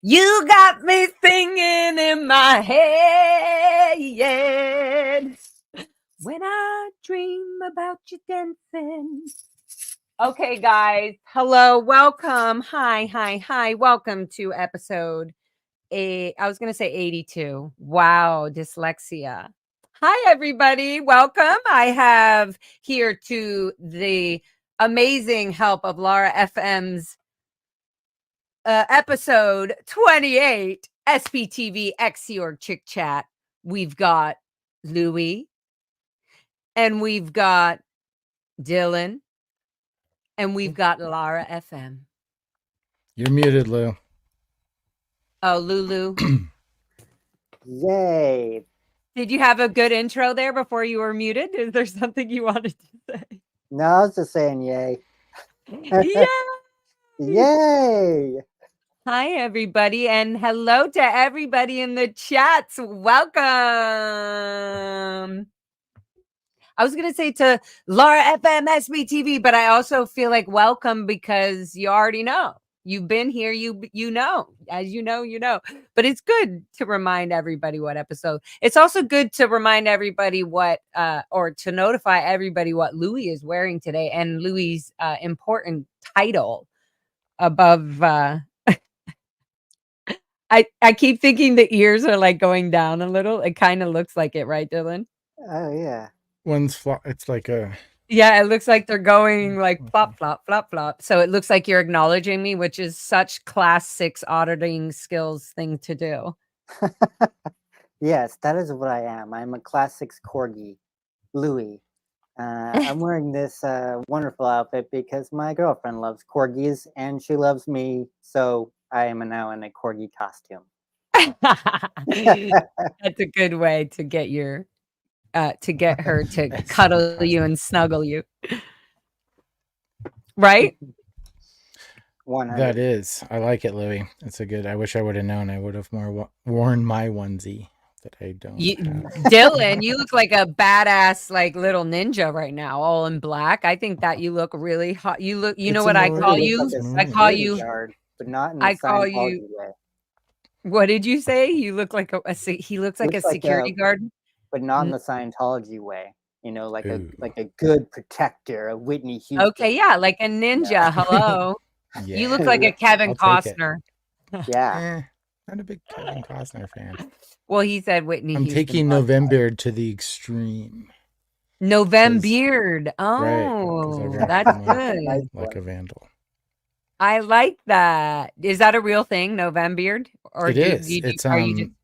You got me singing in my head when I dream about you dancing. Okay, guys. Hello. Welcome. Hi. Welcome to episode I was going to say 82. Wow. Dyslexia. Hi, everybody. Welcome. I have here to the amazing help of Laura FM's episode 28 SPTV X Your Chick Chat. We've got Louie and we've got Dylan and we've got Laura FM. You're muted, Lou. Oh, Lulu. Yay. Did you have a good intro there before you were muted? Is there something you wanted to say? No, I was just saying yay. Yeah. Yay. Hi, everybody, and hello to everybody in the chats. Welcome. I was going to say to Laura FM SBTV, but I also feel like welcome because you already know. You've been here, you know. As you know. But it's good to remind everybody what episode. It's also good to remind everybody what, or to notify everybody what Louis is wearing today and Louis's important title above... I keep thinking the ears are like going down a little. It kind of looks like it, right, Dylan? Oh, yeah. It's like a... Yeah, it looks like they're going like flop, flop, flop, flop. So it looks like you're acknowledging me, which is such class 6 auditing skills thing to do. Yes, that is what I am. I'm a class 6 corgi, Louis. I'm wearing this wonderful outfit because my girlfriend loves corgis and she loves me, so I am now in a corgi costume. That's a good way to get your to get her to cuddle you and snuggle you. Right? 100. That is. I like it, Louie. It's a good... I wish I would have known. I would have worn my onesie that I don't have. Dylan, you look like a badass like little ninja right now, all in black. I think that you look really hot. You look, you know what I call you? I call you guard, but not in the I call you way. What did you say? You look like he looks like a security guard, but not in the Scientology way. You know, like a good protector, a Whitney Houston. Okay, yeah, like a ninja. Yeah. Hello. Yeah. You look like a Kevin Costner. Yeah. Not a big Kevin Costner fan. Well, he said Whitney I'm Houston taking November to the extreme. November. Oh, right, that's good. Like a vandal. I like that. Is that a real thing, November? Or it is. It's a thing.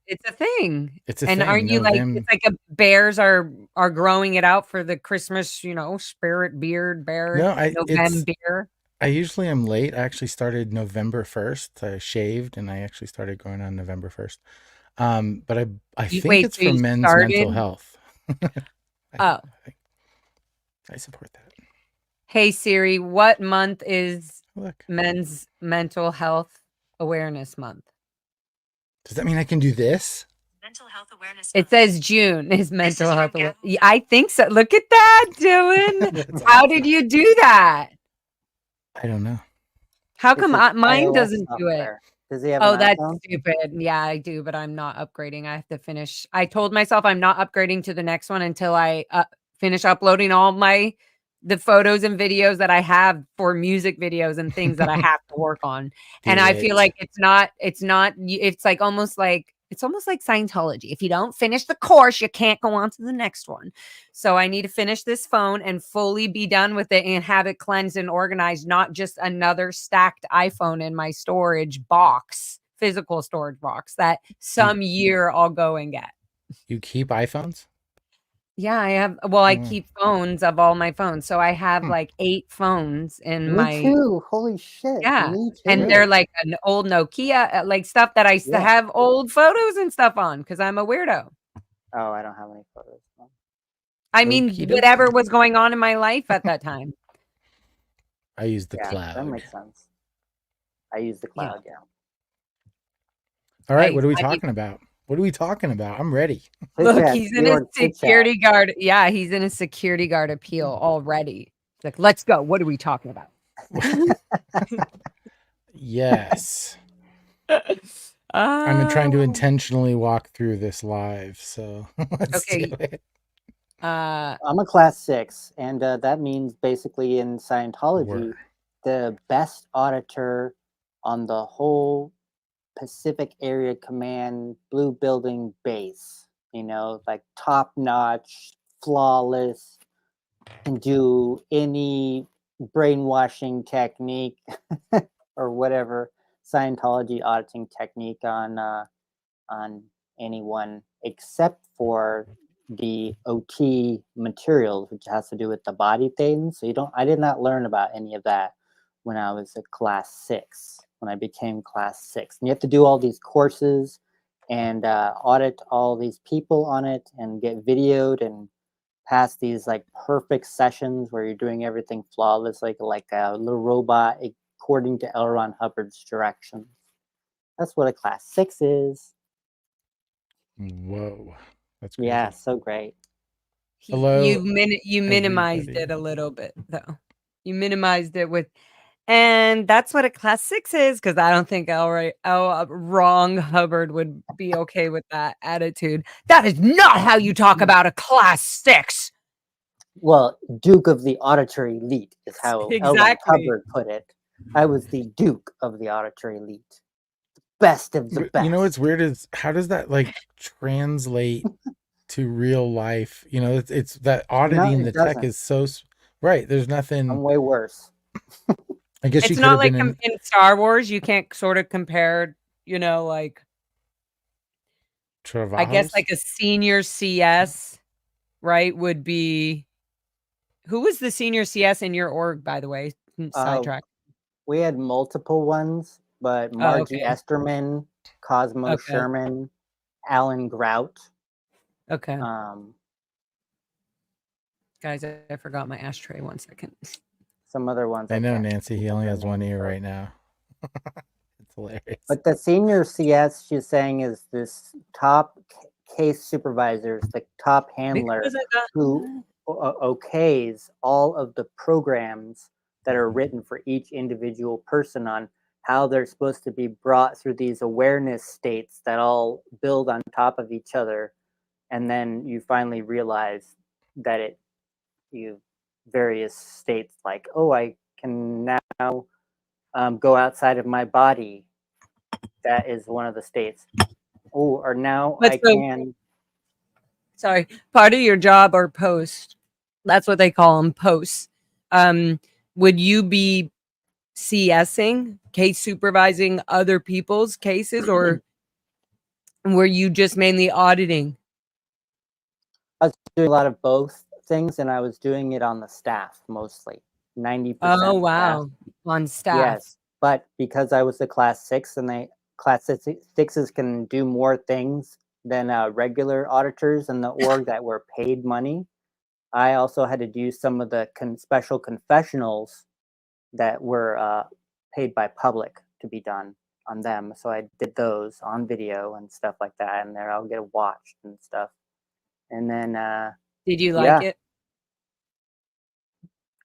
It's a and thing. Aren't you like it's like bears are growing it out for the Christmas, spirit beard bear? No, November. I usually am late. I actually started November 1st. I shaved and I actually started going on November 1st. But I think it's for men's mental health. I support that. Hey Siri, what month is Men's Mental Health Awareness Month? Does that mean I can do this? Mental Health Awareness Month. It says June is Mental Health Awareness. I think so. Look at that, Dylan. How did you do that? I don't know. How come mine doesn't do it? Does he have that's stupid. Yeah, I do, but I'm not upgrading. I have to finish. I told myself I'm not upgrading to the next one until I finish uploading all the photos and videos that I have for music videos and things that I have to work on. And I feel like it's almost like Scientology. If you don't finish the course, you can't go on to the next one. So I need to finish this phone and fully be done with it and have it cleansed and organized, not just another stacked iPhone in my storage box, physical storage box that some year I'll go and get. You keep iPhones? Yeah, I have. Well, I keep phones of all my phones. So I have like 8 phones in Me too. Holy shit. Yeah. And they're like an old Nokia, like stuff that I have old photos and stuff on because I'm a weirdo. Oh, I don't have any photos. I mean, whatever was going on in my life at that time. I use the cloud. That makes sense. I use the cloud, All right, what are we talking about? What are we talking about? I'm ready. Look, he's in a security guard. Yeah, he's in a security guard appeal already. It's like, let's go. What are we talking about? Yes. I'm trying to intentionally walk through this live, so let's do it. I'm a class 6, and that means basically in Scientology, the best auditor on the whole Pacific Area Command Blue Building base. You know, like top notch, flawless, can do any brainwashing technique or whatever Scientology auditing technique on anyone except for the OT materials, which has to do with the body things. So I did not learn about any of that when I was a class 6, when I became class 6. And you have to do all these courses and audit all these people on it and get videoed and pass these like perfect sessions where you're doing everything flawless, like a little robot according to L. Ron Hubbard's directions. That's what a class 6 is. Whoa, that's crazy. Yeah, so great. Hello, you minimized it a little bit, though. You minimized it with, and that's what a class 6 is, because I don't think Ron Hubbard would be okay with that attitude. That is not how you talk about a class 6. Well, Duke of the Auditory Elite is how L. Ron Hubbard put it. I was the Duke of the Auditory Elite. Best of the best. You know what's weird is how does that like translate to real life? You know, it's that auditing the tech is so right. There's nothing. I'm way worse. I guess it's not like in Star Wars. You can't sort of compare. You know, like Travajos? I guess like a senior CS, right? Would be who was the senior CS in your org, by the way? Sidetrack. We had multiple ones, but Margie Esterman, Cosmo Sherman, Alan Grout. Okay. Guys, I forgot my ashtray. 1 second. Some other ones. I know, Nancy. He only has one ear right now. It's hilarious. But the senior CS, she's saying, is this top case supervisors, the top handler who okays all of the programs that are written for each individual person on how they're supposed to be brought through these awareness states that all build on top of each other. And then you finally realize that various states like, oh, I can now go outside of my body. That is one of the states. Oh, or now I can. Sorry, part of your job or post, that's what they call them, posts. Would you be CSing, case supervising other people's cases, or were you just mainly auditing? I was doing a lot of both things, and I was doing it on the staff mostly. 90%. Oh wow, staff. On staff. Yes, but because I was the class 6, and class 6s can do more things than regular auditors in the org that were paid money. I also had to do some of the special confessionals that were paid by public to be done on them. So I did those on video and stuff like that, and there I'll get watched and stuff. And then did you like it?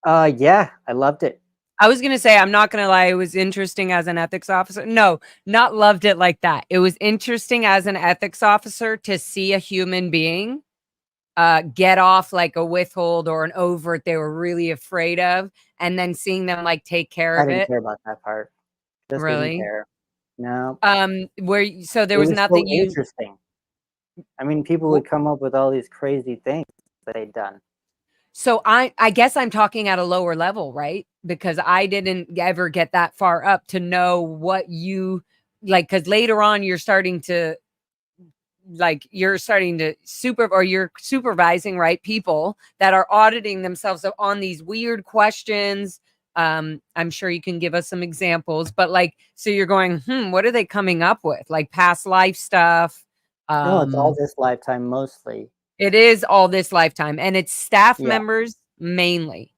Yeah, I loved it. I was gonna say, I'm not gonna lie, it was interesting as an ethics officer. No, not loved it like that. It was interesting as an ethics officer to see a human being get off like a withhold or an overt they were really afraid of, and then seeing them like take care of it. I didn't care about that part. Just really? Didn't care. No. So there was nothing so interesting. I mean, people would come up with all these crazy things that they'd done. So I guess I'm talking at a lower level, right? Because I didn't ever get that far up to know what you like, because later on you're starting to you're supervising, right? People that are auditing themselves on these weird questions. I'm sure you can give us some examples, but like, so you're going, what are they coming up with? Like past life stuff. No, it's all this lifetime mostly. It is all this lifetime, and it's staff members mainly.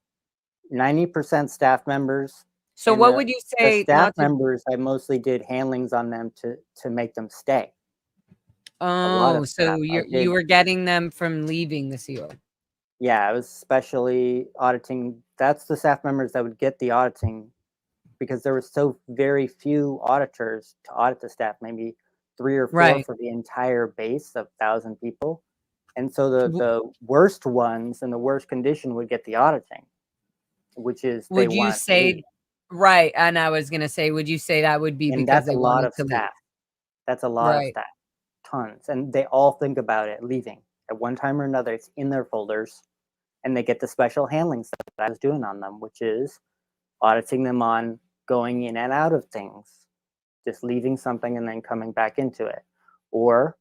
90% staff members. So what would you say? The staff members, I mostly did handlings on them to make them stay. Oh, so you were getting them from leaving the CO. Yeah, I was especially auditing. That's the staff members that would get the auditing because there were so very few auditors to audit the staff, maybe 3 or 4 Right. for the entire base of 1,000 people. And so the worst ones in the worst condition would get the auditing, which is they Would you want to leave. say right, and I was gonna say, would you say that would be And because that's they a lot wanted of to leave? staff. That's a lot of Right. staff. Tons. And they all think about it leaving. At one time or another, it's in their folders, and they get the special handling stuff that I was doing on them, which is auditing them on going in and out of things, just leaving something and then coming back into it, or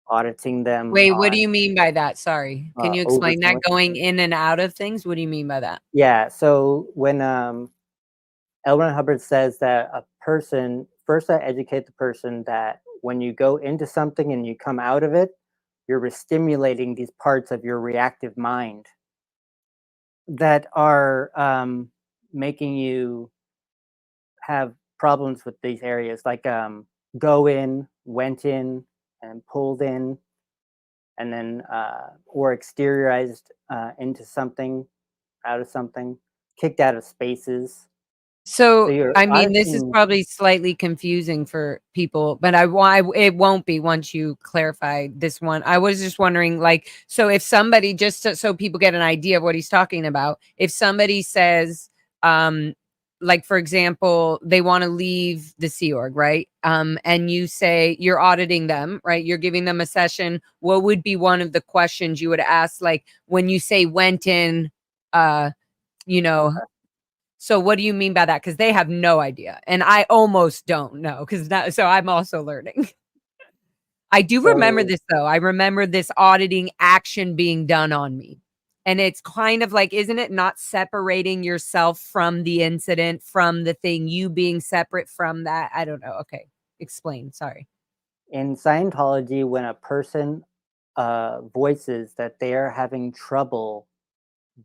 auditing them Wait, what do on you mean by that? Sorry. Can you explain that? overdoing. Going in and out of things? What do you mean by that? Yeah. So when L. Ron Hubbard says that a person first, I educate the person that when you go into something and you come out of it, you're stimulating these parts of your reactive mind that are making you have problems with these areas, like go in, went in, and pulled in, and then or exteriorized into something, out of something, kicked out of spaces. So So, you're I mean, this is auditing. probably slightly confusing for people, but it won't be once you clarify this one. I was just wondering, like, so if somebody, just so people get an idea of what he's talking about, if somebody says, like, for example, they want to leave the Sea Org, right? And you say you're auditing them, right? You're giving them a session. What would be one of the questions you would ask, like, when you say went in, you know, so what do you mean by that? Because they have no idea, and I almost don't know, because that, so I'm also learning. I do remember So this, though. I remember this auditing action being done on me, and it's kind of like, isn't it not separating yourself from the incident, from the thing, you being separate from that? I don't know. Okay, explain. Sorry. in Scientology, when a person voices that they are having trouble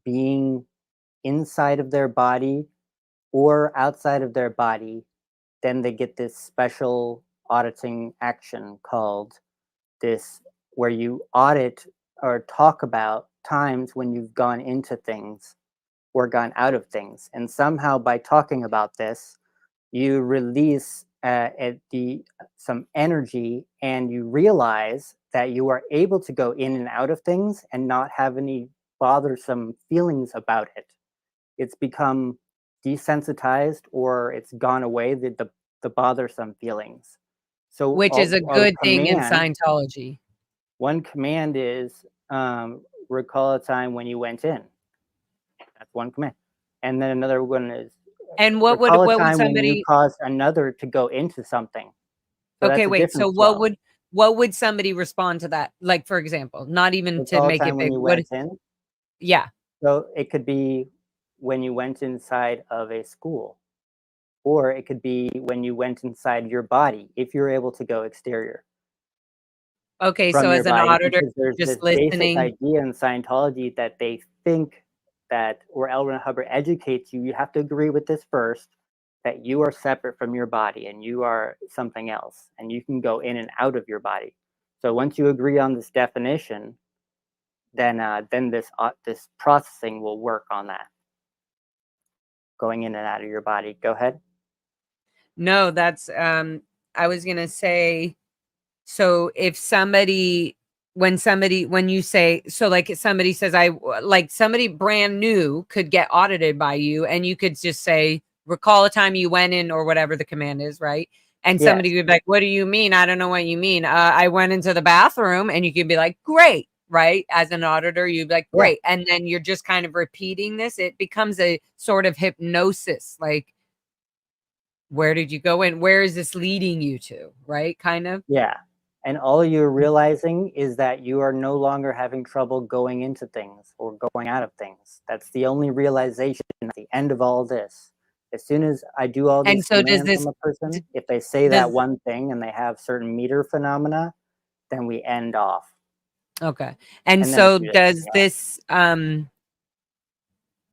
being inside of their body or outside of their body, then they get this special auditing action called this, where you audit or talk about times when you've gone into things or gone out of things. And somehow by talking about this, you release some energy, and you realize that you are able to go in and out of things and not have any bothersome feelings about it. It's become desensitized, or it's gone away, the bothersome feelings. So Which is a a good thing in command, Scientology. one command is recall a time when you went in. That's one command. And then another one is And recall a what would time when you somebody caused another to go into something. So okay, that's a wait, so different flow. what would somebody respond to that? Like, for example, not even to Recall a make time it when big, you what went in. yeah. So it could be when you went inside of a school, or it could be when you went inside your body, if you're able to go exterior Okay, so from your as an body, auditor, because there's just this basic listening. idea in Scientology that they think that, or L. Ron Hubbard educates you, you have to agree with this first, that you are separate from your body and you are something else, and you can go in and out of your body. So once you agree on this definition, then this processing will work on that, going in and out of your body. Go ahead. No, that's I was gonna say, so if somebody when you say, so like somebody says, like somebody brand new could get audited by you, and you could just say, recall a time you went in, or whatever the command is, right? And Yes. somebody would be like, what do you mean? I don't know what you mean. I went into the bathroom, and you could be like, great, right? As an auditor, you'd be like, Yeah. great. And then you're just kind of repeating this. It becomes a sort of hypnosis, like, where did you go in? Where is this leading you to? Right? Kind of. Yeah. And all you're realizing is that you are no longer having trouble going into things or going out of things. That's the only realization at the end of all this. As soon as I do all And these so does commands this on the person, if they say does that one thing and they have certain meter phenomena, then we end off. okay. And And then so it's just,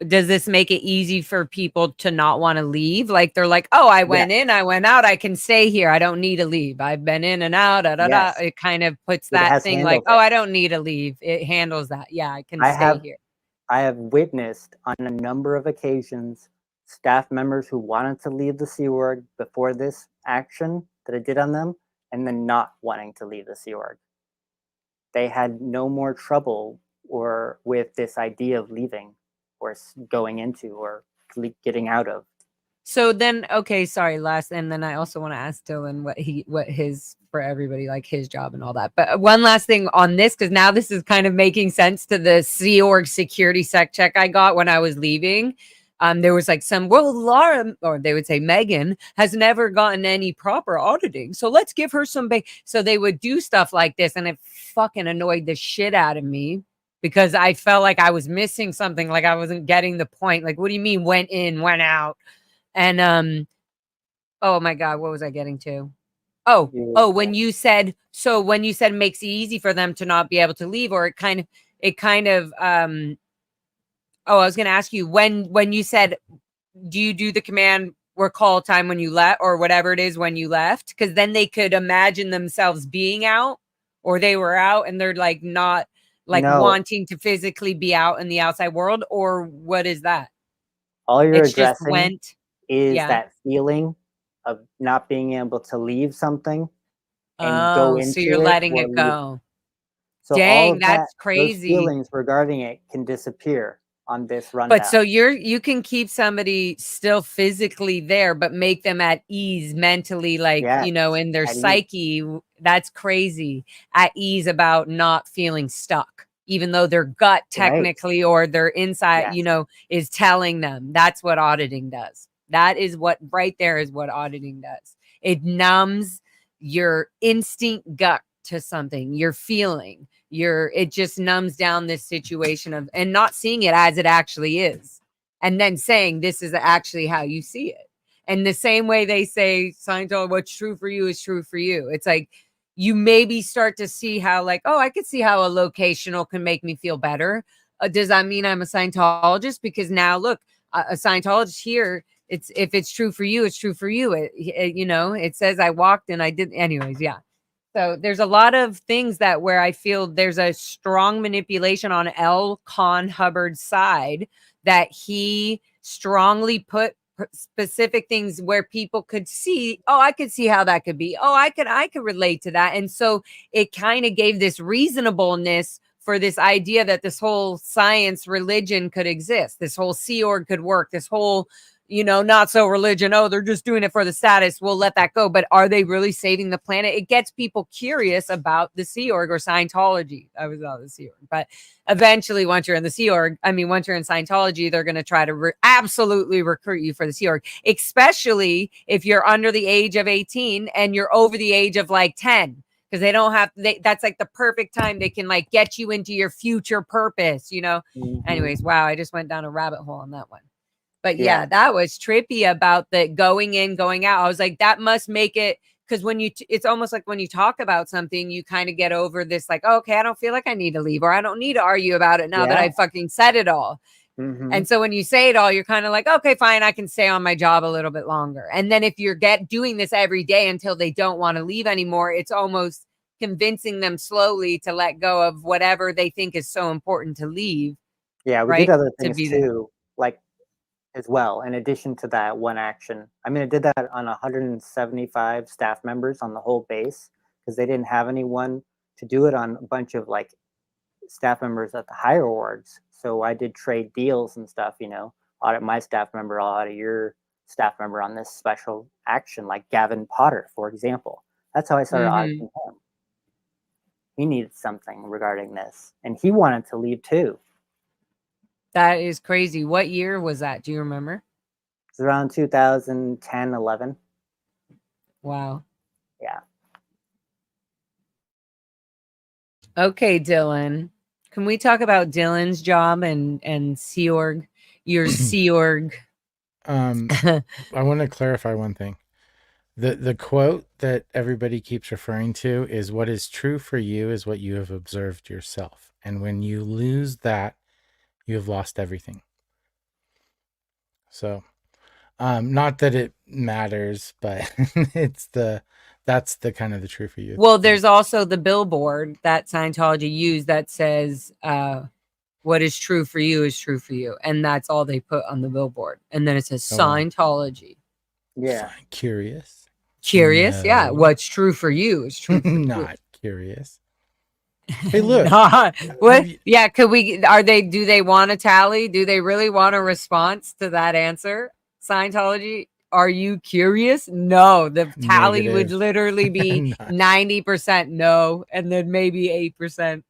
does this make it easy for people to not want to leave? Like, they're like, oh, I went in, I went out, I can stay here. I don't need to leave. I've been in and out. yes, It kind of puts it that has thing like, handled oh, it. I don't need to leave. It handles that. Yeah, I can I stay have here. I have witnessed on a number of occasions staff members who wanted to leave the Sea Org before this action that I did on them, and then not wanting to leave the Sea Org. They had no more trouble or with this idea of leaving or going into or getting out of. So then, okay, sorry, last, and then I also want to ask Dylan what his, for everybody, like his job and all that. But one last thing on this, because now this is kind of making sense to the Sea Org security sec check I got when I was leaving. There was like Laura, or they would say Megan, has never gotten any proper auditing. So let's give her some so they would do stuff like this, and it fucking annoyed the shit out of me because I felt like I was missing something, like I wasn't getting the point. Like, what do you mean went in, went out? And oh my God, what was I getting to? When you said makes it easy for them to not be able to leave, or I was going to ask you when you said, do you do the command or call time when you left, or whatever it is when you left? Because then they could imagine themselves being out, or they were out and they're like not like wanting to physically be out in the outside world, or what is that? All you're addressing is that feeling of not being able to leave something and go into it. So you're letting it go. So dang, that's crazy. Those feelings regarding it can disappear on this rundown. But so you can keep somebody still physically there, but make them at ease mentally, like, in their psyche. That's crazy. At ease about not feeling stuck, even though their gut technically or their inside, is telling them. That's what auditing does. That is what right there is what auditing does. It numbs your instinct gut to something, you're feeling. It just numbs down this situation of, and not seeing it as it actually is, and then saying this is actually how you see it. And the same way they say, Scientology, what's true for you is true for you. It's like you maybe start to see how, like, oh, I could see how a locational can make me feel better. Does that mean I'm a Scientologist? Because now look, a Scientologist here, if it's true for you, it's true for you. It says I walked and I did anyways. Yeah. So there's a lot of things that where I feel there's a strong manipulation on L. Con Hubbard's side, that he strongly put specific things where people could see, oh, I could see how that could be. Oh, I could relate to that. And so it kind of gave this reasonableness for this idea that this whole science religion could exist. This whole Sea Org could work. This whole, not so religion. Oh, they're just doing it for the status. We'll let that go. But are they really saving the planet? It gets people curious about the Sea Org or Scientology. I was out of the Sea Org. But eventually, once you're in the Sea Org, once you're in Scientology, they're going to try to absolutely recruit you for the Sea Org, especially if you're under the age of 18 and you're over the age of like 10. Because they don't have, that's like the perfect time they can like get you into your future purpose, Mm-hmm. Anyways, wow, I just went down a rabbit hole on that one. But yeah, that was trippy about the going in, going out. I was like, that must make it, because when it's almost like when you talk about something, you kind of get over this, like, oh, okay, I don't feel like I need to leave, or I don't need to argue about it now that I fucking said it all. Mm-hmm. And so when you say it all, you're kind of like, okay, fine, I can stay on my job a little bit longer. And then if you're doing this every day until they don't want to leave anymore, it's almost convincing them slowly to let go of whatever they think is so important to leave. Yeah, we did other things too, like as well, in addition to that one action. I did that on 175 staff members on the whole base, because they didn't have anyone to do it on a bunch of like staff members at the higher orgs. So I did trade deals and stuff, audit my staff member, I'll audit your staff member on this special action, like Gavin Potter, for example. That's how I started auditing him. He needed something regarding this, and he wanted to leave too. That is crazy. What year was that? Do you remember? It's around 2010, 11. Wow. Yeah. Okay, Dylan. Can we talk about Dylan's job and Sea Org? Your Sea Org. I want to clarify one thing. The quote that everybody keeps referring to is, what is true for you is what you have observed yourself. And when you lose that, you have lost everything. So, not that it matters, but that's the kind of the true for you. Well, there's also the billboard that Scientology used that says, what is true for you is true for you. And that's all they put on the billboard. And then it says Scientology. Yeah. Curious. Curious? No. Yeah. What's true for you is true for not you. Curious. Hey, look. What? Yeah. Do they want a tally? Do they really want a response to that answer? Scientology? Are you curious? No. The tally would literally be 90% no, and then maybe 8%.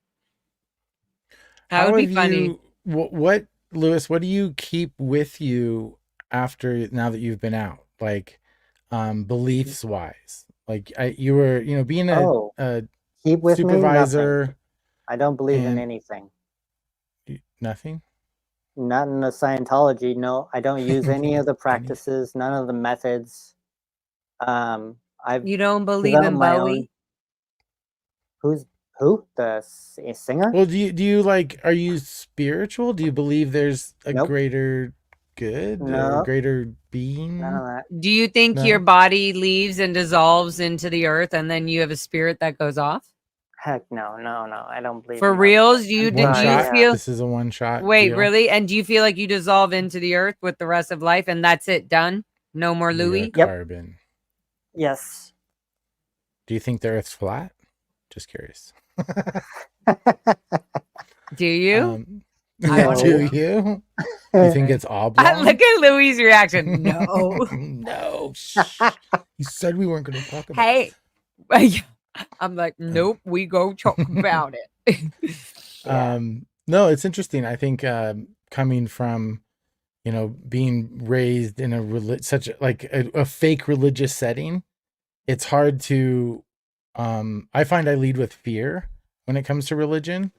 That would be funny. What, Lewis, what do you keep with you now that you've been out? Like, beliefs wise, like you were, being a keep with supervisor. Me, I don't believe in anything. Nothing? Not in the Scientology. No, I don't use any of the practices, none of the methods. You don't believe in Bowie? Who? The singer? Well, do you like, are you spiritual? Do you believe there's a greater good or greater being? None of that. Do you think your body leaves and dissolves into the earth and then you have a spirit that goes off? Heck no. I don't believe for reals. Do you feel this is a one shot? Wait, deal? Really? And do you feel like you dissolve into the earth with the rest of life and that's it, done? No more Louis? Carbon. Yes. Do you think the earth's flat? Just curious. Do you? Do you? You think it's oblong? Look at Louis' reaction. No. No. You said we weren't going to talk about it. Hey. I'm like, nope, we go talk about it. No, it's interesting. I think coming from, being raised in a fake religious setting, it's hard to, I find I lead with fear when it comes to religion.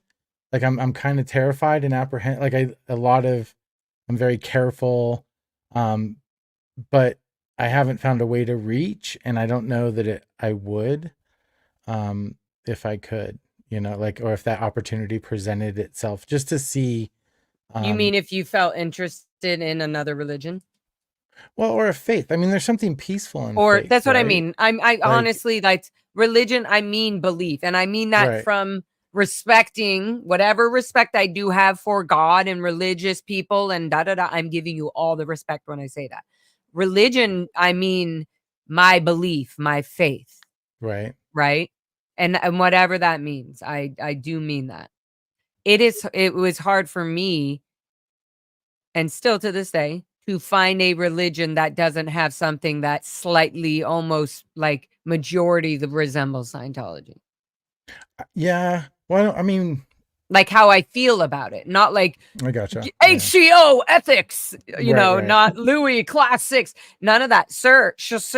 Like I'm kind of terrified and apprehensive. Like I'm very careful, but I haven't found a way to reach, and I don't know that I would. If I could, or if that opportunity presented itself, just to see. You mean if you felt interested in another religion? Well, or a faith. I mean, there's something peaceful in faith, that's what I mean. I honestly, like religion, I mean belief. And I mean that from respecting whatever respect I do have for God and religious people and I'm giving you all the respect when I say that. Religion, I mean my belief, my faith. Right. And whatever that means, I do mean that. It was hard for me, and still to this day, to find a religion that doesn't have something that slightly almost like majority that resembles Scientology. Yeah. Well, I mean, like how I feel about it, not like I gotcha. HCO ethics, not Louis class 6, none of that, sir. Just,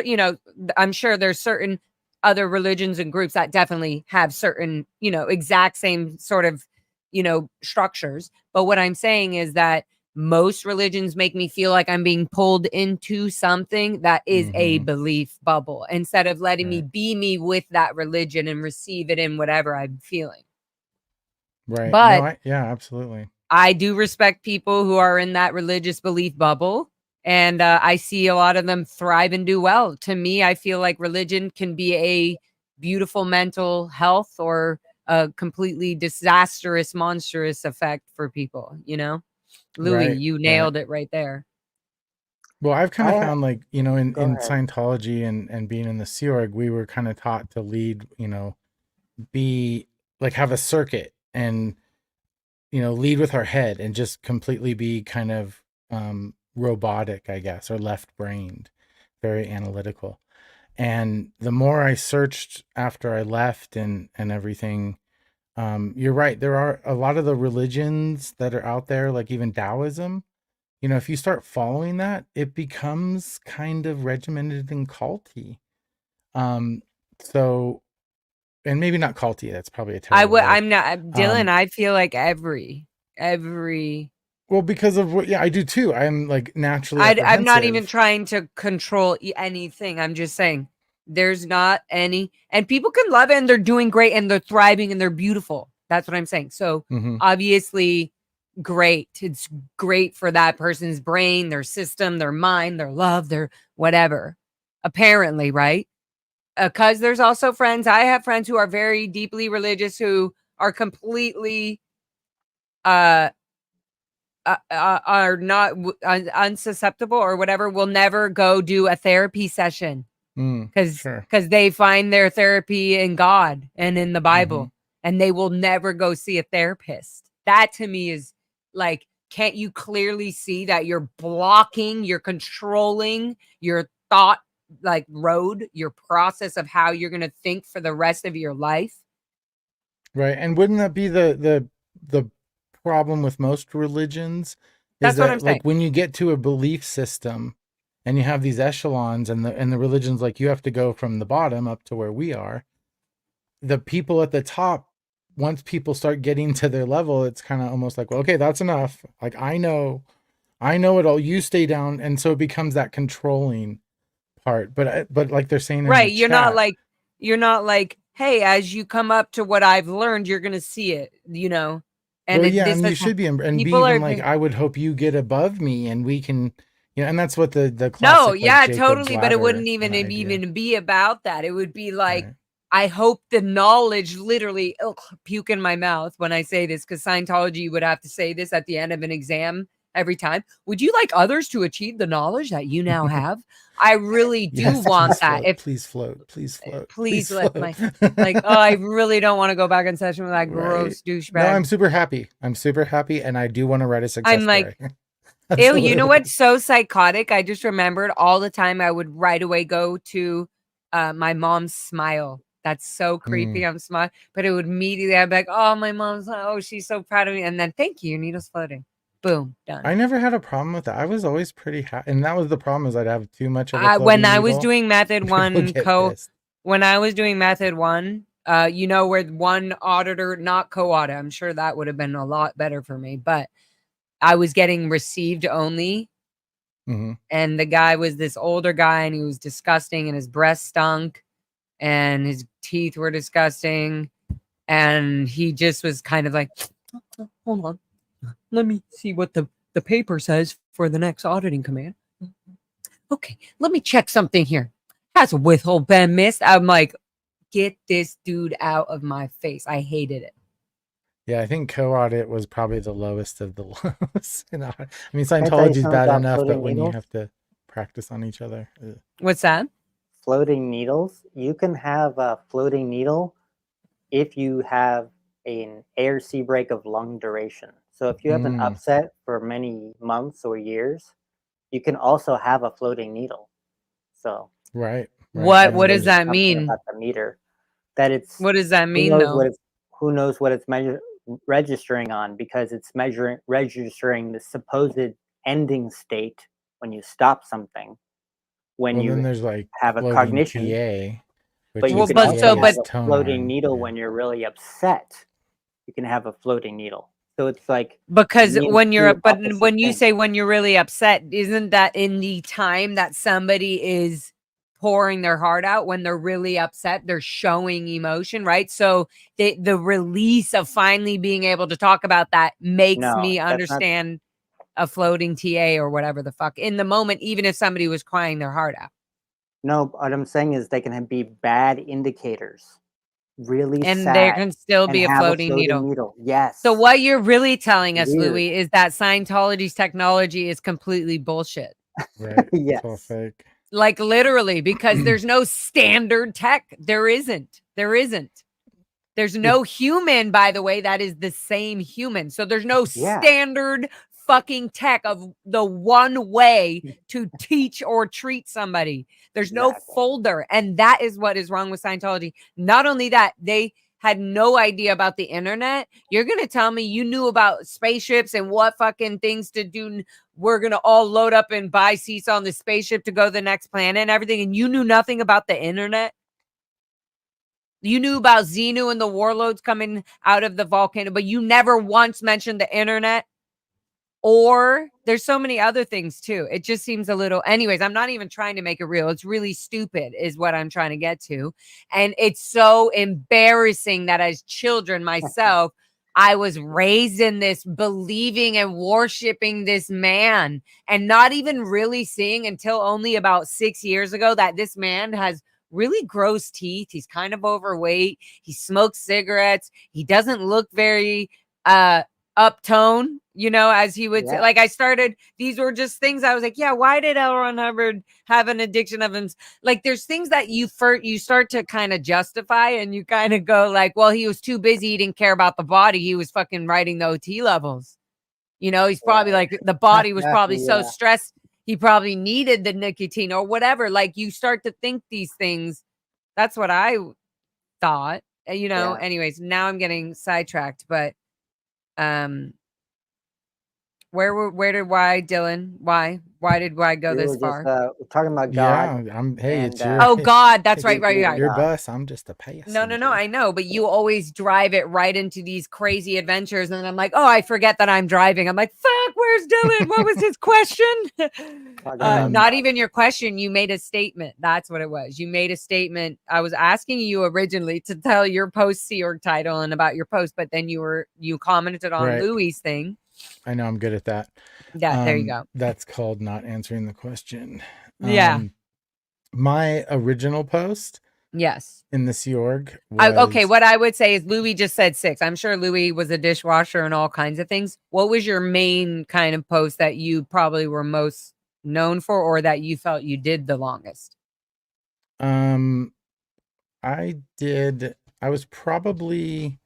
I'm sure there's certain other religions and groups that definitely have certain, exact same sort of, structures. But what I'm saying is that most religions make me feel like I'm being pulled into something that is a belief bubble instead of letting me be me with that religion and receive it in whatever I'm feeling. Right. But yeah, absolutely. I do respect people who are in that religious belief bubble. And I see a lot of them thrive and do well. To me, I feel like religion can be a beautiful mental health or a completely disastrous, monstrous effect for people, Louis, you nailed it right there. Well, I've kind of found like, in Scientology and being in the Sea Org, we were kind of taught to lead, be like have a circuit and, lead with our head and just completely be kind of robotic, I guess, or left-brained, very analytical. And the more I searched after I left and everything, you're right. There are a lot of the religions that are out there, like even Taoism, if you start following that, it becomes kind of regimented and culty. So, and maybe not culty. That's probably a terrible word. I'm not Dylan. I feel like every. Well, because of what, I do too. I'm like naturally. I'm not even trying to control anything. I'm just saying there's not any, and people can love it and they're doing great and they're thriving and they're beautiful. That's what I'm saying. So obviously, great. It's great for that person's brain, their system, their mind, their love, their whatever. Apparently, right? Because there's also friends. I have friends who are very deeply religious who are completely are not unsusceptible or whatever will never go do a therapy session because they find their therapy in God and in the Bible, and they will never go see a therapist. That to me is like, can't you clearly see that you're blocking, you're controlling your thought like road, your process of how you're going to think for the rest of your life? Right. And wouldn't that be the problem with most religions? That's what I'm saying. Like when you get to a belief system and you have these echelons and the religion's like, you have to go from the bottom up to where we are. The people at the top, once people start getting to their level, it's kind of almost like, well, okay, that's enough. Like, I know it all. You stay down. And so it becomes that controlling part. But like they're saying, right. You're not like, hey, as you come up to what I've learned, you're going to see it, you know? And well, and you should be, and be even like, I would hope you get above me and we can, you know, and that's what the classic, no, yeah, like, totally. But it wouldn't even be about that. It would be like, I hope the knowledge, literally, puke in my mouth when I say this, because Scientology would have to say this at the end of an exam every time. Would you like others to achieve the knowledge that you now have? I really do want that. Please float. Please let my like. Oh, I really don't want to go back in session with that gross douchebag. No, I'm super happy. And I do want to write a success I'm like, ew. You know what's so psychotic? I just remembered all the time I would right away go to my mom's smile. That's so creepy. I'm smart, but it would immediately, I'd be like, oh, my mom's, oh, she's so proud of me. And then, thank you, needles floating. Boom, done. I never had a problem with that. I was always pretty happy. And that was the problem, is I'd have too much of a when I was doing method one, when I was doing method one, you know, where one auditor, not co-audit, I'm sure that would have been a lot better for me, but I was getting received only. And the guy was this older guy, and he was disgusting, and his breath stunk, and his teeth were disgusting, and he just was kind of like, hold on, let me see what the paper says for the next auditing command. Okay, let me check something here. Has a withhold been missed? I'm like, get this dude out of my face. I hated it. Yeah, I think co-audit was probably the lowest of the lows. I mean, Scientology's bad enough, but when you have to practice on each other. What's that? Floating needles. You can have a floating needle if you have an air-sea break of long duration. So if you have an upset for many months or years, you can also have a floating needle. So right. What does that mean? About the meter, that it's, what does that mean though? Who knows what it's registering on, because it's registering the supposed ending state when you stop something. When you there's like have a cognition, TA, but you can also have a floating needle when you're really upset. You can have a floating needle. So it's like, because when you're, but when you say when you're really upset, isn't that in the time that somebody is pouring their heart out? When they're really upset, they're showing emotion, right? So the release of finally being able to talk about that makes me understand a floating TA or whatever the fuck in the moment, even if somebody was crying their heart out. No, what I'm saying is they can be bad indicators. Really and sad, there can still be a floating needle. Yes. So what you're really telling us, Louis, is that Scientology's technology is completely bullshit. Right. Yes. It's all fake. Like literally, because there's no standard tech. There isn't. There's no human, by the way, that is the same human. So there's no standard fucking tech of the one way to teach or treat somebody. There's no folder. And that is what is wrong with Scientology. Not only that, they had no idea about the internet. You're going to tell me you knew about spaceships and what fucking things to do. We're going to all load up and buy seats on the spaceship to go to the next planet and everything. And you knew nothing about the internet. You knew about Xenu and the warlords coming out of the volcano, but you never once mentioned the internet. Or there's so many other things too. It just seems a little, anyways, I'm not even trying to make it real. It's really stupid is what I'm trying to get to. And it's so embarrassing that as children myself, I was raised in this believing and worshiping this man and not even really seeing until only about 6 years ago that this man has really gross teeth. He's kind of overweight. He smokes cigarettes. He doesn't look very uptone. you know, as he would say. Like, these were just things I was like, yeah, why did L. Ron Hubbard have an addiction of him? Like, there's things that you start to kind of justify, and you kind of go like, well, he was too busy, he didn't care about the body, he was fucking writing the OT levels. You know, he's probably like, the body was probably so stressed, he probably needed the nicotine or whatever. Like, you start to think these things. That's what I thought, you know. Anyways, now I'm getting sidetracked, but why, Dylan? Why did I go this far? Talking about God. Yeah, it's your. Oh, God, that's right. Your bus. I'm just a passenger. No, I know, but you always drive it right into these crazy adventures, and I'm like, oh, I forget that I'm driving. I'm like, fuck, where's Dylan? What was his question? Not even your question. You made a statement. That's what it was. You made a statement. I was asking you originally to tell your post Sea Org title and about your post, but then you commented on Louie's thing. I know I'm good at that. Yeah, there you go. That's called not answering the question. Yeah. My original post. Yes. In the Sea Org. Okay, what I would say is Louie just said 6. I'm sure Louie was a dishwasher and all kinds of things. What was your main kind of post that you probably were most known for, or that you felt you did the longest? I was probably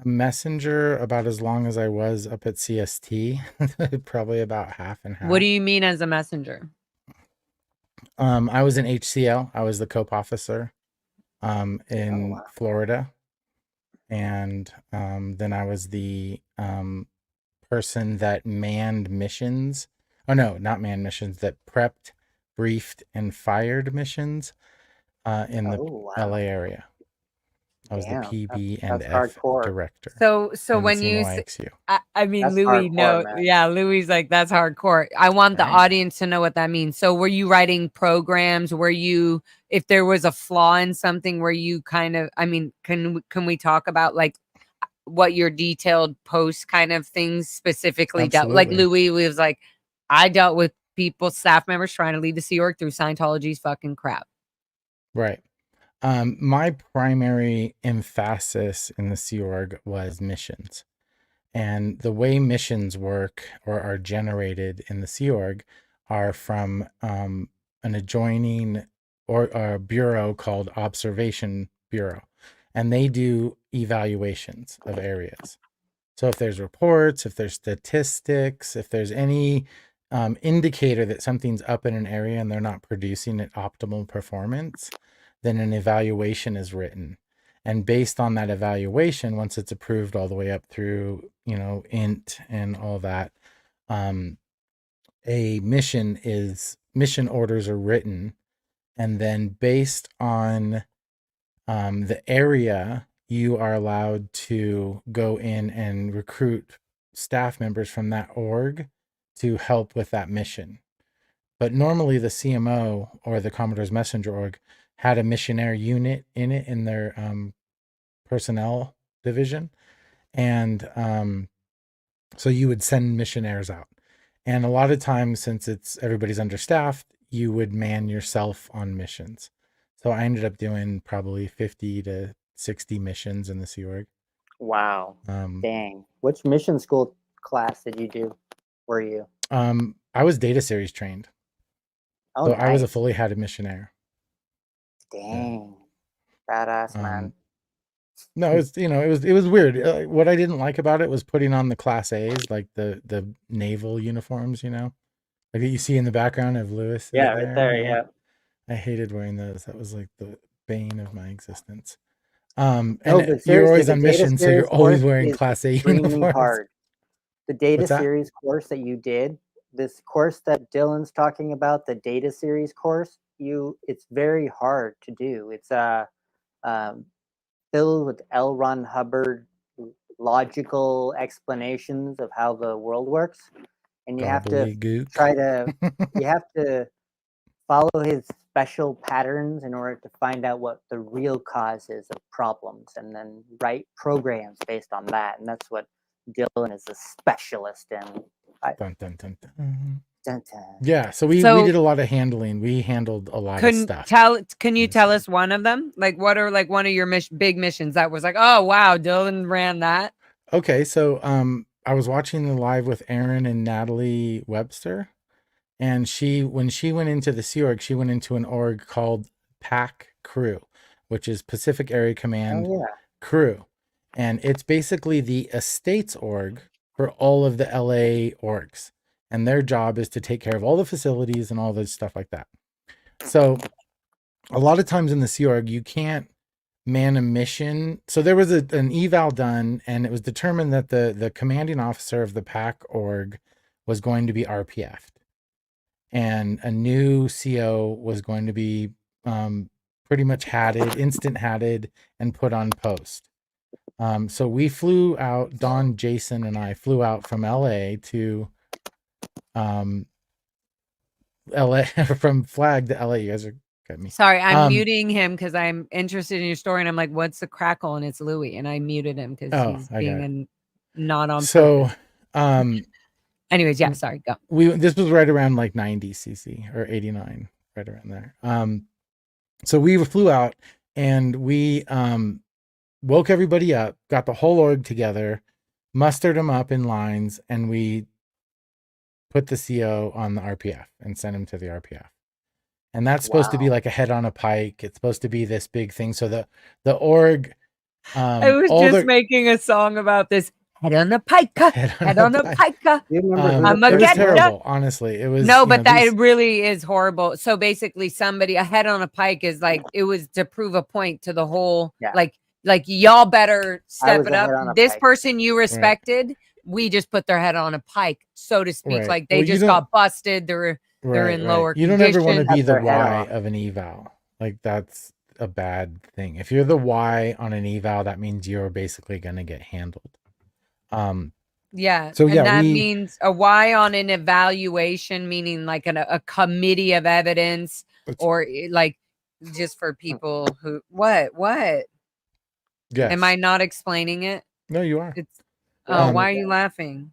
a messenger about as long as I was up at CST, probably about half and half. What do you mean as a messenger? I was in HCL. I was the COPE officer in Florida. And then I was the person that manned missions. Oh, no, not manned missions, that prepped, briefed, and fired missions in the LA area. I was the PB and F director. So when you I mean, that's Louie, Louie's like, that's hardcore. I want the audience to know what that means. So were you writing programs? Were you, if there was a flaw in something, were you kind of, I mean, can we talk about like what your detailed post kind of things specifically dealt? Like Louie was like, I dealt with people, staff members trying to lead the Sea Org through Scientology's fucking crap. Right. My primary emphasis in the Sea Org was missions. And the way missions work or are generated in the Sea Org are from an adjoining or a bureau called Observation Bureau. And they do evaluations of areas. So if there's reports, if there's statistics, if there's any indicator that something's up in an area and they're not producing at optimal performance, then an evaluation is written. And based on that evaluation, once it's approved all the way up through, INT and all that, mission orders are written. And then based on the area, you are allowed to go in and recruit staff members from that org to help with that mission. But normally the CMO or the Commodore's Messenger org had a missionary unit in it in their personnel division. And so you would send missionaries out. And a lot of times, since everybody's understaffed, you would man yourself on missions. So I ended up doing probably 50 to 60 missions in the Sea Org. Wow. Dang. Which mission school class did you do? Were you? I was data series trained. Oh, so nice. I was a fully hatted missionary. Dang. Badass, man. No, it was weird. What I didn't like about it was putting on the Class A's, like the naval uniforms, like you see in the background of Lewis. Yeah, right there. Yeah. I hated wearing those. That was like the bane of my existence. No, and you're always on mission, so you're always wearing Class A uniforms. Hard. The data series course that you did, this course that Dylan's talking about, the data series course, it's very hard to do. It's filled with L. Ron Hubbard logical explanations of how the world works, and you have to you have to follow his special patterns in order to find out what the real cause is of problems, and then write programs based on that. And that's what Dylan is a specialist in. Dun, dun, dun, dun. Dun, dun. Yeah, so we did a lot of handling. We handled a lot of stuff. Can you tell us one of them? Like, what are like one of your big missions that was like, oh wow, Dylan ran that? Okay, so I was watching the live with Aaron and Natalie Webster, and when she went into the Sea Org, she went into an org called PAC Crew, which is Pacific Area Command Crew. And it's basically the estates org for all of the LA orgs. And their job is to take care of all the facilities and all this stuff like that. So a lot of times in the Sea Org, you can't man a mission. So there was an eval done, and it was determined that the commanding officer of the PAC org was going to be RPF'd. And a new CO was going to be pretty much instant hatted, and put on post. So we flew out, Don, Jason, and I flew out from LA to LA, from Flag to LA. You guys are got me. Sorry, I'm muting him because I'm interested in your story, and I'm like, what's the crackle? And it's Louis, and I muted him because he's being not on purpose. Anyways, yeah, sorry, go. This was right around like 90 cc or 89, right around there. So we flew out, and we woke everybody up, got the whole org together, mustered them up in lines, and we put the CO on the RPF and sent him to the RPF. And that's supposed to be like a head on a pike. It's supposed to be this big thing. So the org. I was just making a song about this. Head on the pike. Head on the pike. It was terrible, honestly. It was but it really is horrible. So basically, a head on a pike is like, it was to prove a point to the whole, like y'all better step it up. This person you respected, we just put their head on a pike, so to speak. Like they just got busted. They're in lower You don't condition. ever want to be the Y of an eval. Like that's a bad thing. If you're the Y on an eval, that means you're basically going to get handled. Yeah. So that means a Y on an evaluation, meaning like a committee of evidence, or like just for people who what? Yes. Am I not explaining it? No, you are. Why are you laughing?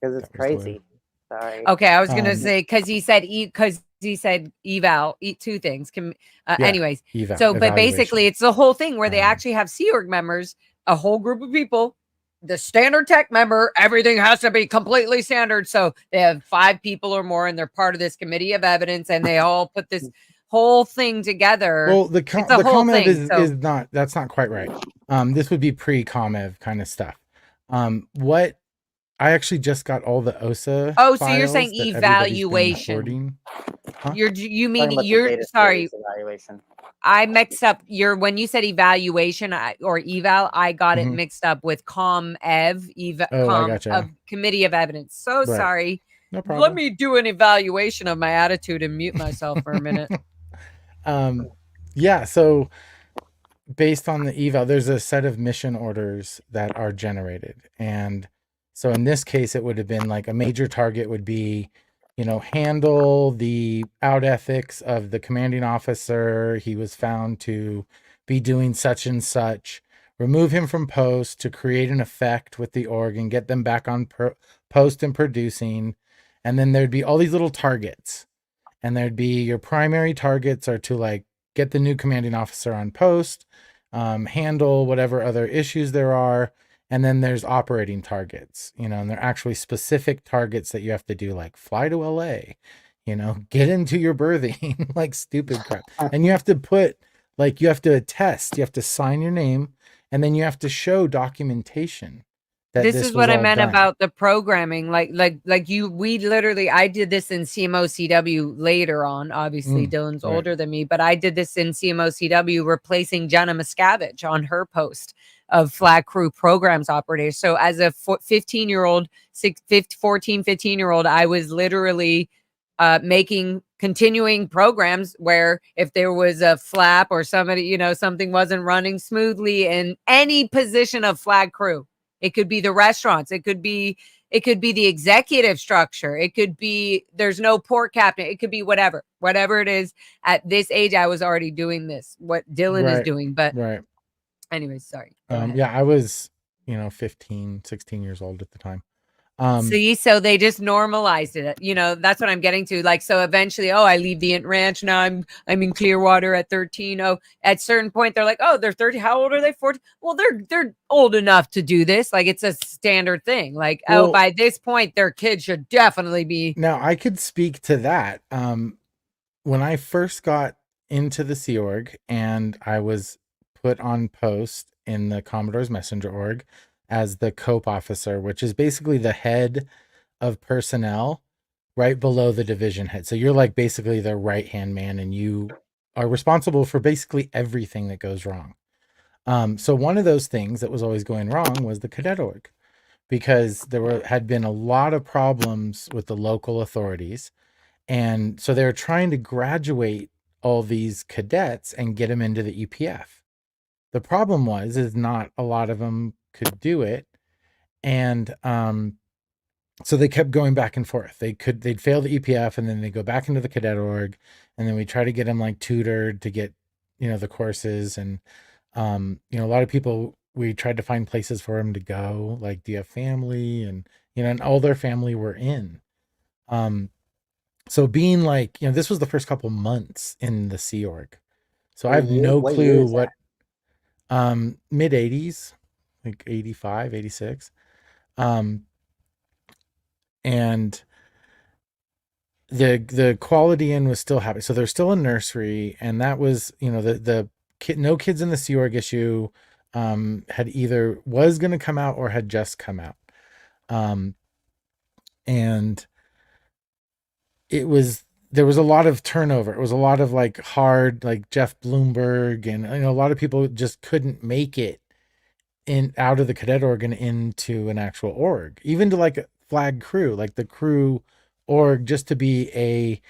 Because it's crazy. Sorry. Okay, I was gonna say because he said eval, two things. Anyways, but basically it's the whole thing where they actually have Sea Org members, a whole group of people, the standard tech member, everything has to be completely standard. So they have 5 people or more, and they're part of this committee of evidence, and they all put this whole thing together. Well, the ComEv is not, that's not quite right. This would be pre-ComEv kind of stuff. What I actually just got all the OSA. Oh, so you're saying evaluation? Huh? You mean sorry? Evaluation. I mixed up when you said evaluation or eval, I got it mixed up with ComEv, committee of evidence. So sorry. No problem. Let me do an evaluation of my attitude and mute myself for a minute. Yeah. So based on the eval, there's a set of mission orders that are generated. And so in this case, it would have been like a major target would be, handle the out ethics of the commanding officer. He was found to be doing such and such. Remove him from post to create an effect with the org and get them back on post and producing. And then there'd be all these little targets. And there'd be your primary targets are to like get the new commanding officer on post, handle whatever other issues there are. And then there's operating targets, and they're actually specific targets that you have to do, like fly to LA, get into your berthing, like stupid crap. And you have to you have to attest, you have to sign your name, and then you have to show documentation. This is what I meant about the programming. I did this in CMOCW later on. Obviously, Dylan's older than me, but I did this in CMOCW replacing Jenna Miscavige on her post of Flag Crew programs operator. So as a 15-year-old, 14, 15-year-old, I was literally continuing programs where if there was a flap or somebody, something wasn't running smoothly in any position of Flag Crew. It could be the restaurants. It could be the executive structure. It could be there's no port captain. It could be whatever it is. At this age, I was already doing this, what Dylan is doing. But anyways, sorry. Yeah, I was, 15, 16 years old at the time. See, so they just normalized it. You know, that's what I'm getting to. Like, so eventually, I leave the Int Ranch. Now I'm in Clearwater at 13. Oh, at certain point, they're like, they're 30. How old are they? 40. Well, they're old enough to do this. Like, it's a standard thing. Like, by this point, their kids should definitely be. Now, I could speak to that. When I first got into the Sea Org and I was put on post in the Commodore's Messenger org as the COPE officer, which is basically the head of personnel right below the division head. So you're like basically their right-hand man, and you are responsible for basically everything that goes wrong. So one of those things that was always going wrong was the cadet org, because had been a lot of problems with the local authorities. And so they're trying to graduate all these cadets and get them into the EPF. The problem is not a lot of them could do it. And so they kept going back and forth. They'd fail the EPF, and then they go back into the cadet org, and then we try to get them like tutored to get, the courses. And, a lot of people, we tried to find places for them to go, like, do you have family? And, and all their family were in. So being like, this was the first couple months in the Sea Org. So I have no clue what, mid 80s, like 85, 86. And the Quality Inn was still happening. So there's still a nursery, and that was, the kid, no kids in the Sea Org issue, had either was going to come out or had just come out. And there was a lot of turnover. It was a lot of like hard, like Jeff Bloomberg, and a lot of people just couldn't make it out of the cadet org and into an actual org, even to like a flag crew, like the crew org, just to be a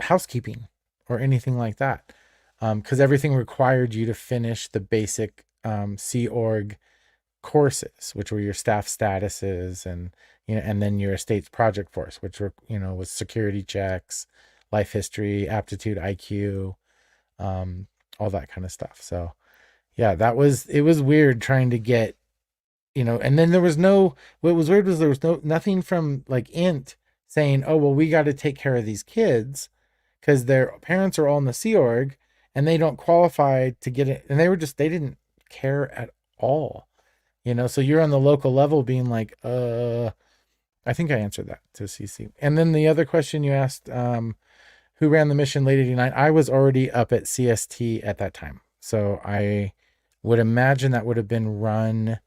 housekeeping or anything like that, because everything required you to finish the basic Sea Org courses, which were your staff statuses, and and then your estates project force, which were was security checks, life history, aptitude, IQ, all that kind of stuff. So yeah, it was weird trying to get, and then what was weird was there was nothing from like Int saying, oh, well, we got to take care of these kids because their parents are all in the Sea Org and they don't qualify to get it. And they didn't care at all, so you're on the local level being like, I think I answered that to CC. And then the other question you asked, who ran the mission late 89? I was already up at CST at that time. So I would imagine that would have been run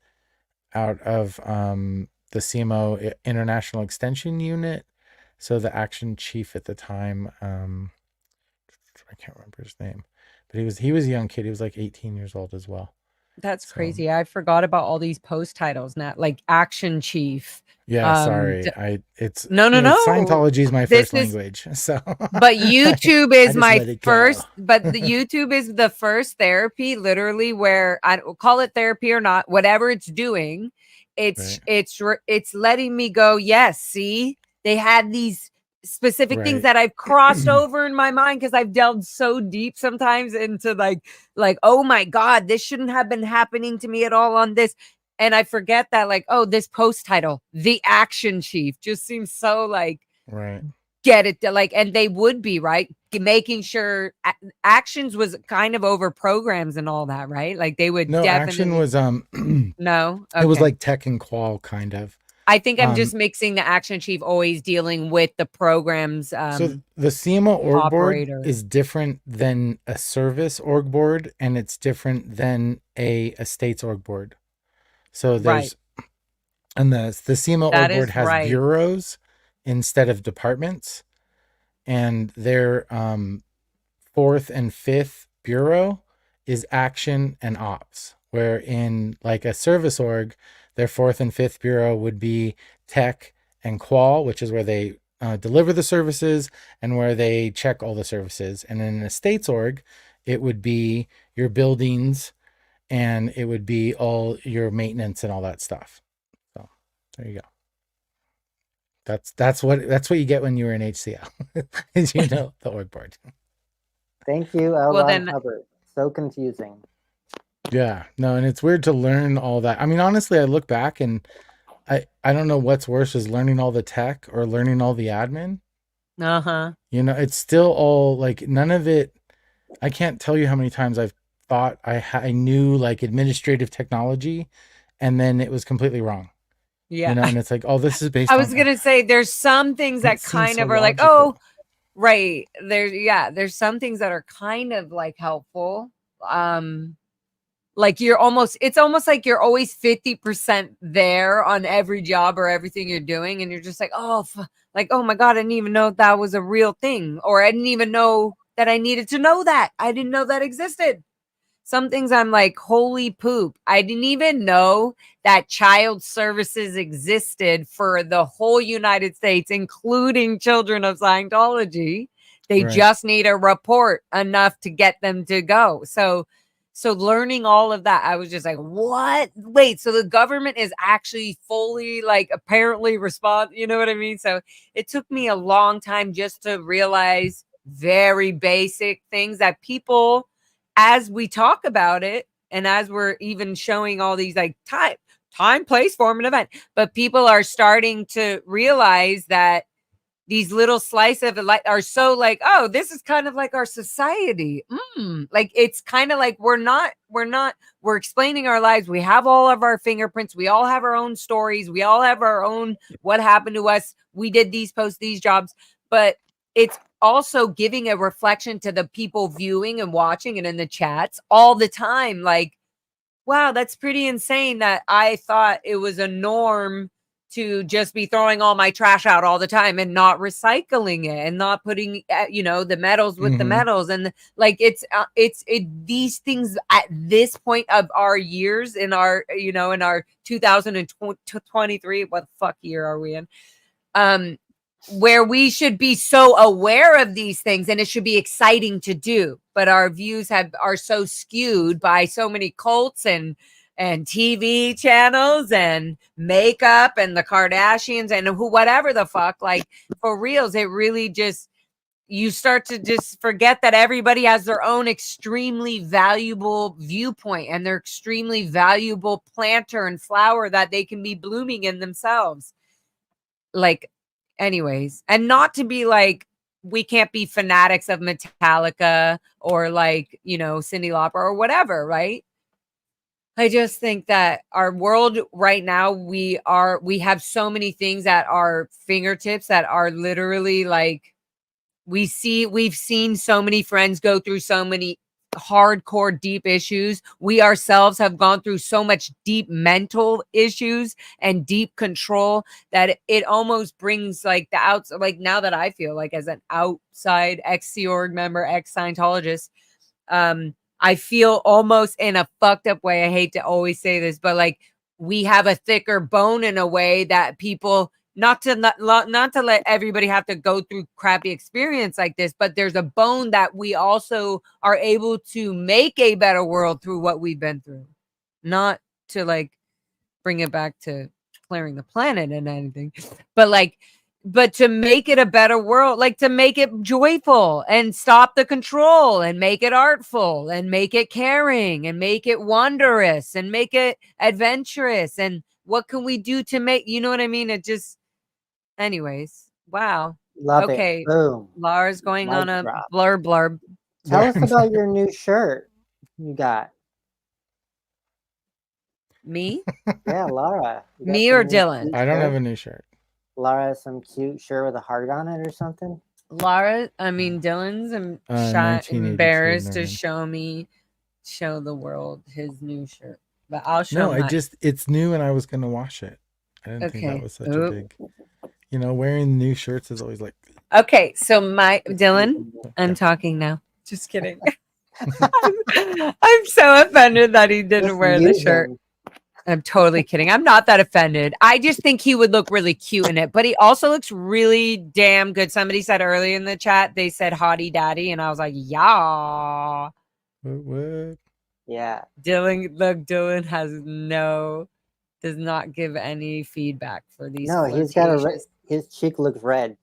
out of the CMO International Extension Unit. So the action chief at the time, I can't remember his name, but he was a young kid. He was like 18 years old as well. That's crazy. I forgot about all these post titles now, like action chief. Yeah, sorry. It's no. Scientology is my first language. So, but YouTube is my first. But the YouTube is the first therapy, literally, where I call it therapy or not, whatever it's doing. It's letting me go. Yes, see, they had these specific things that I've crossed over in my mind because I've delved so deep sometimes into like, oh my God, this shouldn't have been happening to me at all on this. And I forget that, like, oh, this post title, the action chief, just seems so like, get it, like, and they would be making sure actions was kind of over programs and all that, right? Like they would action was no, it was like tech and qual kind of. I think I'm just mixing the action chief always dealing with the programs. So the CMO org board is different than a service org board, and it's different than a estates org board. So there's, and the CMO org board has bureaus instead of departments, and their fourth and fifth bureau is action and ops, where in like a service org, their fourth and fifth bureau would be tech and qual, which is where they deliver the services and where they check all the services. And in an estates org, it would be your buildings and it would be all your maintenance and all that stuff. So there you go. That's what you get when you were in HCL, is the org board. Thank you, L. Hubbard. So confusing. Yeah, no, and it's weird to learn all that. I mean, honestly, I look back and I don't know what's worse, is learning all the tech or learning all the admin. You know, it's still all like, none of it. I can't tell you how many times I've thought I knew like administrative technology, and then it was completely wrong. Yeah. You know, and it's like, oh, this is based I on. was going to say there's some things that kind of are like, oh, right. There's some things that are kind of like helpful. Like it's almost like you're always 50% there on every job or everything you're doing. And you're just like, oh, like, oh my God, I didn't even know that was a real thing. Or I didn't even know that I needed to know that. I didn't know that existed. Some things I'm like, holy poop. I didn't even know that child services existed for the whole United States, including children of Scientology. They just need a report enough to get them to go. So learning all of that, I was just like, what? Wait, so the government is actually fully like apparently you know what I mean? So it took me a long time just to realize very basic things that people, as we talk about it, and as we're even showing all these like time, place, form, and event, but people are starting to realize that these little slice of it are so like, oh, this is kind of like our society. Like it's kind of like we're explaining our lives. We have all of our fingerprints. We all have our own stories. We all have our own what happened to us. We did these posts, these jobs, but it's also giving a reflection to the people viewing and watching and in the chats all the time. Like, wow, that's pretty insane that I thought it was a norm to just be throwing all my trash out all the time and not recycling it and not putting, the metals with the metals. And like, these things at this point of our years in our 2023, what the fuck year are we in? Where we should be so aware of these things and it should be exciting to do, but our views are so skewed by so many cults and TV channels and makeup and the Kardashians and whatever the fuck, like for reals, it really just, you start to just forget that everybody has their own extremely valuable viewpoint and their extremely valuable planter and flower that they can be blooming in themselves. Like, anyways, and not to be like, we can't be fanatics of Metallica or like, Cyndi Lauper or whatever, right? I just think that our world right now, we have so many things at our fingertips that are literally like, we've seen so many friends go through so many hardcore deep issues. We ourselves have gone through so much deep mental issues and deep control that it almost brings like the outside, like now that I feel like as an outside ex-Sea Org member, ex-Scientologist, I feel almost in a fucked up way. I hate to always say this, but like we have a thicker bone in a way that people, not to let everybody have to go through crappy experience like this, but there's a bone that we also are able to make a better world through what we've been through. Not to like bring it back to clearing the planet and anything, but to make it a better world, like to make it joyful and stop the control and make it artful and make it caring and make it wondrous and make it adventurous. And what can we do to make, you know what I mean? It just, anyways, wow. Love it. Boom. Laura's going on a blurb. Tell us about your new shirt you got. Me? Yeah, Laura. Me or Dylan? I don't have a new shirt. Laura has some cute shirt with a heart on it or something. Dylan's embarrassed to show the world his new shirt. But I'll show it's new and I was going to wash it. I didn't think that was such a big, wearing new shirts is always like. Okay, so Dylan, I'm talking now. Just kidding. I'm so offended that he didn't wear the shirt. I'm totally kidding. I'm not that offended. I just think he would look really cute in it, but he also looks really damn good. Somebody said earlier in the chat, they said hottie daddy. And I was like, yeah. What? Yeah. Dylan does not give any feedback for these. No, he's got his cheek looks red.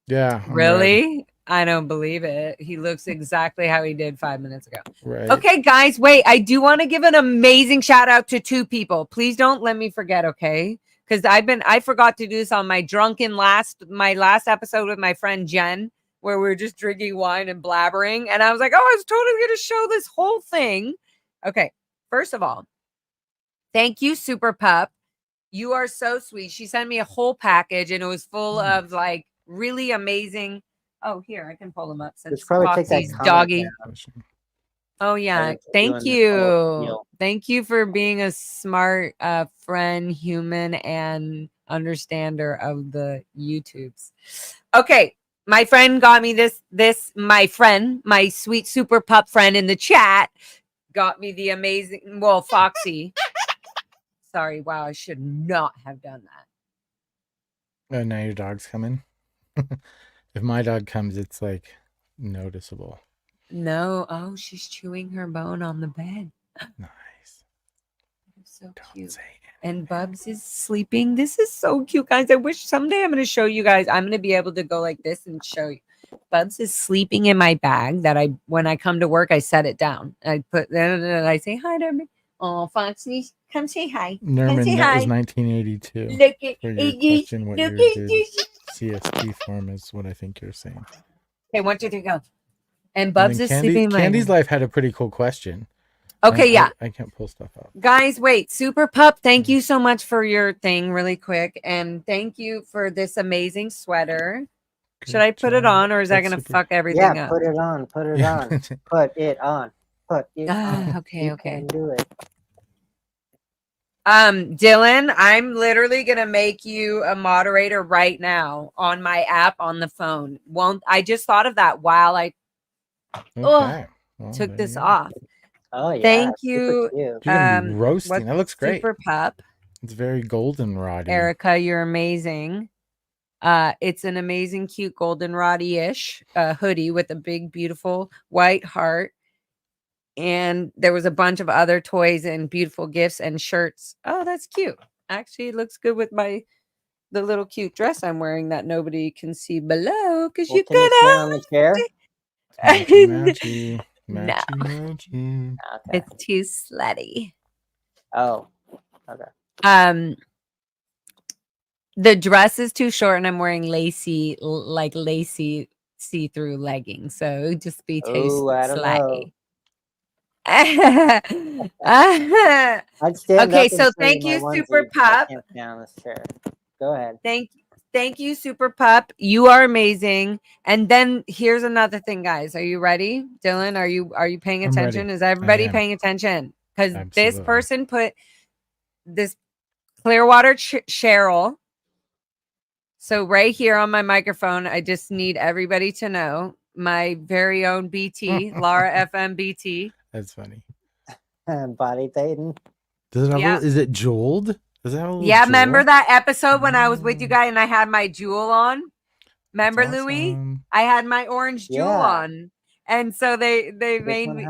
Yeah. Really? Red. I don't believe it. He looks exactly how he did 5 minutes ago. Right. Okay, guys, wait. I do want to give an amazing shout out to two people. Please don't let me forget, okay? because I forgot to do this on my last episode with my friend Jen, where we were just drinking wine and blabbering. And I was like, oh, I was totally going to show this whole thing. Okay. First of all, thank you, Super Pup. You are so sweet. She sent me a whole package and it was full of like really amazing. Oh, here, I can pull them up since Foxy's doggy. Oh, yeah. Thank you. Thank you for being a smart friend, human, and understander of the YouTubes. Okay. My friend got me my sweet Super Pup friend in the chat got me the amazing, Foxy. Sorry. Wow. I should not have done that. Oh, now your dog's coming. If my dog comes, it's like noticeable. No. Oh, she's chewing her bone on the bed. Nice. So cute. And Bubs is sleeping. This is so cute, guys. I wish someday I'm going to show you guys. I'm going to be able to go like this and show you. Bubs is sleeping in my bag that when I come to work, I set it down. I say hi to me. Oh, Foxy, come say hi. Nerman, say that hi. was 1982. Look at for your question, what year did CSP form is what I think you're saying. Okay, 1, 2, 3, go. And Bubs is sleeping. Candy's Life had a pretty cool question. Okay, yeah. I can't pull stuff up. Guys, wait. Super Pup, thank you so much for your thing really quick. And thank you for this amazing sweater. Should I put it on or is that going to fuck everything up? Yeah, put it on. Put it on. Put it on. Put it on. Okay, you okay. Can do it. Dylan, I'm literally going to make you a moderator right now on my app on the phone. I just thought of that while I took this off. Oh, yeah. Thank you. You're gonna be roasting. That looks great. Super Pup. It's very golden roddy. Erica, you're amazing. It's an amazing, cute golden roddy-ish hoodie with a big, beautiful white heart. And there was a bunch of other toys and beautiful gifts and shirts. Oh, that's cute. Actually, it looks good with the little cute dress I'm wearing that nobody can see below because you could on the chair. No, it's too slutty. Oh, okay. The dress is too short, and I'm wearing lacy see-through leggings, so it would just be too slutty. Okay, so thank you, Super Pup. Go ahead. Thank you, Super Pup. You are amazing. And then here's another thing, guys. Are you ready? Dylan, are you paying attention? Is everybody paying attention? Because this person put this Clearwater Cheryl. So right here on my microphone, I just need everybody to know my very own BT, Laura FM BT. That's funny. Body Thaden. Does it have is it jeweled? Does it have a jewel? Remember that episode when I was with you guys and I had my jewel on? Remember, awesome. Louis? I had my orange jewel on. And so they made me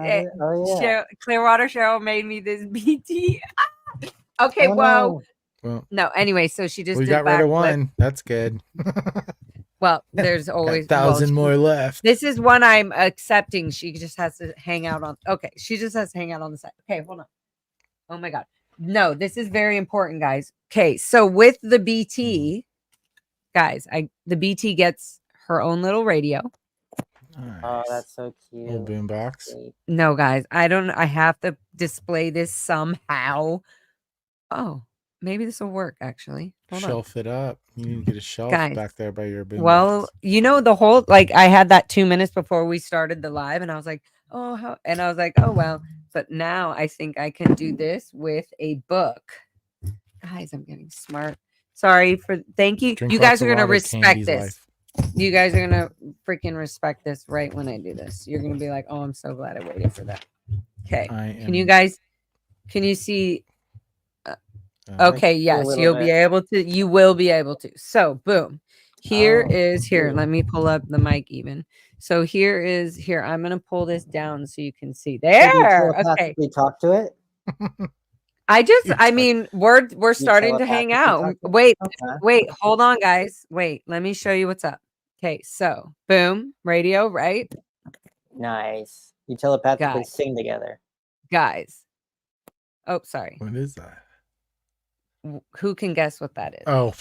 Clearwater Cheryl made me this BT. Okay, well, no, anyway, so she just got rid of one. That's good. Well, there's always 1,000 more left. This is one I'm accepting. She just has to hang out on. Okay, she just has to hang out on the side. Okay, hold on. Oh my God. No, this is very important, guys. Okay, so with the BT, guys, the BT gets her own little radio. Nice. Oh, that's so cute. Little boombox. No, guys, I have to display this somehow. Oh, maybe this will work, actually. Shelf it up. You need to get a shelf back there by your boombox. Well, the whole, I had that 2 minutes before we started the live, and I was like, oh, well. But now I think I can do this with a book. Guys, I'm getting smart. Sorry thank you. You guys are going to respect this. You guys are going to freaking respect this right when I do this. You're going to be like, oh, I'm so glad I waited for that. Okay. Can you see? Okay. Yes, you will be able to. So boom. Here, let me pull up the mic even. So here, I'm going to pull this down so you can see there. Okay. We talk to it. We're starting to hang out. Wait, hold on, guys. Wait, let me show you what's up. Okay. So boom, radio, right? Nice. You telepathically sing together. Guys. Oh, sorry. What is that? Who can guess what that is? Oh.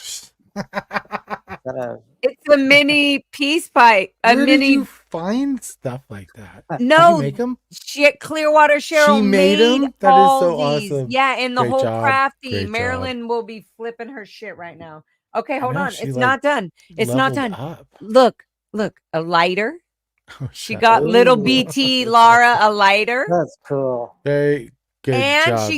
It's a mini peace pipe. Where did you find stuff like that? No, did you make them? Shit, Clearwater Cheryl She made them. That is so awesome. Yeah, in the Great whole job. crafty. Great Marilyn job. will be flipping her shit right now. Okay, hold on. She, It's like, not done. It's not done. up. Look, a lighter. Oh, she got little Ooh. BT Lara a lighter. That's cool. Very good And job.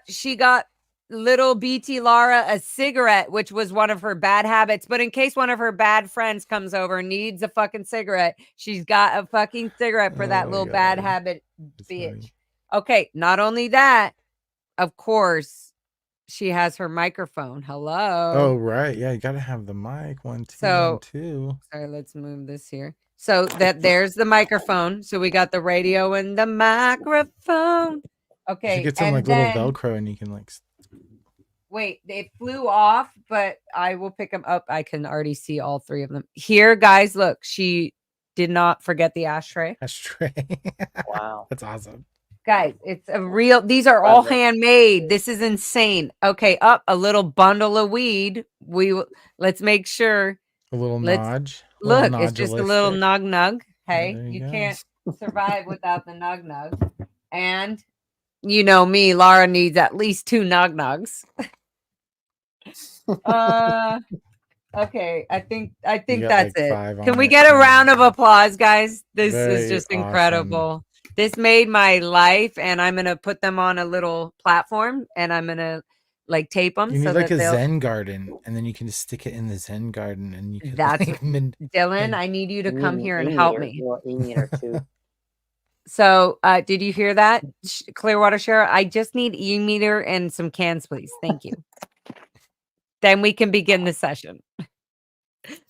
she got little BT Lara a cigarette, which was one of her bad habits. But in case one of her bad friends comes over and needs a fucking cigarette, she's got a fucking cigarette for that little bad habit bitch. Funny. Okay, not only that, of course, she has her microphone. Hello. Oh, right. Yeah, you got to have the mic. 1, 2, 1, 2. Sorry, let's move this here. So there's the microphone. So we got the radio and the microphone. Okay. You should get some like little Velcro and you can like. Wait, they flew off, but I will pick them up. I can already see all 3 of them. Here, guys, look, she did not forget the ashtray. Wow. That's awesome. Guys, it's a real, these are all handmade. This is insane. Okay, up a little bundle of weed. Let's make sure. A little nudge. Look, it's just a little nug. Hey, you can't survive without the nug. And you know me, Laura needs at least 2 nugs. Okay, I think that's like it. Can we get a round of applause, guys? This is just incredible. Awesome. This made my life, and I'm gonna put them on a little platform, and I'm gonna like tape them. You need like a Zen garden, and then you can just stick it in the Zen garden, and you can. That's Dylan. I need you to come here and help me. Too. So, did you hear that, Clearwater Cheryl? I just need e-meter and some cans, please. Thank you. Then we can begin the session.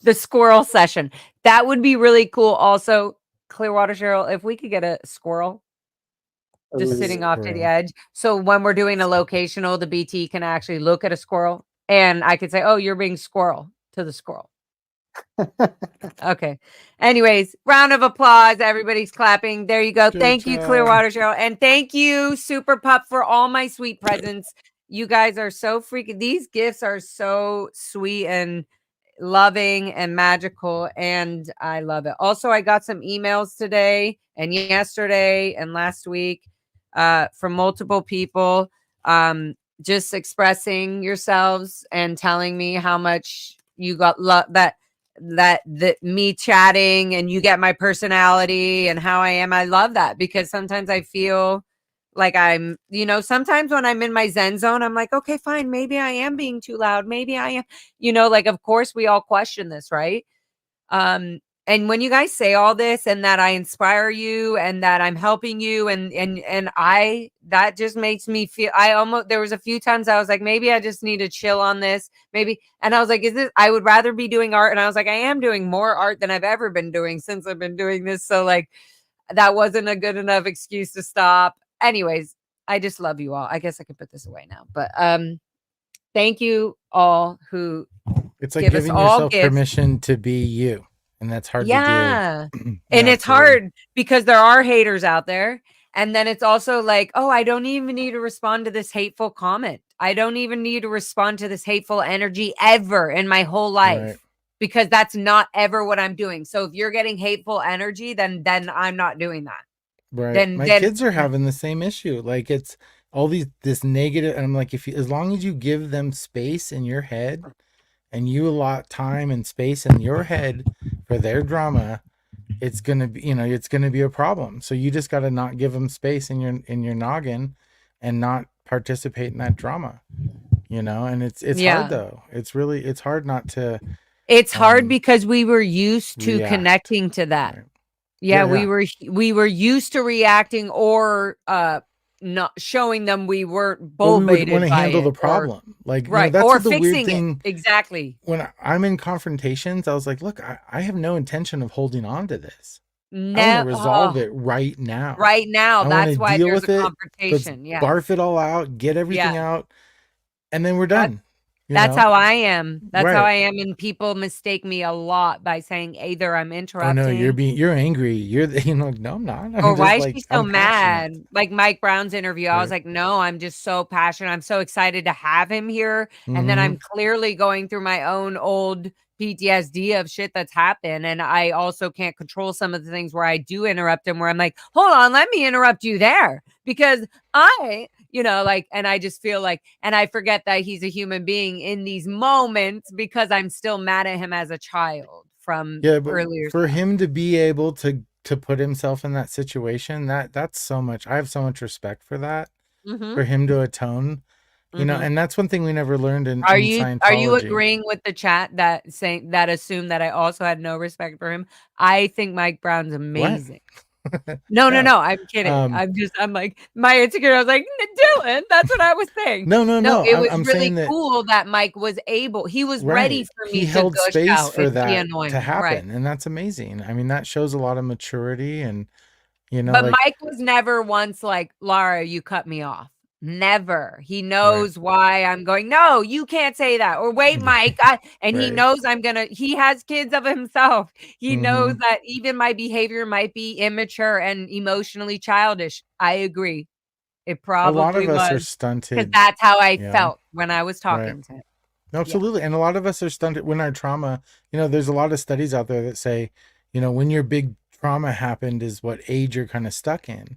The squirrel session. That would be really cool. Also, Clearwater Cheryl, if we could get a squirrel just sitting off to the edge. So when we're doing a locational, the BT can actually look at a squirrel and I could say, oh, you're being squirrel to the squirrel. Okay. Anyways, round of applause. Everybody's clapping. There you go. Thank you, Clearwater Cheryl. And thank you, Super Pup, for all my sweet presents. You guys are so freaking, these gifts are so sweet and loving and magical, and I love it. Also, I got some emails today and yesterday and last week from multiple people just expressing yourselves and telling me how much you got that me chatting and you get my personality and how I am. I love that because sometimes I feel like I'm, sometimes when I'm in my Zen zone, I'm like, okay, fine. Maybe I am being too loud. Maybe I am, like, of course we all question this, right? And when you guys say all this and that I inspire you and that I'm helping you and that just makes me feel, there was a few times I was like, maybe I just need to chill on this, maybe. And I was like, I would rather be doing art. And I was like, I am doing more art than I've ever been doing since I've been doing this. So like, that wasn't a good enough excuse to stop. Anyways, I just love you all. I guess I could put this away now, but thank you all who it's like giving yourself permission to be you, and that's hard to do. And it's hard because there are haters out there, and then it's also like, oh, I don't even need to respond to this hateful comment. I don't even need to respond to this hateful energy ever in my whole life because that's not ever what I'm doing. So if you're getting hateful energy, then I'm not doing that. Right. My kids are having the same issue. Like it's all this negative, and I'm like, as long as you give them space in your head and you allot time and space in your head for their drama, it's going to be, it's going to be a problem. So you just got to not give them space in your noggin and not participate in that drama, and it's hard though. It's hard not to. It's hard because we were used to connecting to that. Right. Yeah, we were used to reacting or not showing them we weren't bulbated. We want to handle the problem, that's or the fixing weird thing. Exactly. When I'm in confrontations, I was like, look, I have no intention of holding on to this. No, I want to resolve it right now. Right now, that's why there's a confrontation. Let's barf it all out, get everything out, and then we're done. That's how I am. That's how Right. I am, and people mistake me a lot by saying either I'm Oh no, interrupting you're angry. No, I'm not. or I'm why just is like she so I'm passionate. mad? Like Mike Brown's interview, I was Right. like, no, I'm just so passionate. I'm so excited to have him here. And then I'm clearly going through my own old PTSD of shit that's happened. And I also can't control some of the things where I do interrupt him, where I'm like, hold on, let me interrupt you there. Because and I just feel like, and I forget that he's a human being in these moments because I'm still mad at him as a child from but earlier for stuff. him to be able to put himself in that situation, that's so much. I have so much respect for that. Mm-hmm. For him to atone, and that's one thing we never learned in Are you Scientology. agreeing with the chat that assumed that I also had no respect for him? I think Mike Brown's What? amazing. No, I'm kidding. I'm like my insecure. I was like, Dylan, that's what I was saying. No. It was I'm really saying that cool that Mike was able. He was ready right. for He me to held gush space out for and be that annoying. to Right. happen, and that's amazing. I mean, that shows a lot of maturity, and But like Mike was never once like, Laura, you cut me off. Never. He knows why I'm going, no, you can't say that. Or wait, Mike. And he knows he has kids of himself. He knows that even my behavior might be immature and emotionally childish. I agree. It a lot of probably us are was because stunted. that's how I felt when I was Right. talking to him. Absolutely. And a lot of us are stunted when our trauma, there's a lot of studies out there that say, when your big trauma happened is what age you're kind of stuck in.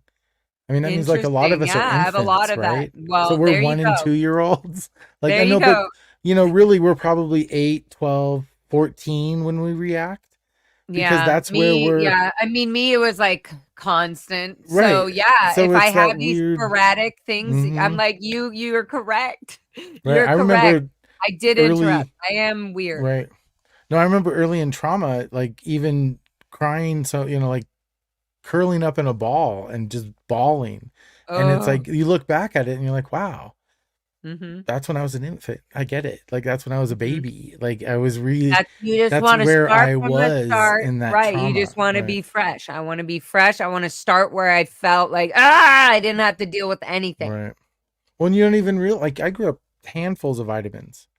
I mean, that means like a lot of Interesting. us are Yeah, I have a lot infants, of that. right? So Well, we're there you 1 and go. 2 year olds. Like There I you know, but go. really we're probably 8, 12, 14 when we react. Because that's where we're I mean, it was like constant. right. So yeah, So if I it's that have these weird sporadic things, I'm like, you're correct. right. You're I correct. remember I did interrupt. early I am weird. right. No, I remember early in trauma, like even crying, so like curling up in a ball and just bawling. And it's like you look back at it and you're like, wow, that's when I was an infant. I get it. Like that's when I was a baby. Like I was really You just that's want to where start I from the was start. in that Right. You trauma. just want to be fresh. I want to be fresh. I want to start where I felt like, I didn't have to deal with anything. Right. Well, you don't even like I grew up handfuls of vitamins.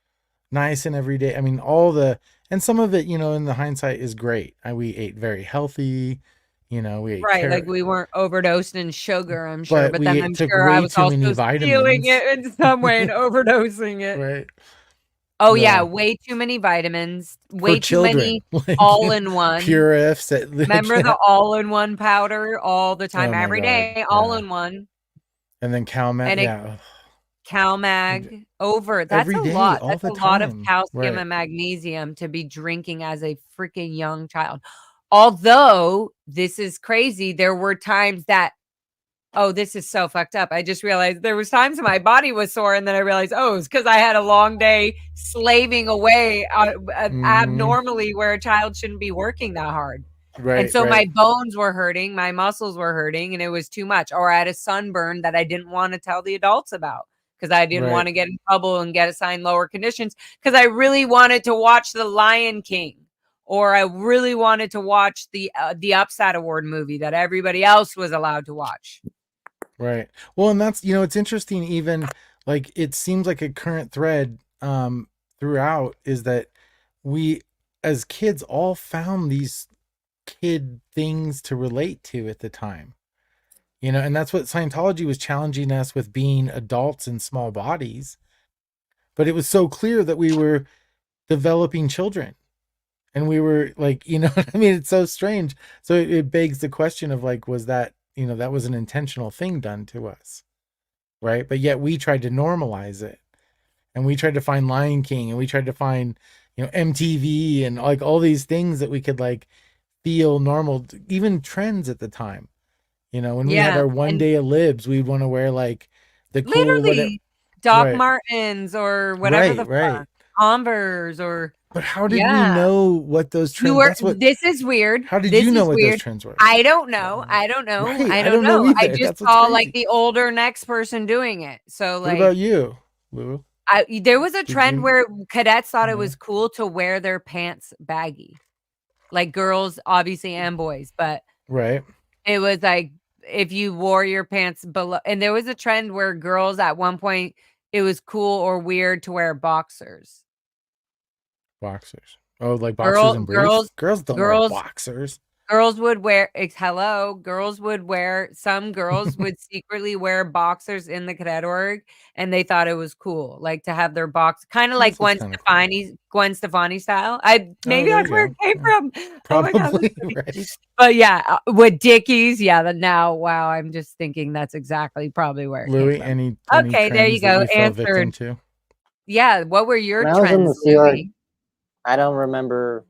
Nice and every day. I mean, and some of it, in the hindsight is great. We ate very healthy, we ate Right, like we weren't overdosed in sugar, I'm sure, but but then we I'm took sure I way was too many also stealing vitamins. it in some way and overdosing it. Right. Oh yeah, way too many vitamins, way too many like all-in-one. Pure-Ifs. Remember the all-in-one powder all the time, Oh my every God, day, all-in-one. And then CalMag, CalMag that's every a day, lot. all That's the a lot of time. calcium Right. and magnesium to be drinking as a freaking young child. Although this is crazy, there were times that this is so fucked up. I just realized there was times my body was sore, and then I realized, it's because I had a long day slaving away abnormally, where a child shouldn't be working that hard. Right. And so my bones were hurting, my muscles were hurting, and it was too much. Or I had a sunburn that I didn't want to tell the adults about because I didn't want to get in trouble and get assigned lower conditions because I really wanted to watch The Lion King. Or I really wanted to watch the Upside Award movie that everybody else was allowed to watch. Right. Well, and that's, it's interesting, even like it seems like a current thread throughout is that we as kids all found these kid things to relate to at the time. And that's what Scientology was challenging us with, being adults in small bodies. But it was so clear that we were developing children. And we were like, what I mean? It's so strange. So it begs the question of like, was that, that was an intentional thing done to us, right? But yet we tried to normalize it, and we tried to find Lion King, and we tried to find, MTV and like all these things that we could like feel normal, even trends at the time. When we had our one day of libs, we'd want to wear like the cool Doc Martens or whatever the fuck, Converse or. But how did we know what those trends? This is weird. How did you know what those trends were? I don't know. I don't know. Right. I don't know either. I just saw like the older next person doing it. So like, what about you, Lulu? There was a trend where cadets thought it was cool to wear their pants baggy, like girls, obviously, and boys. But it was like if you wore your pants below, and there was a trend where girls at one point it was cool or weird to wear boxers. Boxers. Oh, like boxers and briefs? Girls don't wear boxers. Girls would wear, girls would wear, some girls would secretly wear boxers in the cadet org, and they thought it was cool, like to have their box, kind of like Gwen Stefani style. Maybe that's where it came from. Probably, right. But yeah, with Dickies, now, wow, I'm just thinking that's exactly probably where it Louis, came from. Okay, there you go. Answered. Yeah, what were your trends, Louis? I don't remember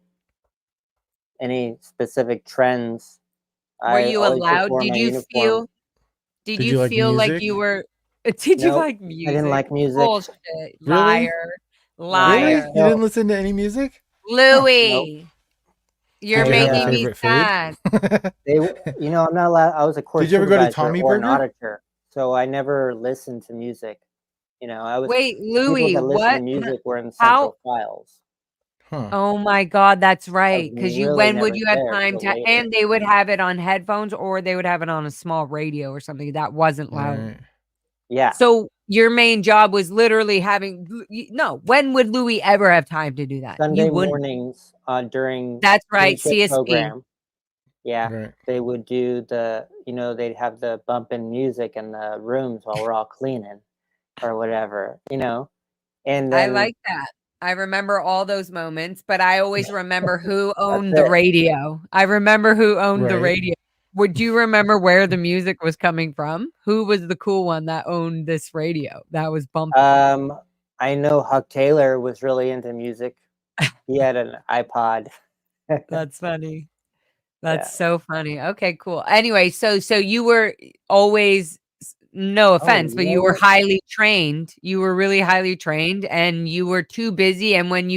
any specific trends. Were you allowed? Did you feel? Did you feel like you were? Did you like music? I didn't like music. Bullshit. Really? Liar. Really? You didn't listen to any music? Louis, you're making me sad. I'm not allowed. I was a course. Did you ever go to Tommy Burger? An auditor, so I never listened to music. I was. Wait, Louis, people that what? To music were in central files. Huh. Oh my God, that's right. Because when would you have time to? And they would have it on headphones, or they would have it on a small radio or something that wasn't loud. Right. Yeah. So your main job was literally having. No, when would Louis ever have time to do that? Sunday mornings during. That's right, CSP program. Yeah, right. They would do they'd have the bumping music in the rooms while we're all cleaning, or whatever. And then, I like that. I remember all those moments, but I always remember who owned the radio. I remember who owned the radio. Would you remember where the music was coming from? Who was the cool one that owned this radio that was bumping? I know Huck Taylor was really into music. He had an iPod. That's funny. That's so funny. Okay, cool. Anyway, so you were always, no offense, but you were highly trained. You were really highly trained, and you were too busy. And when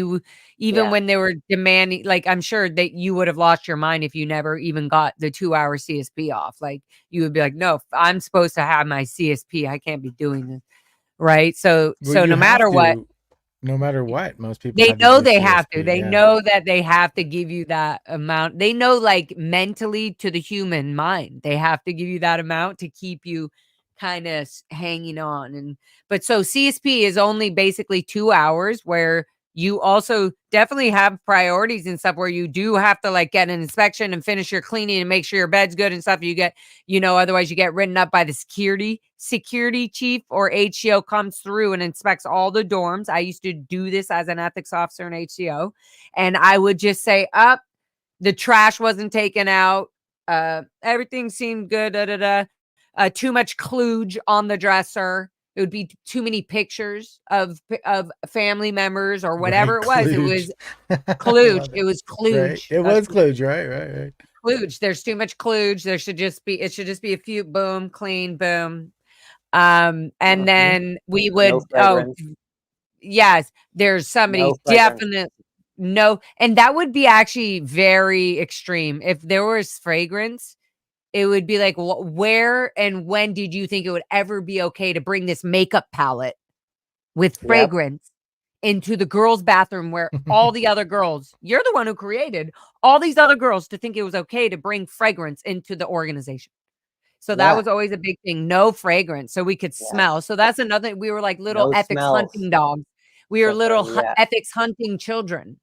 when they were demanding, like, I'm sure that you would have lost your mind if you never even got the 2-hour CSP off. Like, you would be like, no, I'm supposed to have my CSP. I can't be doing this. Right. So no matter what. No matter what, most people they know they have to. They know that they have to give you that amount. They know, like, mentally, to the human mind, they have to give you that amount to keep you kind of hanging on. But so CSP is only basically 2 hours, where you also definitely have priorities and stuff, where you do have to, like, get an inspection and finish your cleaning and make sure your bed's good and stuff. You get, otherwise you get written up by the security chief, or HCO comes through and inspects all the dorms. I used to do this as an ethics officer in HCO, and I would just say, the trash wasn't taken out. Everything seemed good. Too much kludge on the dresser. It would be too many pictures of family members or whatever it was. It was kludge. It was kludge. Right. It was kludge. Right. Kludge. There's too much kludge. It should just be a few, boom, clean, boom. And then we would, yes, there's somebody definitely. No, and that would be actually very extreme. If there was fragrance, it would be like, where and when did you think it would ever be okay to bring this makeup palette with fragrance into the girls' bathroom, where all the other girls, you're the one who created all these other girls to think it was okay to bring fragrance into the organization. So that was always a big thing. No fragrance, so we could smell. So that's another. We were like little ethics hunting dogs. We were little ethics hunting children.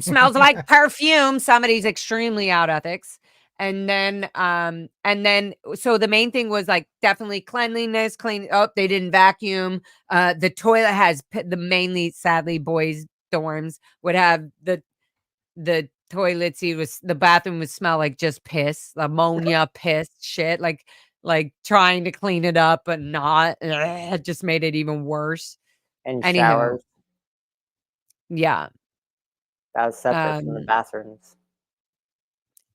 Smells like perfume. Somebody's extremely out ethics. And then so the main thing was, like, definitely cleanliness, clean. Oh, they didn't vacuum. The toilet has mainly, sadly, boys' dorms would have the toilets. The bathroom would smell like just piss, ammonia, piss, shit. Like trying to clean it up, but not. It just made it even worse. And showers. Yeah. That was separate from the bathrooms.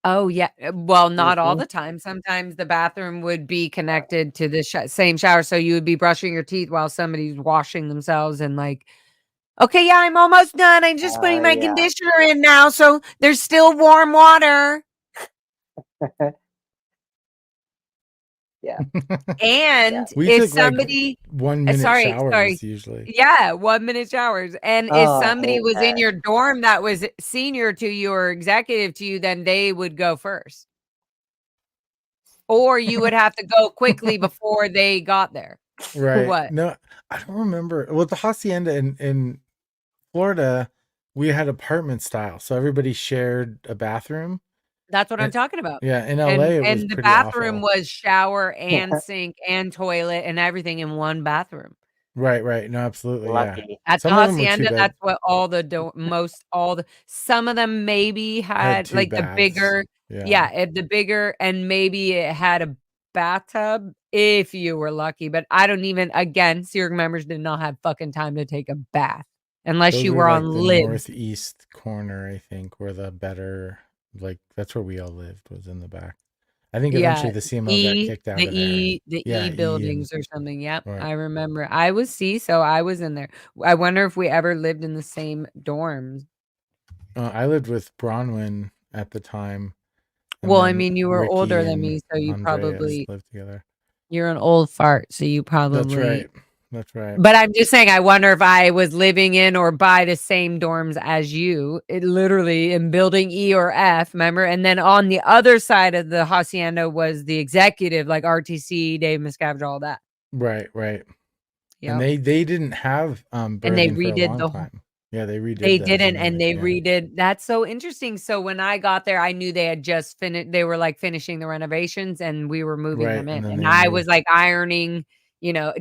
Oh, yeah. Well, not all the time. Sometimes the bathroom would be connected to the same shower. So you would be brushing your teeth while somebody's washing themselves, and like, okay, yeah, I'm almost done. I'm just putting my conditioner in now. So there's still warm water. Yeah. And if somebody, like 1 minute showers usually. Yeah, 1 minute showers. And if somebody was in your dorm that was senior to you or executive to you, then they would go first. or you would have to go quickly before they got there. Right. What? No, I don't remember. Well, the hacienda in Florida, we had apartment style, so everybody shared a bathroom. That's what I'm talking about. Yeah, in LA, it was and the pretty bathroom awful. was shower and sink and toilet and everything in one bathroom. Right. No, absolutely. Lucky. Yeah. At Some the of them were two hacienda, bed. that's what all the some of them maybe Had had two like the baths. bigger, the bigger, and maybe it had a bathtub if you were lucky. But I don't even, again, Searing members did not have fucking time to take a bath unless Those you were were like on the libs. northeast corner, I think, were the better. Like that's where we all lived, was in the back. I think eventually the CMO got kicked out of there. The Yeah, E E buildings and or something. Yep, right. I remember. I was C, so I was in there. I wonder if we ever lived in the same dorms. I lived with Bronwyn at the time. And Well, I then mean, you were Ricky older than and me, so you Andreas probably lived together. you're an old fart, so you That's probably. right. That's right. But I'm just saying, I wonder if I was living in or by the same dorms as you, it literally in building E or F, remember? And then on the other side of the hacienda was the executive, like RTC, Dave Miscavige, all that. Right. Yeah. And they didn't have And they Bergen for a redid long the whole. time. Yeah, they redid They the didn't, and dynamic. they redid. That's so interesting. So when I got there, I knew they had just finished. They were like finishing the renovations, and we were moving them in. And then And they I moved. was like ironing,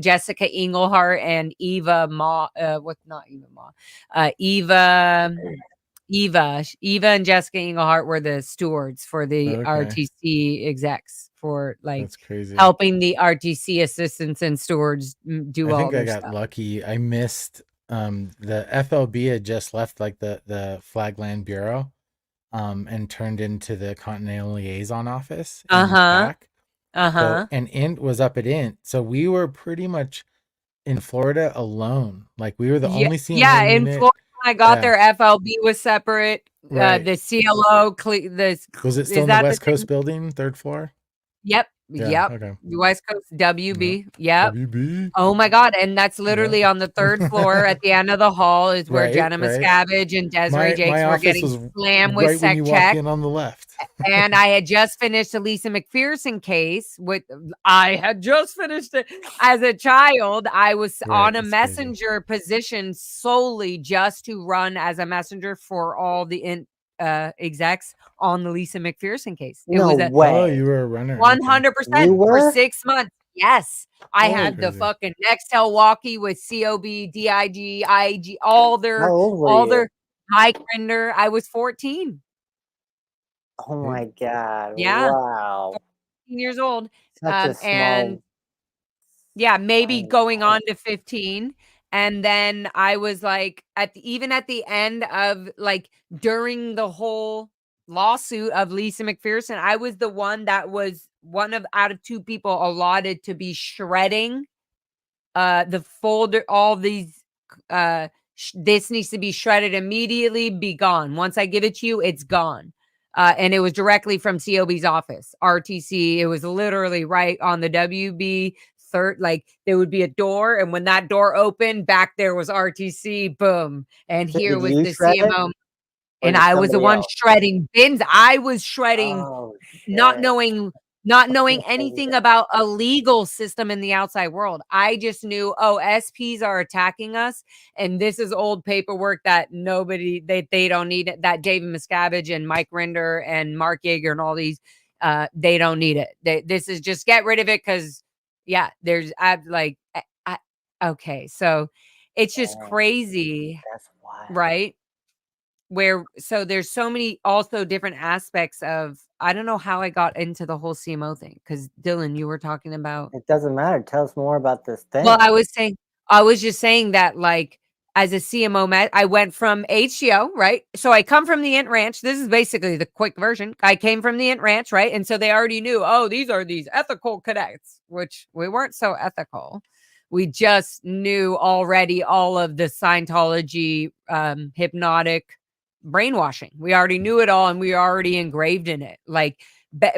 Jessica Englehart and Eva Ma. Not Eva Ma? Eva and Jessica Englehart were the stewards for the RTC execs for like that's crazy. helping the RTC assistants and stewards do all their stuff. I got lucky. I missed the FLB had just left like the Flagland Bureau and turned into the Continental Liaison Office in back. So, and Int was up at Int. So we were pretty much in Florida alone. Like we were the only CMO unit. In Florida when I got there, FLB was separate. Right. The CLO was it still in the West Coast building, 3rd floor? Yep. Okay. West Coast WB. Yep. WB. Oh my God. And that's literally on the 3rd floor at the end of the hall is where Jenna Miscavige and Desiree Jakes were getting slammed with sec when you check. Walk in on the left. And I had just finished the Lisa McPherson case I had just finished it as a child. I was on a messenger position solely just to run as a messenger for all the execs on the Lisa McPherson case. It was way. Oh, you were a runner. 100% for 6 months. Yes. I had the fucking Nextel walkie with COB, DIG, IEG, all their Mike Rinder. I was 14. Oh my God. Yeah. Wow. 14 years old. Such a small. And yeah, maybe going on to 15. And then I was like, even at the end of like during the whole lawsuit of Lisa McPherson, I was the one that was out of 2 people allotted to be shredding the folder. All these, this needs to be shredded immediately, be gone. Once I give it to you, it's gone. And it was directly from COB's office, RTC. It was literally right on the WB. Like there would be a door, and when that door opened, back there was RTC. Boom, and here was the CMO, and I was the one shredding bins. I was shredding, not knowing anything about a legal system in the outside world. I just knew, SPs are attacking us, and this is old paperwork that they don't need it. That David Miscavige and Mike Rinder and Mark Yeager and all these, they don't need it. This is just get rid of it because. Yeah, okay, so it's just crazy. That's wild. Right? So there's so many also different aspects of, I don't know how I got into the whole CMO thing, because Dylan, you were talking about. It doesn't matter. Tell us more about this thing. Well, I was just saying that like, as a CMO, I went from HCO, right? So I come from the Int Ranch. This is basically the quick version. I came from the Int Ranch, right? And so they already knew, these are these ethical cadets, which we weren't so ethical. We just knew already all of the Scientology, hypnotic brainwashing. We already knew it all, and we were already engraved in it. Like,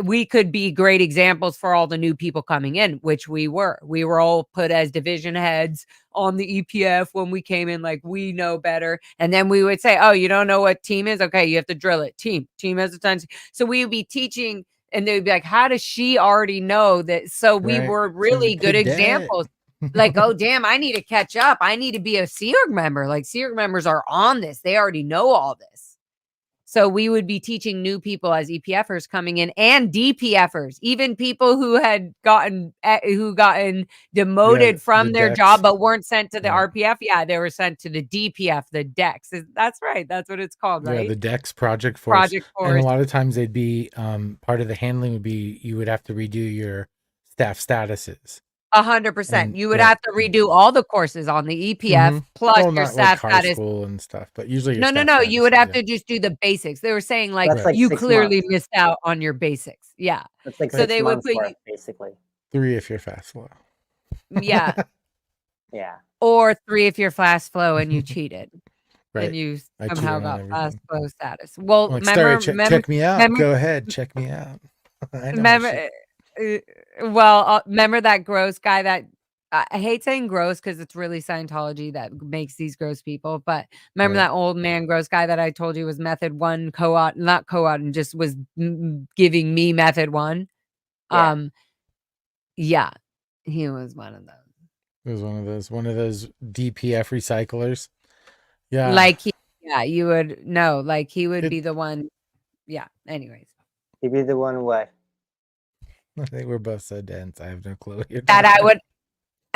we could be great examples for all the new people coming in, which we were. We were all put as division heads on the EPF when we came in, like we know better. And then we would say, you don't know what team is? Okay, you have to drill it. Team has a ton. So we would be teaching and they would be like, how does she already know that? So we were really good examples. Like, oh, damn, I need to catch up. I need to be a Sea Org member. Like, Sea Org members are on this. They already know all this. So we would be teaching new people as EPFers coming in and DPFers, even people who had gotten demoted from their job but weren't sent to the RPF. Yeah, they were sent to the DPF, the DEX. That's right. That's what it's called, right? Yeah, the DEX, Project Force. And a lot of times they'd be part of the handling would be you would have to redo your staff statuses. 100%. You would have to redo all the courses on the EPF plus your staff status school and stuff, but usually no. You would have to just do the basics. They were saying like you clearly missed out on your basics. Yeah. That's like so they would put you basically 3 if you're fast flow. Yeah. Yeah. Or 3 if you're fast flow and you cheated. Right. And you somehow got fast flow status. Well, like, remember, check me out. Go ahead, check me out. Remember that gross guy that I hate saying gross because it's really Scientology that makes these gross people. But remember that old man gross guy that I told you was method 1 not co-op and just was giving me method 1. Yeah, he was one of those. It was one of those DPF recyclers. Yeah, like you would know, like he would be the one. Yeah. Anyways, he'd be the one. What? I think we're both so dense. I have no clue. That I would.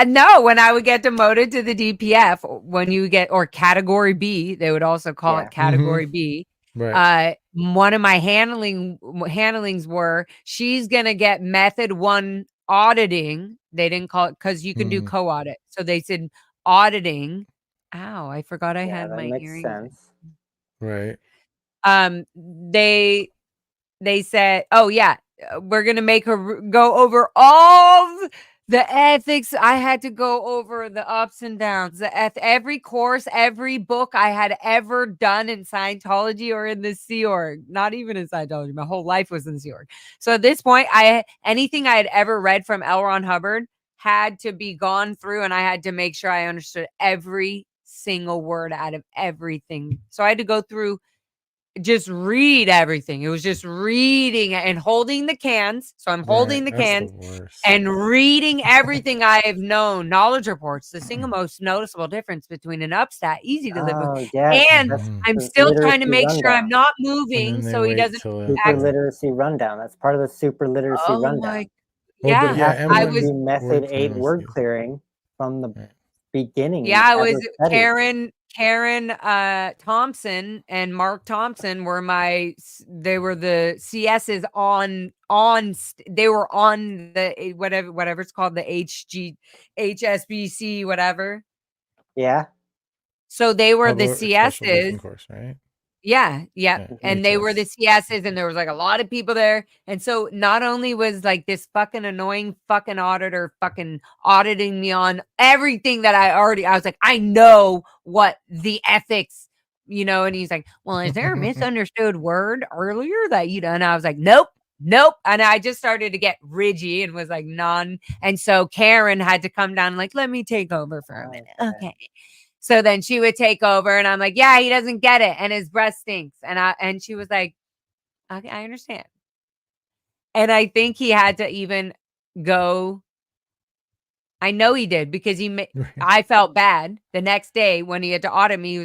No, when I would get demoted to the DPF, when you get, or category B, they would also call it category B. Right. One of my handlings were, she's going to get method 1 auditing. They didn't call it because you can do co-audit. So they said auditing. Ow, I forgot I had my earring. Sense. Right. They said, oh yeah, we're going to make her go over all the ethics. I had to go over the ups and downs, every course, every book I had ever done in Scientology or in the Sea Org. Not even in Scientology. My whole life was in Sea Org. So at this point, anything I had ever read from L. Ron Hubbard had to be gone through, and I had to make sure I understood every single word out of everything. So I had to go through, just read everything. It was just reading and holding the cans. So I'm holding the cans and reading everything I have known. Knowledge reports, the single most noticeable difference between an upstat, easy to live with. And I'm still trying to make sure I'm not moving so he doesn't. Super literacy rundown. That's part of the super literacy rundown. I was method 8 word clearing from the beginning. Yeah, I was Karen Thompson and Mark Thompson were they were the CSs they were on the whatever it's called, the HSBC, whatever. Yeah. So they were the CSs. Course, right? Yeah. And they were the CSs, and there was like a lot of people there. And so not only was like this fucking annoying fucking auditor fucking auditing me on everything that I was like, I know what the ethics, and he's like, well, is there a misunderstood word earlier that you done? I was like, nope. And I just started to get ridgy and was like, none. And so Karen had to come down and like, let me take over for a minute. Okay. So then she would take over, and I'm like, yeah, he doesn't get it, and his breath stinks. And she was like, okay, I understand. And I think he had to even go. I know he did, because I felt bad the next day when he had to audit me. He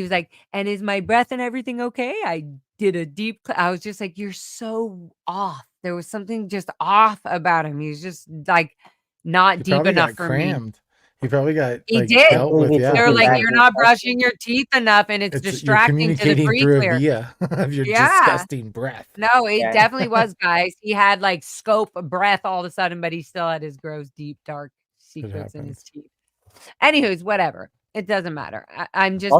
was like, and is my breath and everything okay? I did a deep. I was just like, you're so off. There was something just off about him. He was just like not deep enough for me. He probably got. He did. They're like, you're not brushing your teeth enough, and it's distracting to the pre-clear of your disgusting breath. No, it definitely was, guys. He had like scope breath all of a sudden, but he still had his gross, deep, dark secrets in his teeth. Anywho's, whatever. It doesn't matter. I'm just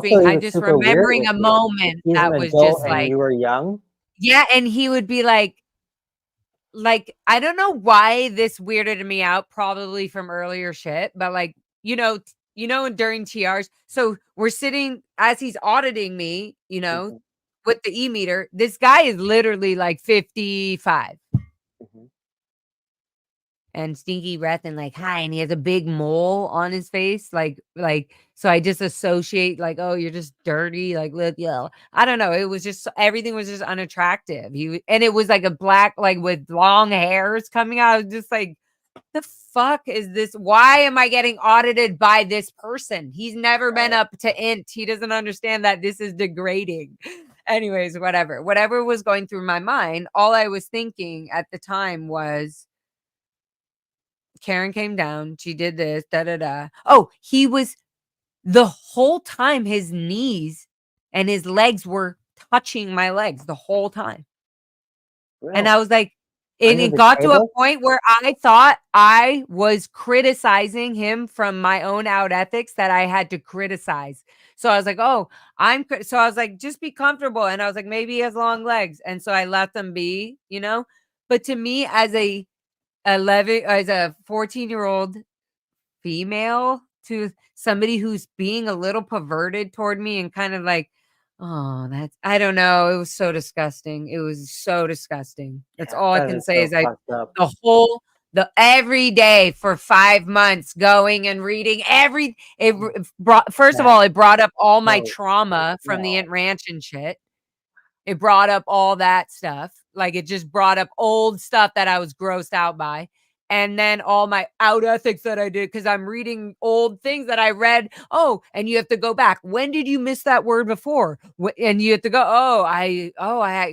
remembering a moment that was just like, you were young. Yeah, and he would be like, I don't know why this weirded me out, probably from earlier shit, but like, during TRs. So we're sitting as he's auditing me, with the e-meter. This guy is literally like 55. and stinky breath and like, hi. And he has a big mole on his face. So I just associate like, oh, you're just dirty. Like, yeah, I don't know. It was just, everything was just unattractive. And it was like a black, like with long hairs coming out. I was just like, the fuck is this? Why am I getting audited by this person? He's never been up to int. He doesn't understand that this is degrading. Anyways, whatever was going through my mind, all I was thinking at the time was, Karen came down, she did this, oh, he was, the whole time his knees and his legs were touching my legs the whole time. Really? And I was like, it got to a point where I thought I was criticizing him from my own out ethics that I had to criticize. So I was like, oh, so I was like, just be comfortable. And I was like, maybe he has long legs. And so I let them be, you know, but to me as a 14-year-old female, to somebody who's being a little perverted toward me and kind of like, oh, I don't know. It was so disgusting. It was so disgusting. That's all I can say is every day for 5 months going and reading first of all, it brought up all my trauma from the Int Ranch and shit. It brought up all that stuff. Like it just brought up old stuff that I was grossed out by. And then all my out ethics that I did, because I'm reading old things that I read. Oh, and you have to go back. When did you miss that word before? And you have to go, I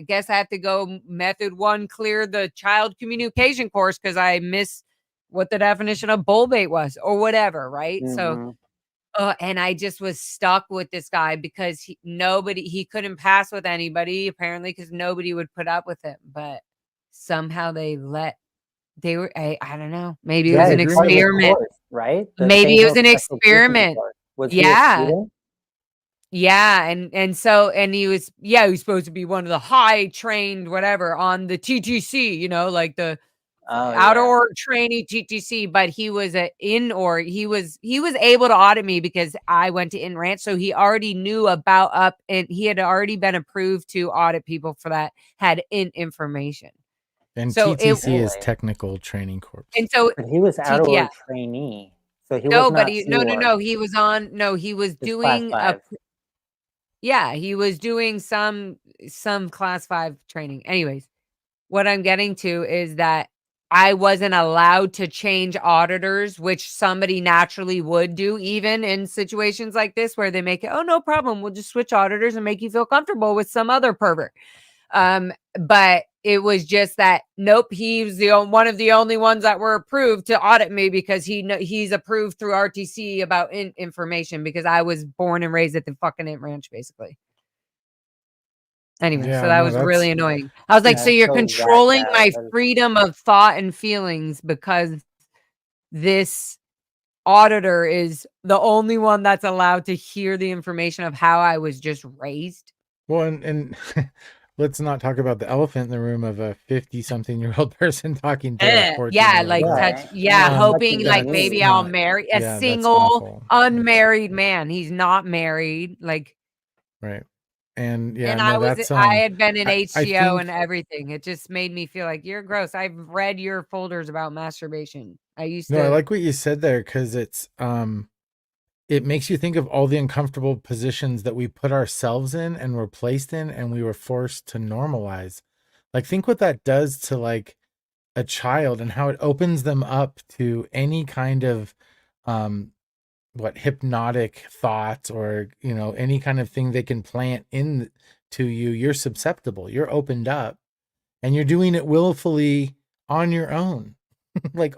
guess I have to go method 1, clear the child communication course because I miss what the definition of bull bait was or whatever, right? Mm-hmm. So and I just was stuck with this guy because he couldn't pass with anybody, apparently, because nobody would put up with him. But somehow I don't know. Maybe it was an experiment, course, right? Maybe it was an experiment. Yeah. And he was supposed to be one of the high trained, whatever, on the TTC, you know, like the outer org trainee TTC, but he was he was able to audit me because I went to Int Ranch. So he already knew about and he had already been approved to audit people for that, had Int information. And so TTC is Technical Training Corps. And so but he was outer org trainee. So he was not he was on he was doing he was doing some class 5 training. Anyways, what I'm getting to is that I wasn't allowed to change auditors, which somebody naturally would do, even in situations like this where they make it, oh, no problem, we'll just switch auditors and make you feel comfortable with some other pervert. But it was just that, nope, he was one of the only ones that were approved to audit me because he's approved through RTC about information because I was born and raised at the fucking Int Ranch, basically. Anyway, so that was really annoying. I was like, so you're controlling my freedom of thought and feelings because this auditor is the only one that's allowed to hear the information of how I was just raised. Well, and let's not talk about the elephant in the room of a 50-something-year-old person talking to a 14-year-old. Hoping like maybe I'll marry a single unmarried man. He's not married, like right. And I had been in HCO and everything. It just made me feel like you're gross. I've read your folders about masturbation. I like what you said there, because it's it makes you think of all the uncomfortable positions that we put ourselves in and were placed in and we were forced to normalize. Like, think what that does to like a child and how it opens them up to any kind of hypnotic thoughts or, you know, any kind of thing they can plant into you. You're susceptible, you're opened up, and you're doing it willfully on your own. Like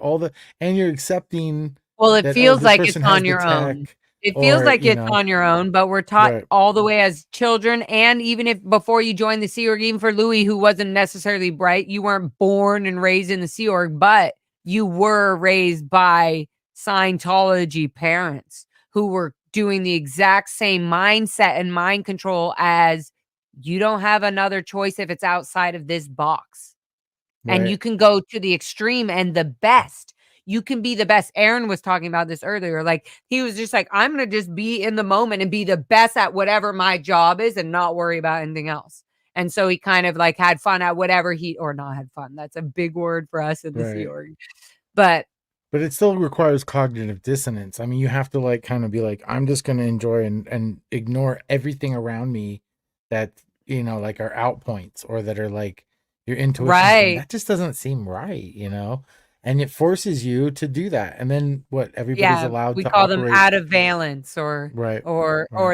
and you're accepting. Well, it feels like it's on your own. It feels like it's on your own, but we're taught all the way as children. And even if before you joined the Sea Org, even for Louis, who wasn't necessarily bright, you weren't born and raised in the Sea Org, but you were raised by Scientology parents who were doing the exact same mindset and mind control as you don't have another choice if it's outside of this box. Right. And you can go to the extreme and the best. You can be the best. Aaron was talking about this earlier. Like, he was just like, I'm going to just be in the moment and be the best at whatever my job is and not worry about anything else. And so he kind of like had fun at whatever or not had fun. That's a big word for us in the Sea Org. But it still requires cognitive dissonance. I mean, you have to like kind of be like, I'm just going to enjoy and ignore everything around me that, you know, like are out points or that are like your intuition. And that just doesn't seem right, you know? And it forces you to do that. And then what, everybody's allowed we to call them operate out of valence or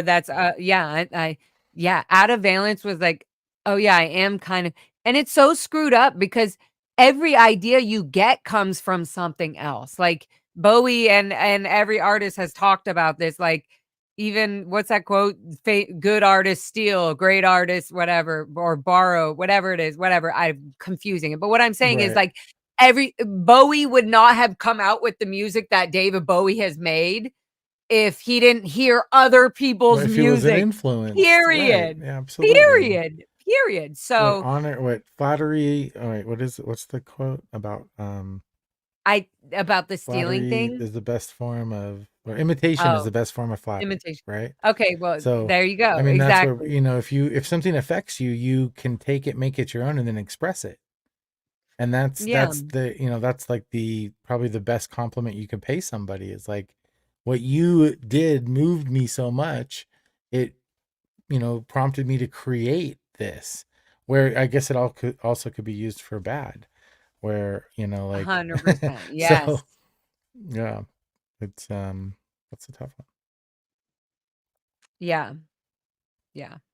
that's out of valence was like, oh yeah, I am kind of, and it's so screwed up because every idea you get comes from something else. Like Bowie and every artist has talked about this. Like even what's that quote? Good artists steal, great artists, whatever, or borrow, whatever it is, whatever. I'm confusing it. But what I'm saying is like every Bowie would not have come out with the music that David Bowie has made if he didn't hear other people's if music. He was an influence. Period. Right. Yeah, absolutely. Period. So flattery. All right. What's the quote about about the stealing thing is the best form of, or imitation is the best form of flattery. Imitation. Right. Okay. Well, so there you go. I mean, exactly. That's where, you know, if something affects you, you can take it, make it your own, and then express it. And that's the, you know, that's like probably the best compliment you can pay somebody is like, what you did moved me so much. It, you know, prompted me to create this, where I guess it also could be used for bad, where, you know, like 100%. Yes. So, yeah, it's that's a tough one. Yeah.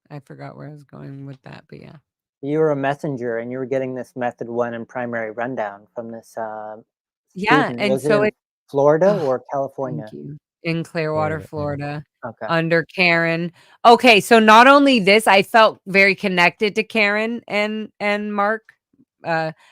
I forgot where I was going with that, but yeah. You were a messenger and you were getting this method 1 and primary rundown from this student. And was so it in Florida or California? Thank you. In Clearwater, Florida. Okay. Under Karen. Okay, so not only this, I felt very connected to Karen and Mark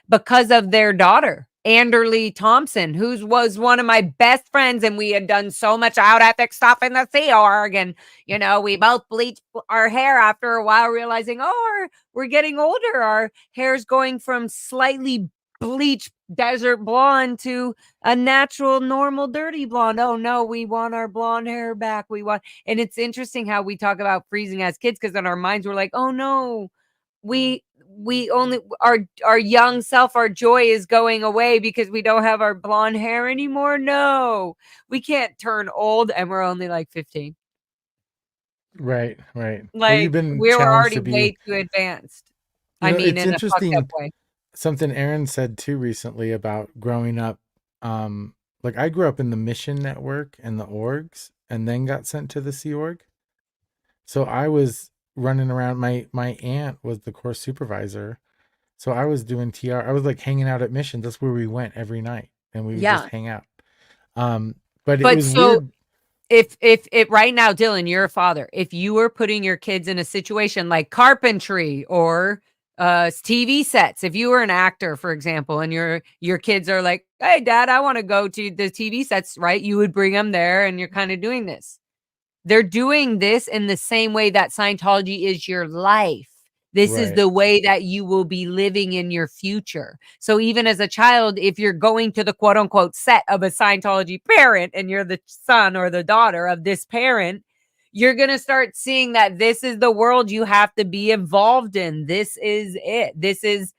because of their daughter, Anderly Thompson, who was one of my best friends, and we had done so much out ethic stuff in the Sea Org, and you know, we both bleached our hair after a while, realizing, oh, we're getting older. Our hair's going from slightly bleached desert blonde to a natural, normal, dirty blonde. Oh no, we want our blonde hair back. And it's interesting how we talk about freezing as kids, because in our minds we're like, oh no, we only our young self, our joy is going away because we don't have our blonde hair anymore. No, we can't turn old and we're only like 15. Right. Like well, you've been we were already to be, way too advanced. You know, I mean, it's in a fucked interesting. up way. Something Aaron said too recently about growing up. Like I grew up in the Mission Network and the orgs, and then got sent to the Sea Org. So I was running around. My aunt was the course supervisor, so I was doing TR. I was like hanging out at Mission. That's where we went every night, and we would just hang out. But it was so weird. If right now, Dylan, you're a father, if you were putting your kids in a situation like carpentry or TV sets, if you were an actor, for example, and your kids are like, hey dad, I want to go to the TV sets, right? You would bring them there, and you're kind of doing this. They're doing this in the same way that Scientology is your life. This is the way that you will be living in your future. So even as a child, if you're going to the quote unquote set of a Scientology parent and you're the son or the daughter of this parent, you're going to start seeing that this is the world you have to be involved in. This is it. This is,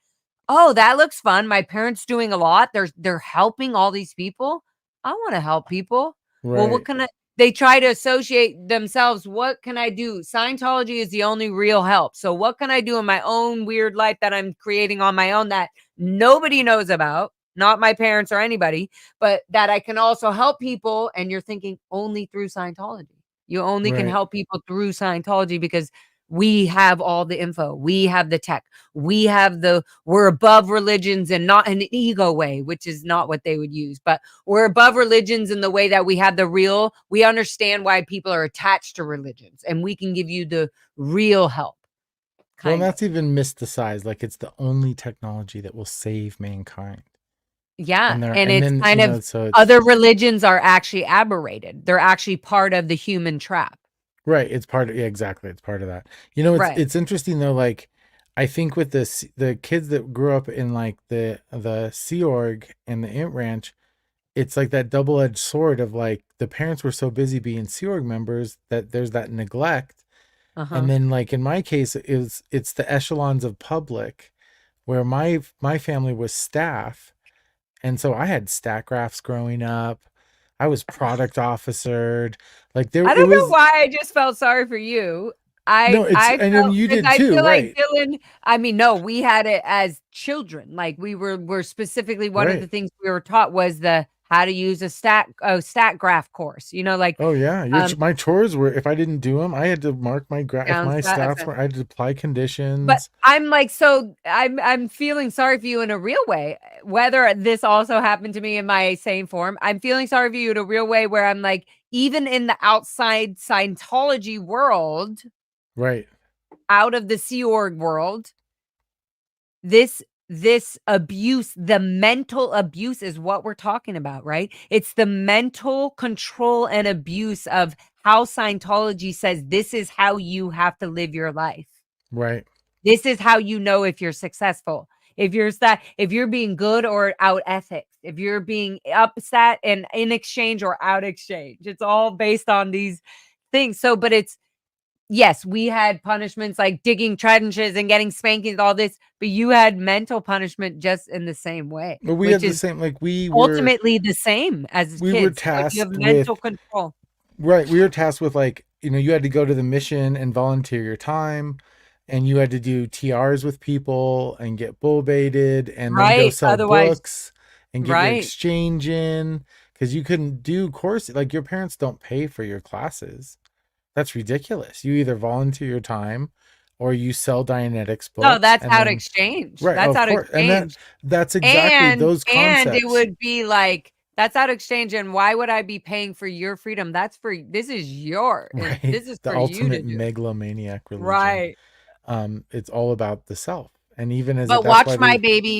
oh, that looks fun. My parents doing a lot. They're helping all these people. I want to help people. Well, what can they try to associate themselves? What can I do? Scientology is the only real help. So what can I do in my own weird life that I'm creating on my own that nobody knows about, not my parents or anybody, but that I can also help people? And you're thinking only through Scientology. You only can help people through Scientology because we have all the info. We have the tech. We're above religions, and not in an ego way, which is not what they would use, but we're above religions in the way that we have we understand why people are attached to religions, and we can give you the real help. Well, that's even mysticized. Like it's the only technology that will save mankind. Yeah. And it's kind of, other religions are actually aberrated. They're actually part of the human trap. Right. It's part of, exactly. It's part of that. You know, it's interesting though. Like, I think with the kids that grew up in like the Sea Org and the Int Ranch, it's like that double-edged sword of like the parents were so busy being Sea Org members that there's that neglect. And then like in my case, it's the echelons of public where my family was staff. And so I had stat graphs growing up. I was product officered. Like there, I it don't know was. why I just felt sorry for you. No, I and then felt you because did I too, feel like right? Dylan. I mean, no, we had it as children. Like we're specifically one of the Right. things we were taught was the how to use a stat graph course. You know, like Oh yeah, my chores were, if I didn't do them, I had to mark my graph. If down my stat stats FM. were, I had to apply But conditions. I'm like, so I'm feeling sorry for you in a real way. Whether this also happened to me in my same form, I'm feeling sorry for you in a real way where I'm like, even in the outside Scientology world, Right. out of the Sea Org world, this abuse, the mental abuse is what we're talking about, right? It's the mental control and abuse of how Scientology says this is how you have to live your life. Right. This is how you know if you're successful. If you're being good or out ethics, if you're being upset and in exchange or out exchange. It's all based on these things. So, but it's yes, we had punishments like digging trenches and getting spankings, all this, but you had mental punishment just in the same way, But we which had the is same, like ultimately the same as we were kids. But you have tasked mental with, control. right. We were tasked with, like, you had to go to the mission and volunteer your time, and you had to do TRs with people and get bull baited and then go Right. sell Otherwise, books and get your right. exchange in, because you couldn't do courses. Like, your parents don't pay for your classes. That's ridiculous. You either volunteer your time or you sell Dianetics No, books, that's and out then exchange. right, That's of out course. And exchange. that's exactly those And it concepts. would be like, that's out exchange. And why would I be paying for your freedom? This is yours. Right. This is The for you to ultimate do. megalomaniac religion. Right. It's all about the self. And even as But that's why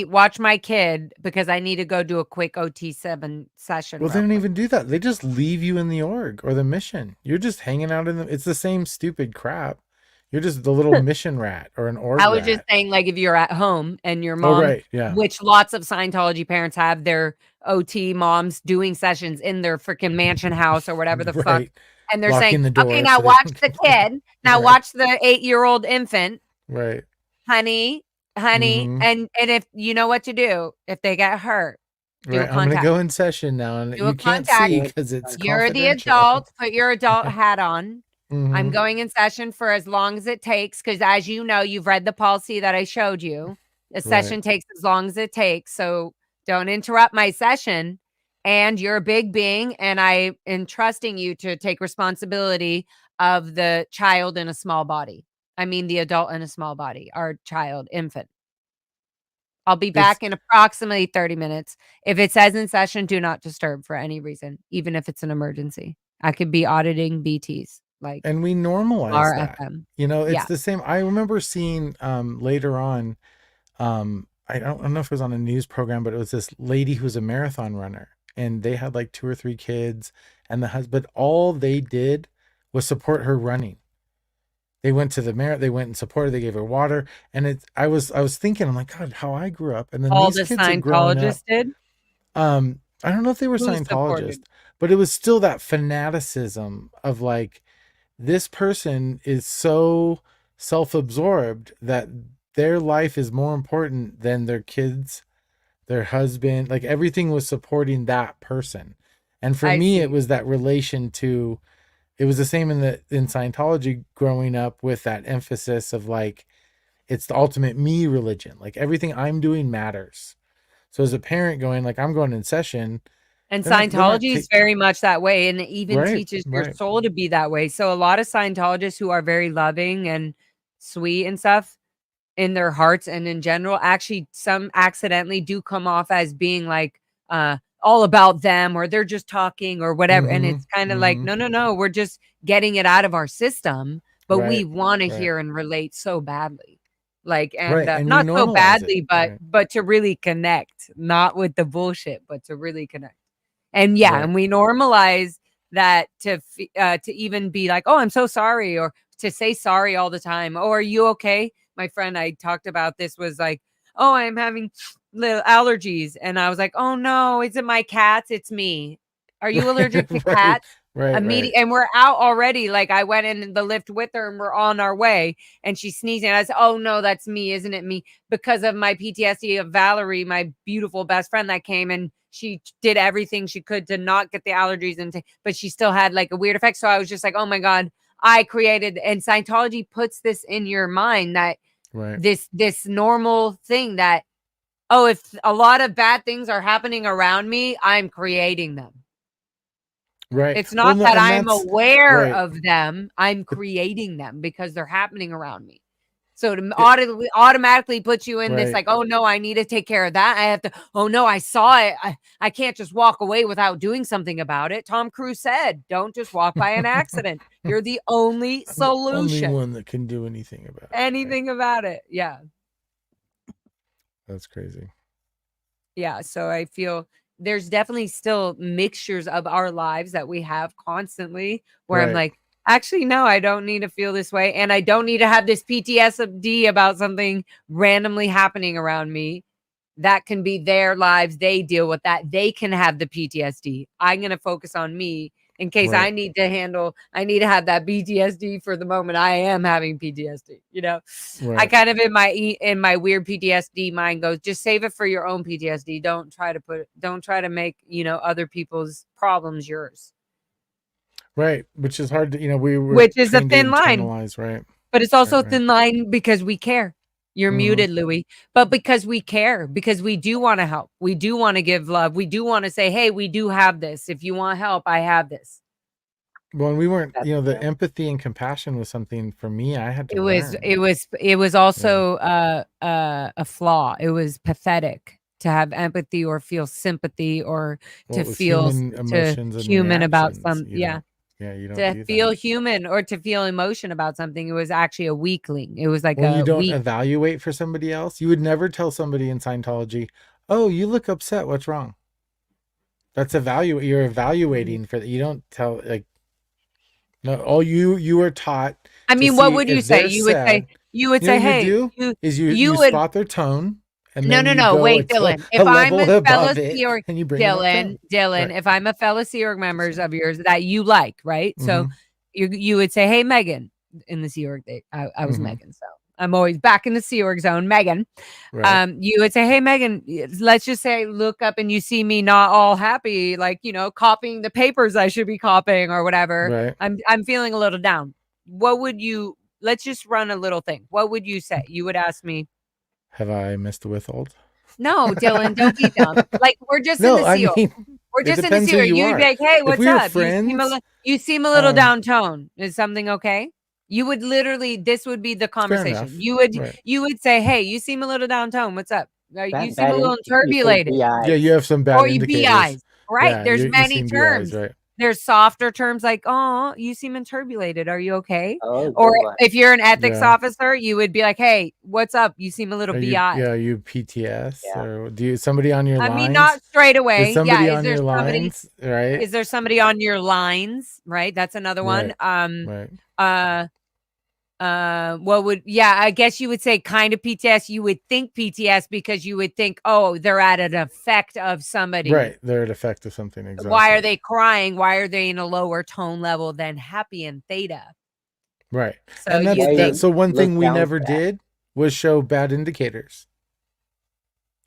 watch my kid because I need to go do a quick OT7 session well, they real don't quick. even do that. They just leave you in the org or the mission. You're just hanging out it's the same stupid crap. You're just the little mission rat or an org I was just rat. saying, like, if you're at home and your Oh, mom, right. Yeah. which lots of Scientology parents have their OT moms doing sessions in their freaking mansion house or whatever the fuck. Right. And they're saying, Locking the okay, door now so they watch don't the get there. kid. Now Right. watch the 8-year-old infant, Right. honey. Mm-hmm. And if you know what to do, if they get hurt, do a Right. I'm going to contact. go in session now, and Do you a can't contact. see because it's You're the confidential. adult. Put your adult hat on. I'm Mm-hmm. going in session for as long as it takes because, as you know, you've read the policy that I showed you. A Right. session takes as long as it takes. So don't interrupt my session. And you're a big being, and I am trusting you to take responsibility of the child in a small body. I mean, the adult in a small body, our child, infant. I'll be It's back in approximately 30 minutes. If it says in session, do not disturb for any reason, even if it's an emergency. I could be auditing BTs like and we normalize that. RFM. It's Yeah. the same. I remember seeing later on, I don't know if it was on a news program, but it was this lady who was a marathon runner, and they had like 2 or 3 kids, and the husband, all they did was support her running. They went to the they went and supported, they gave her water. And I was thinking, I'm like, God, how I grew up. And then All these the kids are growing up. Scientologists did? I don't know if they were Who supported? Scientologists, but it was still that fanaticism of like, this person is so self-absorbed that their life is more important than their kids, their husband. Like, everything was supporting that person. And for I me, it see. was that relation to, it was the same in Scientology growing up, with that emphasis of like, it's the ultimate me religion. Like, everything I'm doing matters. So as a parent going, like, I'm going in session, And they're not Scientology is very much that way, and it even right, teaches your right. soul to be that way. So a lot of Scientologists who are very loving and sweet and stuff in their hearts and in general, actually some accidentally do come off as being like all about them, or they're just talking or whatever. And Mm-hmm. it's kind of like, Mm-hmm. no, we're just getting it out of our system, but we Right. want to Right. hear and relate so badly. Like, and Right. And we not so normalize it. badly, but Right. to really connect, not with the bullshit, but to really connect. And yeah, Right. and we normalize that to even be like, oh, I'm so sorry, or to say sorry all the time. Oh, are you okay? My friend I talked about this was like, oh, I'm having little allergies. And I was like, oh no, is it my cats? It's me. Are you allergic to Right. cats? Right. And we're out already. Like I went in the lift with her and we're on our way and she's sneezing. And I said, oh no, that's me. Isn't it me? Because of my PTSD of Valerie, my beautiful best friend that came and she did everything she could to not get the allergies but she still had like a weird effect. So I was just like, oh my God, I created, and Scientology puts this in your mind that this normal thing that, oh, if a lot of bad things are happening around me, I'm creating them. Right. It's not that I'm aware of them. I'm creating them because they're happening around me. So to automatically put you in this like, oh no, I need to take care of that. I have to, oh no, I saw it. I can't just walk away without doing something about it. Tom Cruise said, don't just walk by an accident. You're the only solution. Only one that can do anything about it. Anything about it. Yeah. That's crazy. Yeah. So I feel there's definitely still mixtures of our lives that we have constantly where I'm like, actually, no, I don't need to feel this way. And I don't need to have this PTSD about something randomly happening around me. That can be their lives. They deal with that. They can have the PTSD. I'm going to focus on me in case I need to have that PTSD for the moment I am having PTSD. You know, I kind of in my weird PTSD mind goes, just save it for your own PTSD. Don't try to make, other people's problems yours. Right. Which is hard to, which is a thin line, right? But it's also a thin line because we care. You're muted, Louis. But because we care, because we do want to help. We do want to give love. We do want to say, hey, we do have this. If you want help, I have this. Well, and we weren't, the empathy and compassion was something for me. I had to learn. It was also a flaw. It was pathetic to have empathy or feel sympathy or to feel human about something. Yeah. Yeah, you don't to feel human or to feel emotion about something. It was actually a weakling. It was like you don't evaluate for somebody else. You would never tell somebody in Scientology, "Oh, you look upset. What's wrong?" That's You're evaluating for that. You don't tell no. Oh, you were taught. I mean, what would you say? You would say, "Hey, you spot their tone." And no. Wait, Dylan. If I'm a fellow Sea Org, Dylan, if I'm a fellow Sea Org members of yours that you like, right? So you would say, "Hey, Megan," in the Sea Org. I was Megan, so I'm always back in the Sea Org zone, Megan. You would say, "Hey, Megan, let's just say look up and you see me not all happy, like copying the papers I should be copying or whatever. I'm feeling a little down. What would you? Let's just run a little thing. What would you say? You would ask me." Have I missed the withhold? No, Dylan, don't be dumb. Like we're just in the Sea Org. We're just in the Sea Org. You'd be like, "Hey, what's up? You seem a little down tone. Is something okay?" You would literally. This would be the conversation. You would say, "Hey, you seem a little down tone. What's up? You seem a little turbulated." Yeah, you have some bad indicators. BIs, right? Yeah, there's many terms. BIs, right? There's softer terms like, "Oh, you seem turbulated. Are you okay?" Or if you're an ethics officer, you would be like, "Hey, what's up? You seem a little BI." You PTS or do you somebody on your lines? I mean, not straight away. Is somebody on your lines, right? Is there somebody on your lines, right? That's another one. I guess you would say kind of PTS. You would think PTS because you would think, oh, they're at an effect of somebody. Right. They're at effect of something. Exactly. Why are they crying? Why are they in a lower tone level than happy and theta? Right. So, and so one thing we never did was show bad indicators.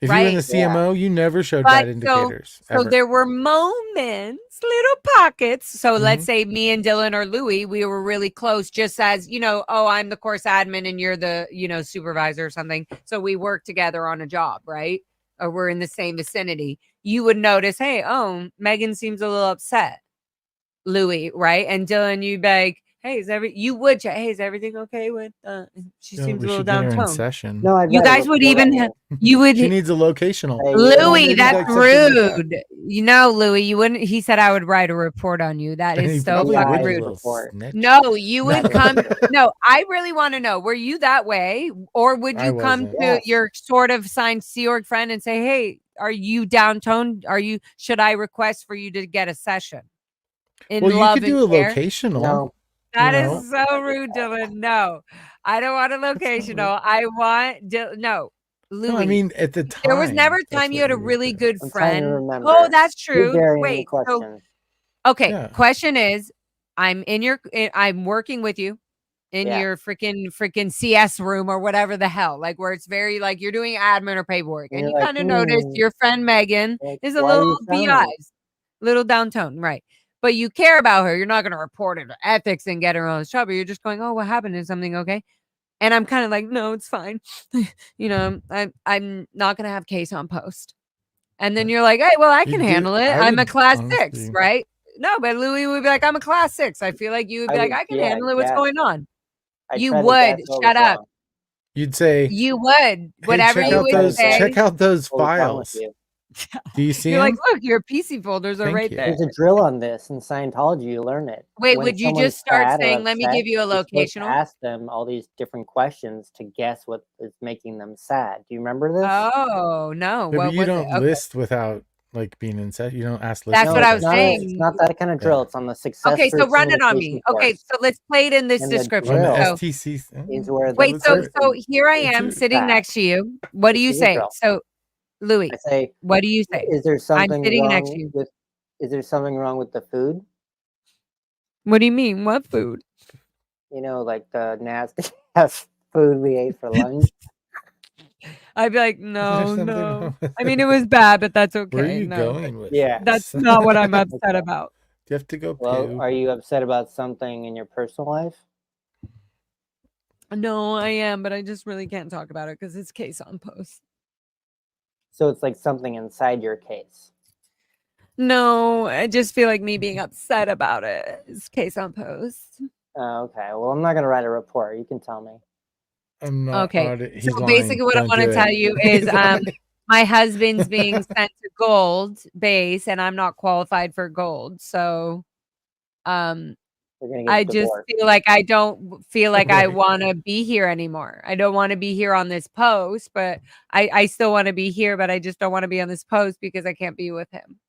If you're in the CMO, you never showed bad indicators. So there were moments, little pockets. So let's say me and Dylan or Louie, we were really close, just as, oh, I'm the course admin and you're the, supervisor or something. So we work together on a job, right? Or we're in the same vicinity. You would notice, hey, oh, Megan seems a little upset. Louie, right? And Dylan, you'd be like, hey, is everything okay with she seems a little down tone. No, you guys would even she needs a locational. Louie, that's rude. Louie, you wouldn't. He said I would write a report on you. That is so fucking rude. No, you would come. No, I really want to know, were you that way? Or would you come to your sort of signed Sea Org friend and say, hey, are you down tone? Should I request for you to get a session? You could do a locational. No. That is so rude, Dylan. No, I don't want a locational. I want Louie. No, I mean, at the time, there was never a time you had a really good friend. Oh, that's true. Wait. Okay. Yeah. Question is, I'm working with you in your freaking CS room or whatever the hell, like where it's very like you're doing admin or paperwork, and you like, kind of notice your friend Megan is a little BIs, little downtone, right? But you care about her. You're not going to report her to ethics and get her on this trouble. You're just going, oh, what happened? Is something okay? And I'm kind of like, no, it's fine. I'm not going to have case on post. And then you're like, hey, well, I can handle it. I'm a class 6, right? No, but Louis would be like, I'm a class 6. I feel like you would be like, I can handle it. What's going on? You would. Shut up. You'd say. You would. Whatever you would say. Check out those files. Do you see You're them? like, look, your PC folders are right there. There's a drill on this in Scientology. You learn it. Wait, would you just start saying, let me give you a locational? Ask them all these different questions to guess what is making them sad. Do you remember this? Oh, no. But you don't list without like being in set. You don't ask. That's what I was saying. It's not that kind of drill. It's on the success. Okay, so run it on me. Okay, so let's play it in this description. Wait, so here I am sitting next to you. What do you say? So, Louis, what do you say? Is there something I'm sitting next to you. Is there something wrong with the food? What do you mean? What food? You know, like the nasty ass food we ate for lunch. I'd be like, no. I mean, it was bad, but that's okay. Where are you going with this? That's not what I'm upset about. You have to go poo. Are you upset about something in your personal life? No, I am, but I just really can't talk about it because it's case on post. So it's like something inside your case. No, I just feel like me being upset about it is case on post. Okay. Well, I'm not going to write a report. You can tell me. I'm not. Okay. So basically what I want to tell you is my husband's being sent to gold base and I'm not qualified for gold. So I just feel like I don't feel like I want to be here anymore. I don't want to be here on this post, but I still want to be here, but I just don't want to be on this post because I can't be with him.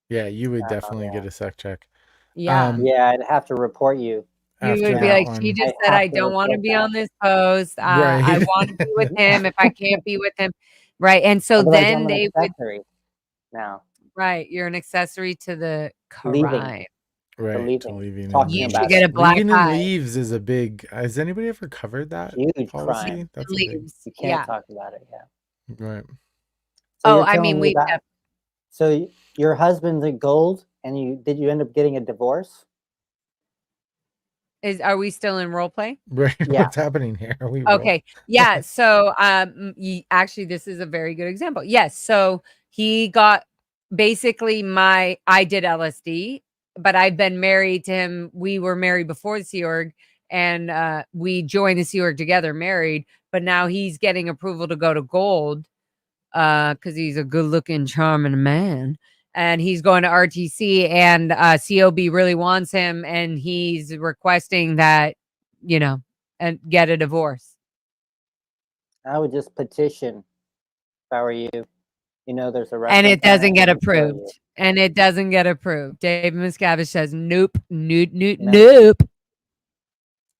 Yeah, you would definitely get a sec check. Yeah. Yeah, I'd have to report you. You would be like, she just said, I don't want to be on this post. I want to be with him if I can't be with him. Right. And so then they would. Now. Right. You're an accessory to the crime. Right. To leaving. You should get a black leaving eye. And leaves is a big. Has anybody ever covered that? Huge policy? Crime. That's leaves. You can't talk about it. Yeah. Right. So I mean, we. So your husband's a gold, and did you end up getting a divorce? Are we still in role play? Right. Yeah. What's happening here? Okay. Yeah. So actually, this is a very good example. Yes. So he got basically I did LSD, but I've been married to him. We were married before the Sea Org, and we joined the Sea Org together, married. But now he's getting approval to go to gold because he's a good-looking, charming man. And he's going to RTC, and COB really wants him, and he's requesting that, and get a divorce. I would just petition if I were you. There's a and it doesn't get approved. And it doesn't get approved. Dave Miscavige says, nope.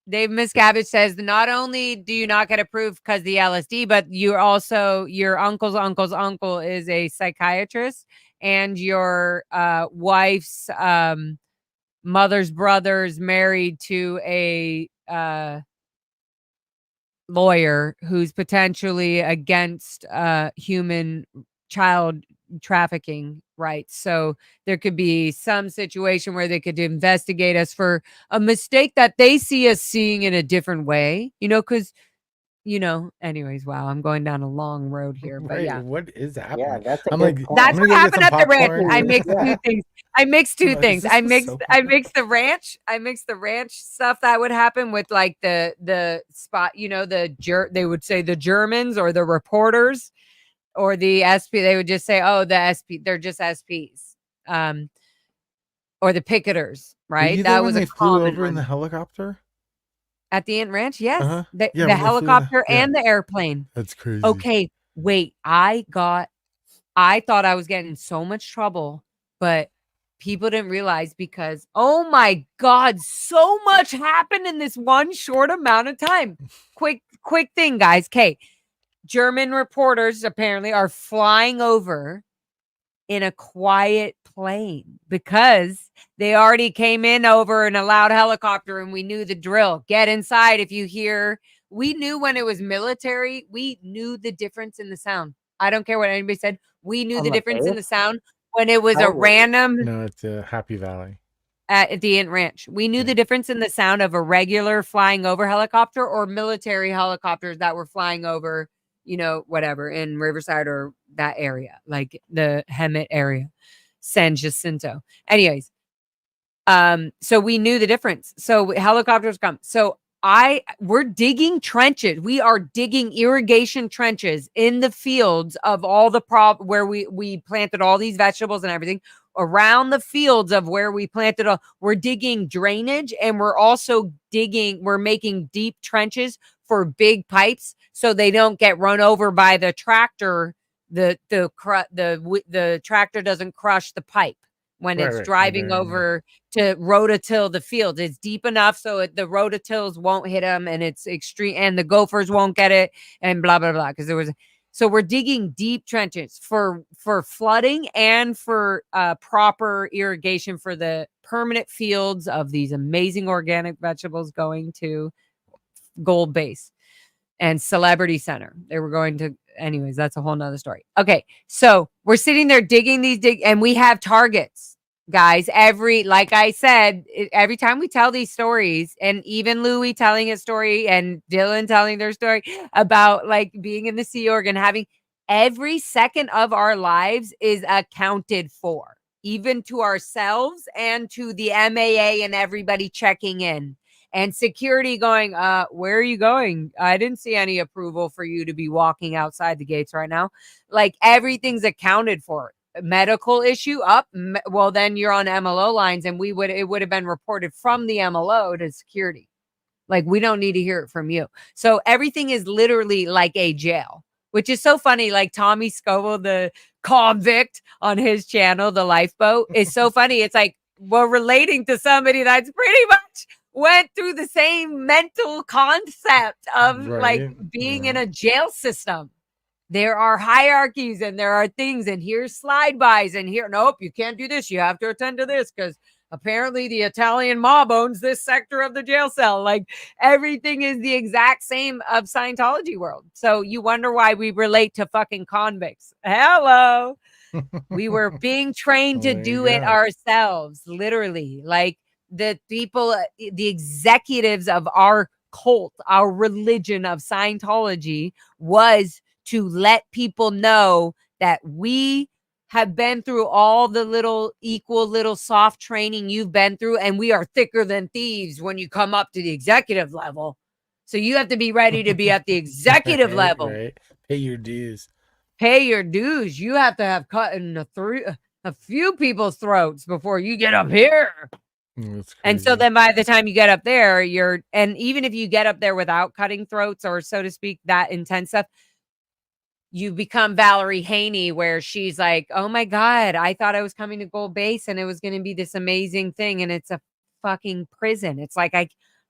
Dave Miscavige says, not only do you not get approved because the LSD, but you're also, your uncle's uncle is a psychiatrist, and your wife's mother's brother's married to a lawyer who's potentially against human child trafficking rights. So there could be some situation where they could investigate us for a mistake that they see us seeing in a different way, because anyways, wow, I'm going down a long road here, but yeah. What is happening? Yeah, that's what happened at the ranch. I mixed two things. I mixed the ranch stuff that would happen with like the spot, they would say the Germans or the reporters or the SP, they would just say, oh, the SP, they're just SPs. Or the picketers, right? That was a common over in the helicopter? At the Ant Ranch, yes. The helicopter and the airplane. That's crazy. Okay, wait. I thought I was getting in so much trouble, but people didn't realize because, oh my God, so much happened in this one short amount of time. Quick thing, guys. Okay, German reporters apparently are flying over in a quiet plane because they already came in over in a loud helicopter and we knew the drill. Get inside if you hear. We knew when it was military, we knew the difference in the sound. I don't care what anybody said. We knew the difference in the sound when it was a random. No, it's a Happy Valley. At the Ant Ranch. We knew the difference in the sound of a regular flying over helicopter or military helicopters that were flying over, whatever, in Riverside or that area, like the Hemet area, San Jacinto. Anyways, so we knew the difference. So helicopters come. So we're digging trenches. We are digging irrigation trenches in the fields of all the where we planted all these vegetables and everything. Around the fields of where we planted, we're digging drainage, and we're also we're making deep trenches for big pipes so they don't get run over by the tractor. The tractor doesn't crush the pipe when it's driving over to rototill the fields. It's deep enough so the rototills won't hit them, and it's extreme, and the gophers won't get it, and blah blah blah. So we're digging deep trenches for flooding and for proper irrigation for the permanent fields of these amazing organic vegetables going to Gold Base and Celebrity Center. They were going to, anyways, that's a whole nother story. Okay, so we're sitting there digging and we have targets. Guys, like I said, every time we tell these stories, and even Louie telling a story and Dylan telling their story about like being in the Sea Org and having every second of our lives is accounted for, even to ourselves and to the MAA and everybody checking in and security going, where are you going? I didn't see any approval for you to be walking outside the gates right now. Like everything's accounted for. Medical issue up, well then you're on MLO lines, and it would have been reported from the MLO to security. Like, we don't need to hear it from you. So everything is literally like a jail, which is so funny. Like Tommy Scovel, the convict on his channel, The Lifeboat, is so funny. It's like we're relating to somebody that's pretty much went through the same mental concept of like being in a jail system. There are hierarchies and there are things, and here's slide bys, and here, nope, you can't do this. You have to attend to this because apparently the Italian mob owns this sector of the jail cell. Like everything is the exact same of Scientology world. So you wonder why we relate to fucking convicts. Hello. We were being trained to do it ourselves, literally. Like the people, the executives of our cult, our religion of Scientology was to let people know that we have been through all the little soft training you've been through, and we are thicker than thieves when you come up to the executive level. So you have to be ready to be at the executive level. Right. Pay your dues. Pay your dues. You have to have cut in a few people's throats before you get up here. And so then by the time you get up there, and even if you get up there without cutting throats or, so to speak, that intense stuff, you become Valerie Haney, where she's like, oh my God, I thought I was coming to Gold Base and it was going to be this amazing thing. And it's a fucking prison. It's like,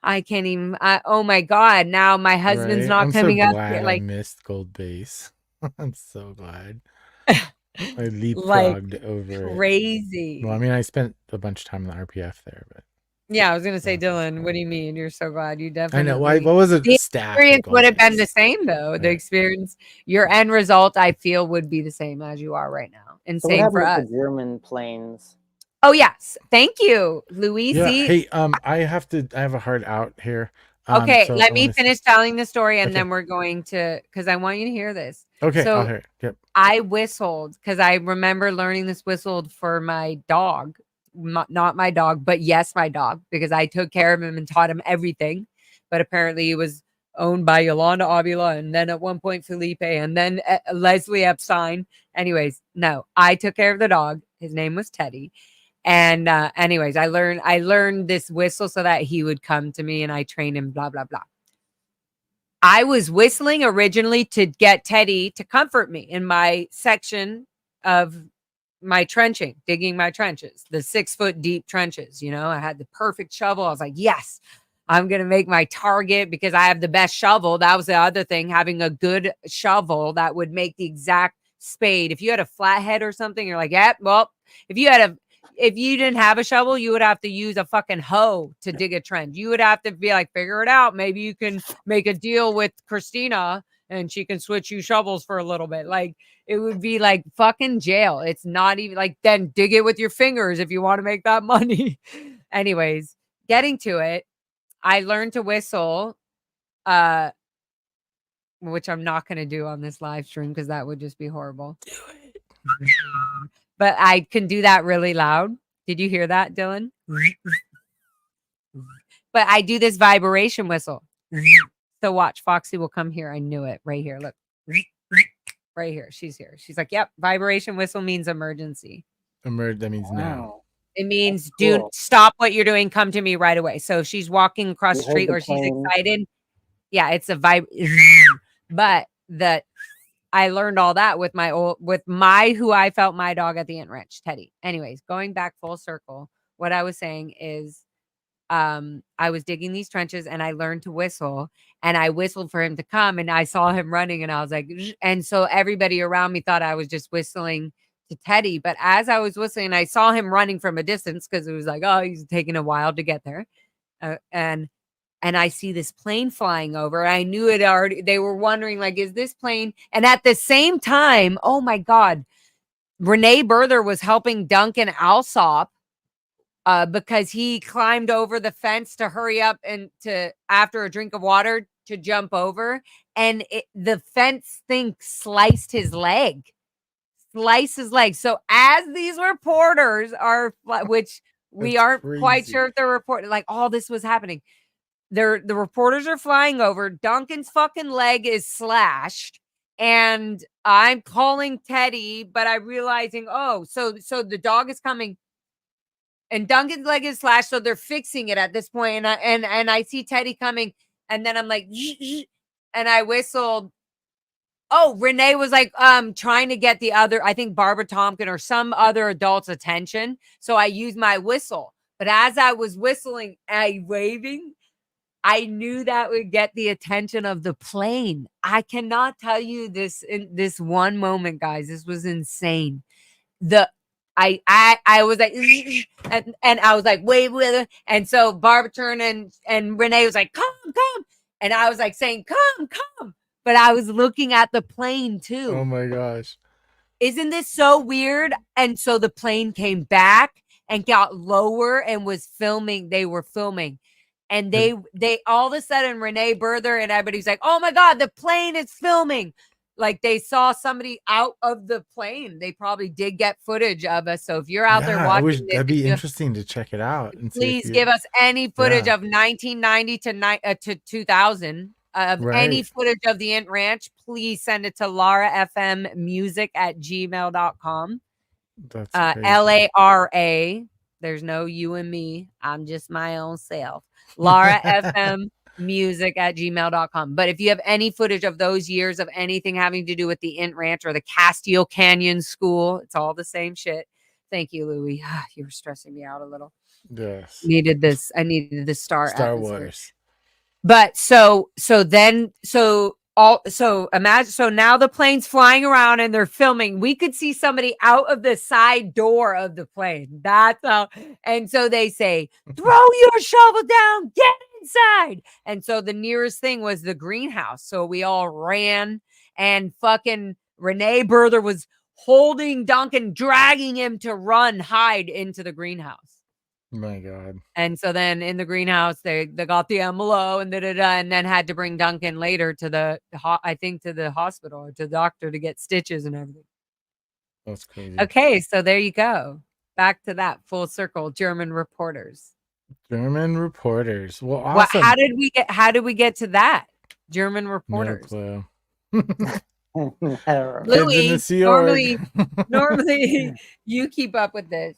I can't even, oh my God, now my husband's not coming up here. Like, I missed Gold Base. I'm so glad. I leapfrogged over crazy. Well, I mean, I spent a bunch of time in the RPF there, but yeah, I was gonna say, Dylan, what do you mean? You're so glad you definitely. I know. What was it? The experience would have been the same, though. Right. The experience, your end result, I feel, would be the same as you are right now, and so same for us. The German planes. Oh yes, thank you, Louis. Yeah. Hey, I have a hard out here. Okay, so let me finish telling the story, and then we're going to, because I want you to hear this. Okay, so I'll hear it. Yep. I whistled because I remember learning this whistled for my dog. Not my dog, but yes, my dog, because I took care of him and taught him everything. But apparently he was owned by Yolanda Avila, and then at one point Felipe, and then Leslie Epstein. Anyways, no, I took care of the dog. His name was Teddy. And anyways, I learned this whistle so that he would come to me, and I trained him, blah, blah, blah. I was whistling originally to get Teddy to comfort me in my section of my trenching, digging my trenches, the 6 foot deep trenches. You know, I had the perfect shovel. I was like, yes, I'm going to make my target because I have the best shovel. That was the other thing, having a good shovel that would make the exact spade. If you had a flathead or something, you're like, yeah, well, if you didn't have a shovel, you would have to use a fucking hoe to dig a trench. You would have to be like, figure it out. Maybe you can make a deal with Christina and she can switch you shovels for a little bit. Like, it would be like fucking jail. It's not even like, then dig it with your fingers if you want to make that money. Anyways, getting to it, I learned to whistle, which I'm not going to do on this live stream because that would just be horrible. Do it. But I can do that really loud. Did you hear that, Dylan? But I do this vibration whistle. So watch, Foxy will come here. I knew it. Right here, look. Right here. She's here. She's like, yep, vibration whistle means emergency. That means now. It means do stop what you're doing. Come to me right away. So if she's walking across the street or she's excited. Yeah, it's a vibe. But I learned all that with who I felt my dog at the Ant Ranch, Teddy. Anyways, going back full circle, what I was saying is I was digging these trenches and I learned to whistle and I whistled for him to come and I saw him running and I was like, and so everybody around me thought I was just whistling to Teddy. But as I was whistling, I saw him running from a distance because it was like, oh, he's taking a while to get there. And I see this plane flying over. I knew it already. They were wondering, like, is this plane? And at the same time, oh my God, Renee Berther was helping Duncan Alsop because he climbed over the fence to hurry up and after a drink of water to jump over. And the fence thing sliced his leg. So as these reporters are, which we aren't quite sure if they're reporting, like all this was happening. The reporters are flying over. Duncan's fucking leg is slashed. And I'm calling Teddy, but I'm realizing, so the dog is coming. And Duncan's leg is slashed, so they're fixing it at this point. And I see Teddy coming, and then I'm like, and I whistled. Oh, Renee was like trying to get the other, I think Barbara Tompkin or some other adult's attention. So I used my whistle. But as I was whistling, waving, I knew that would get the attention of the plane. I cannot tell you this in this one moment, guys. This was insane. I was like, and I was like, wave with her. And so Barbara turned and Renee was like, come. And I was like saying, come. But I was looking at the plane too. Oh my gosh. Isn't this so weird? And so the plane came back and got lower and was filming. They were filming. And they all of a sudden, Renee Berther and everybody's like, oh my God, the plane is filming. Like they saw somebody out of the plane. They probably did get footage of us. So if you're out there watching that'd be interesting to check it out. And please give us any footage of 1990 to 2000 of any footage of the Ant Ranch. Please send it to larafmmusic@gmail.com. That's LARA. There's no you and me. I'm just my own self. larafmmusic@gmail.com. But if you have any footage of those years of anything having to do with the Ant Ranch or the Castile Canyon School, it's all the same shit. Thank you, Louie. You were stressing me out a little. Yes. I needed this Star Wars. But imagine, so now the plane's flying around and they're filming. We could see somebody out of the side door of the plane. That's how. And so they say, throw your shovel down, get inside. And so the nearest thing was the greenhouse. So we all ran and fucking Renee Berther was holding Duncan, dragging him to hide into the greenhouse. My God. And so then in the greenhouse, they got the MLO and and then had to bring Duncan later to the hospital or to the doctor to get stitches and everything. That's crazy. Okay, so there you go. Back to that full circle. German reporters. Well, awesome. How did we get to that? German reporters. No clue. Louis, normally you keep up with this.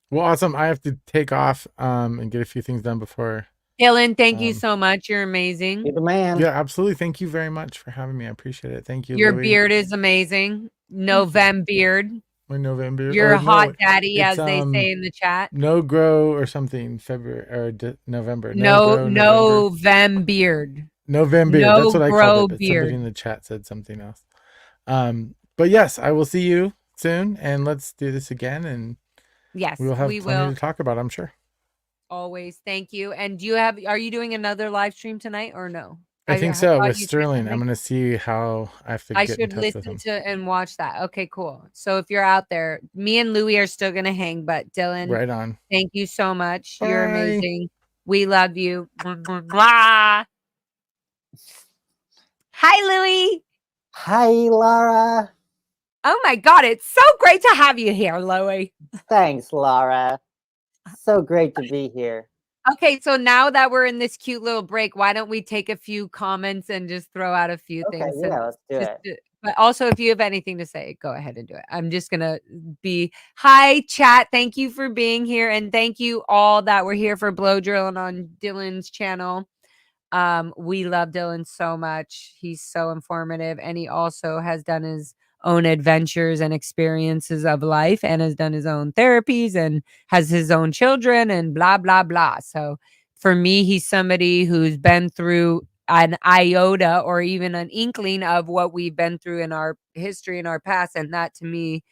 Well, awesome. I have to take off and get a few things done before. Dylan, thank you so much. You're amazing. You're the man. Yeah, absolutely. Thank you very much for having me. I appreciate it. Thank you. Your Louis. beard is amazing. November beard. My November. You're a hot daddy, as they say in the chat. No grow or something. February or November. No Vem beard. November. No That's what I called it. But beard. somebody in the chat said something else. But yes, I will see you soon, and let's do this again, and yes, we'll have plenty to talk about, I'm sure. Always. Thank you. And are you doing another live stream tonight or no? I think so with Sterling. I'm going to see how I have to get in touch with him. To and watch that. Okay, cool. So if you're out there, me and Louie are still going to hang, but Dylan, right on. Thank you so much. Bye. You're amazing. We love you. Hi, Louie. Hi, Laura. Oh my God, it's so great to have you here, Louie. Thanks, Laura. So great to be here. Okay, so now that we're in this cute little break, why don't we take a few comments and just throw out a few things? Yeah, let's do it. But also, if you have anything to say, go ahead and do it. I'm just gonna hi, chat. Thank you for being here, and thank you all that were here for Blow Drilling on Dylan's channel. We love Dylan so much. He's so informative, and he also has done his own adventures and experiences of life, and has done his own therapies, and has his own children, and blah blah blah. So for me, he's somebody who's been through an iota or even an inkling of what we've been through in our history, in our past, and that to me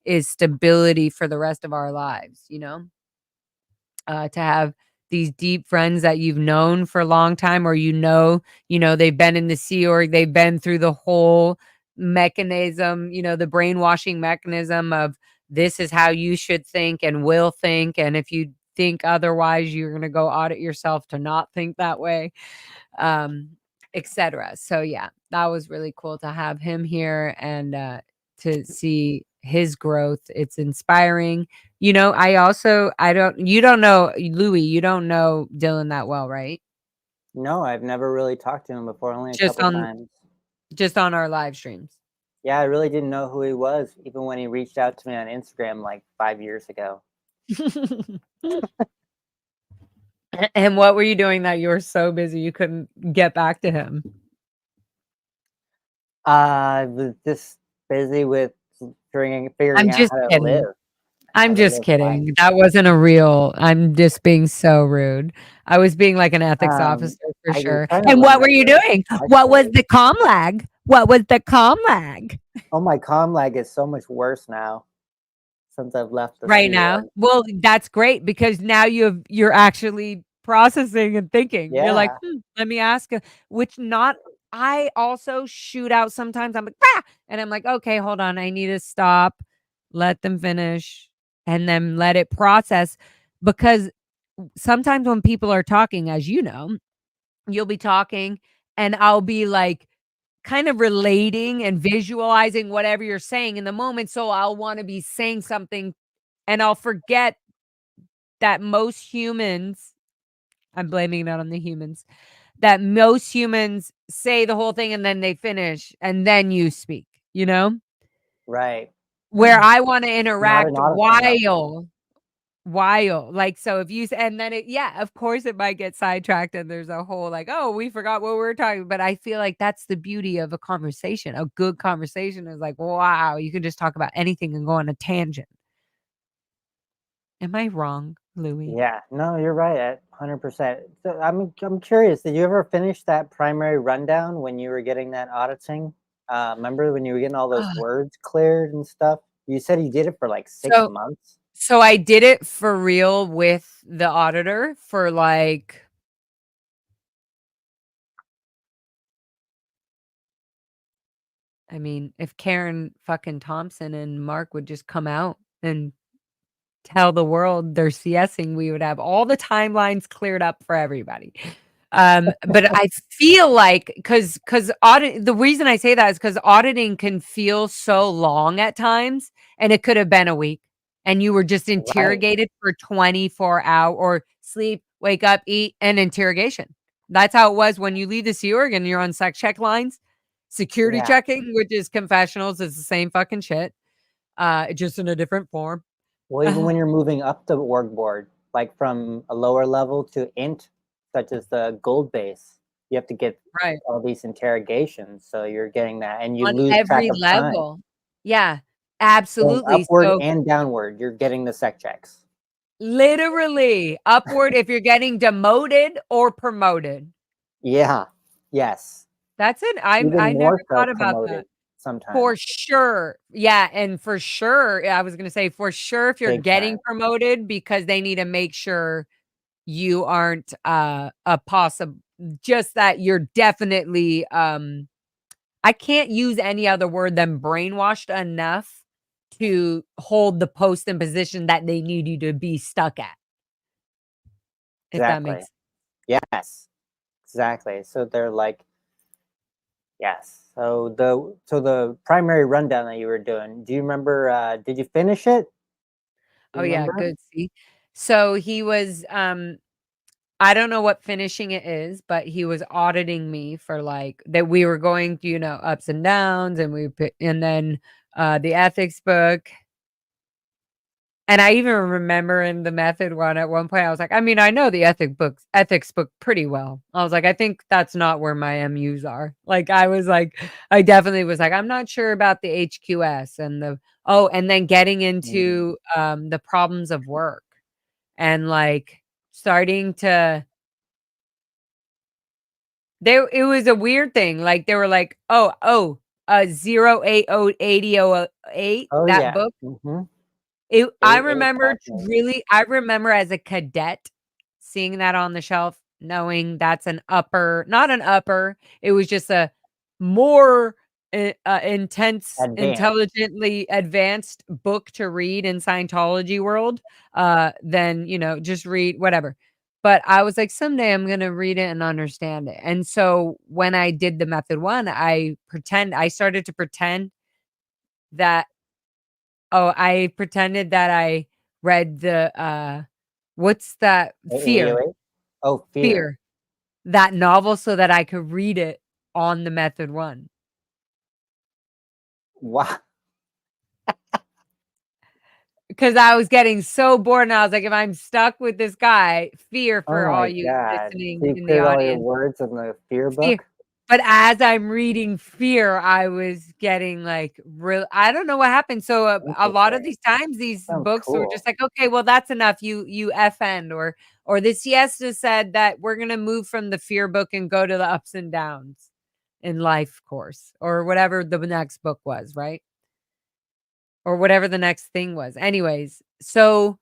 is stability for the rest of our lives, to have these deep friends that you've known for a long time, or they've been in the Sea Org, they've been through the whole mechanism, the brainwashing mechanism of this is how you should think and will think, and if you think otherwise, you're going to go audit yourself to not think that way, etc. So yeah, that was really cool to have him here and to see his growth. It's inspiring. You don't know Louie, you don't know Dylan that well, right? No, I've never really talked to him before, only a couple times. Just on our live streams. Yeah, I really didn't know who he was, even when he reached out to me on Instagram like 5 years ago. And what were you doing that you were so busy you couldn't get back to him? I was just busy with figuring out how to live. I'm just kidding. Life. That wasn't a real. I'm just being so rude. I was being like an ethics officer for sure. And what were you doing? What was the comm lag? What was the comm lag? Oh, my comm lag is so much worse now since I've left. Right now, well, that's great because now you're actually processing and thinking. Yeah. You're like, let me ask. I also shoot out sometimes. I'm like, and I'm like, okay, hold on. I need to stop. Let them finish. And then let it process, because sometimes when people are talking, as you know, you'll be talking and I'll be like kind of relating and visualizing whatever you're saying in the moment. So I'll want to be saying something and I'll forget that most humans, I'm blaming it on the humans, that most humans say the whole thing and then they finish and then you speak, Right. Where I want to interact while like, so if you and then of course it might get sidetracked and there's a whole like, oh, we forgot what we were talking, but I feel like that's the beauty of a conversation. A good conversation is like, wow, you can just talk about anything and go on a tangent. Am I wrong, Louie? Yeah, no, you're right at 100%. So I'm curious, did you ever finish that primary rundown when you were getting that auditing? Remember when you were getting all those words cleared and stuff? You said you did it for like 6 months. So I did it for real with the auditor for like, I mean, if Karen fucking Thompson and Mark would just come out and tell the world they're CSing, we would have all the timelines cleared up for everybody. But I feel like because the reason I say that is because auditing can feel so long at times, and it could have been a week. And you were just interrogated for 24 hours, or sleep, wake up, eat, and interrogation. That's how it was when you leave the Sea Org and you're on sex check lines. Security checking, which is confessionals, is the same fucking shit. Just in a different form. Well, even when you're moving up the org board, like from a lower level to int, such as the gold base, you have to get all these interrogations. So you're getting that, and you lose track of level. Time. Yeah. Absolutely. So upward and downward, you're getting the sec checks. Literally upward if you're getting demoted or promoted. Yeah. Yes. That's it. I never thought about that. sometimes. For sure. Yeah, and for sure, I was gonna say, for sure, if you're getting promoted, because they need to make sure you aren't, a just that you're definitely, I can't use any other word than brainwashed enough to hold the post and position that they need you to be stuck at. If that Exactly. makes Yes. Exactly. So they're like, yes. So the primary rundown that you were doing, do you remember, did you finish it? Oh, yeah, good, see? So he was, I don't know what finishing it is, but he was auditing me for, like, that we were going through, ups and downs, and and then, the ethics book. And I even remember in the method one, at one point, I was like, I mean, I know the ethics book pretty well. I was like, I think that's not where my MUs are. Like, I definitely was like, I'm not sure about the HQS and and then getting into, the problems of work and, like, starting to it was a weird thing. Like, they were like, 0808008, Oh, that yeah. book. Mhm. I It remember taught me. I remember as a cadet seeing that on the shelf, knowing that's not an upper, it was just a more intense, Advanced. intelligently advanced book to read in Scientology world, than, just read whatever. But I was like, someday I'm gonna read it and understand it. And so when I did the method one, I started to pretend that I pretended that I read what's that? Fear. 808? Oh, Fear. Fear. That novel so that I could read it on the method one. Wow. Because I was getting so bored and I was like, if I'm stuck with this guy, fear Oh for all my you god. So listening you in the cleared all your audience. words in the Fear Fear. book? But as I'm reading Fear, I was getting like real I don't know what happened. So a lot of Interesting. these times, these Sounds books were just cool. like, okay, well, that's enough. You FN or the siesta said that we're gonna move from the Fear book and go to the ups and downs in life course or whatever the next book was, right? Or whatever the next thing was. Anyways, so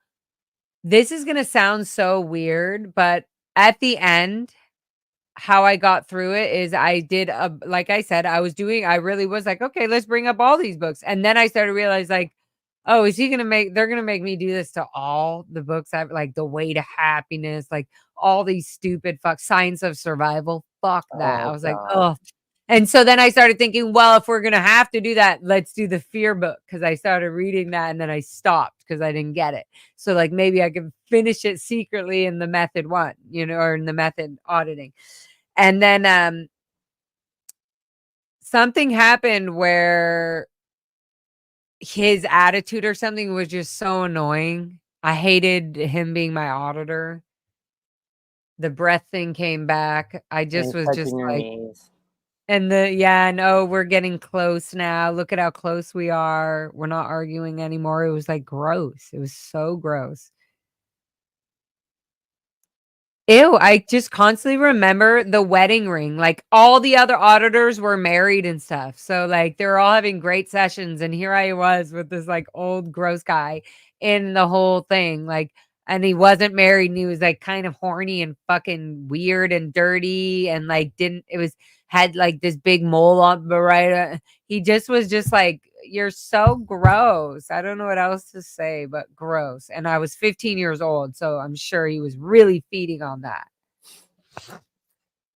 this is gonna sound so weird, but at the end how I got through it is I did like I said, I really was like, okay, let's bring up all these books. And then I started to realize like, oh, they're gonna make me do this to all the books I've like The Way to Happiness, like all these stupid Science of Survival. Fuck that. I Oh was like, god. oh. And so then I started thinking, well, if we're gonna have to do that, let's do the Fear book. Cause I started reading that and then I stopped because I didn't get it. So like maybe I could finish it secretly in the method one, or in the method auditing. And then, something happened where his attitude or something was just so annoying. I hated him being my auditor. The breath thing came back. I And just was just touching your like knees. no, we're getting close now. Look at how close we are. We're not arguing anymore. It was, like, gross. It was so gross. Ew, I just constantly remember the wedding ring, like, all the other auditors were married and stuff, so, like, they were all having great sessions, and here I was with this, like, old gross guy in the whole thing, like and he wasn't married, and he was, like, kind of horny and fucking weird and dirty and, like, didn't it was had, like, this big mole on the right, he just was just like, "You're so gross." I don't know what else to say, but gross, and I was 15 years old, so I'm sure he was really feeding on that.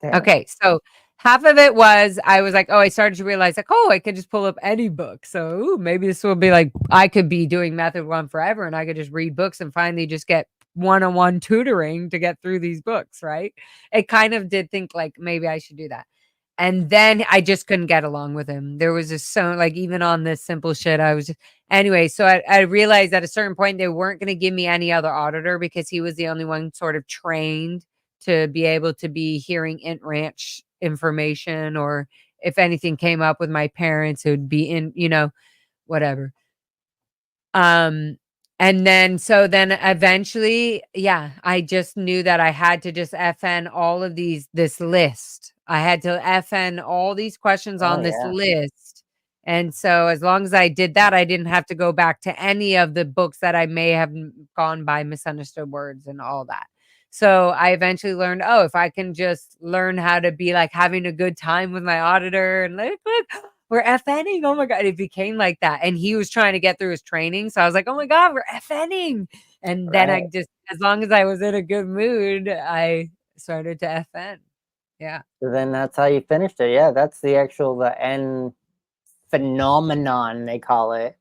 Damn. Okay, so half of it was I was like, I started to realize like, I could just pull up any book. So, ooh, maybe this will be like I could be doing method one forever and I could just read books and finally just get one-on-one tutoring to get through these books, right? It kind of did think like maybe I should do that. And then I just couldn't get along with him. There was just so like even on this simple shit, I was just anyway. So I realized at a certain point they weren't going to give me any other auditor because he was the only one sort of trained to be able to be hearing Int Ranch information, or if anything came up with my parents, it would be in, whatever. And then so then eventually, yeah, I just knew that I had to just FN all of this list. I had to FN all these questions Oh on this yeah. list And so as long as I did that, I didn't have to go back to any of the books that I may have gone by misunderstood words and all that. So I eventually learned, oh, if I can just learn how to be like having a good time with my auditor and like, look, we're FNing. Oh my God. It became like that. And he was trying to get through his training. So I was like, oh my God, we're FNing. And then I just, as long as I was in a good mood, I started to FN. Yeah. So then that's how you finished it. Yeah. That's the end phenomenon, they call it,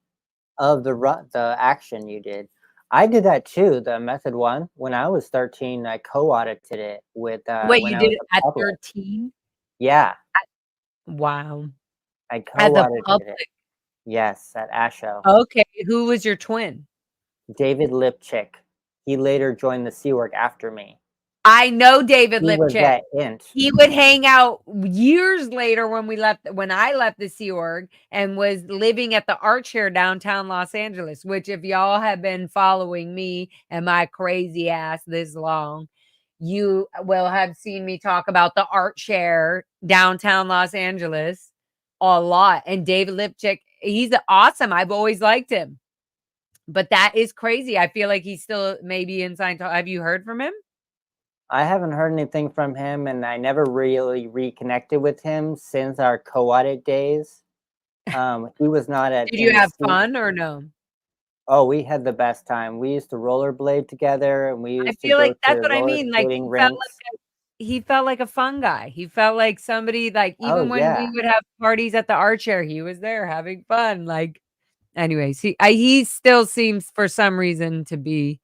of the action you did. I did that too. The method 1, when I was 13, I co-audited it with Wait, when you I did was it a at public. 13? Yeah. Wow. I At the co-audited public? it. Yes, at ASHO. Okay. Who was your twin? David Lipchick. He later joined the Sea Org after me. I know David He was Lipchick. at INT. He would hang out years later when I left the Sea Org and was living at the art share downtown Los Angeles, which if y'all have been following me and my crazy ass this long, you will have seen me talk about the art share downtown Los Angeles a lot. And David Lipchick, he's awesome. I've always liked him. But that is crazy. I feel like he's still maybe in Scientology. Have you heard from him? I haven't heard anything from him, and I never really reconnected with him since our co-audit days. He was not at. Did you have fun or no? Oh, we had the best time. We used to rollerblade together, and we I used to feel go like that's to what I roller mean. Like skating rinks. he felt like a fun guy. He felt like somebody like even Oh when we yeah, would have parties at the art share, he was there having fun. Like, anyways, he still seems for some reason to be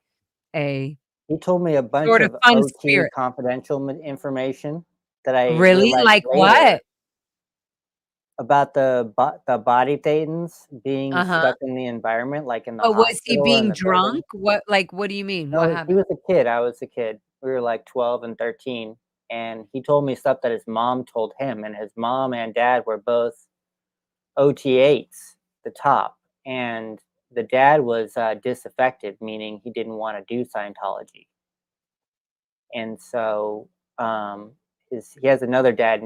a he told me a bunch sort of of fun OT spirit. confidential information that I Really? realized Like later what? about the body thetans being Uh-huh. stuck in the environment, like in the Oh, was he hospital or in being the building. drunk? What do you mean? What No, he happened? was a kid. I was a kid. We were like 12 and 13. And he told me stuff that his mom told him. And his mom and dad were both OT8s, the top. And the dad was disaffected, meaning he didn't want to do Scientology. And so he has another dad,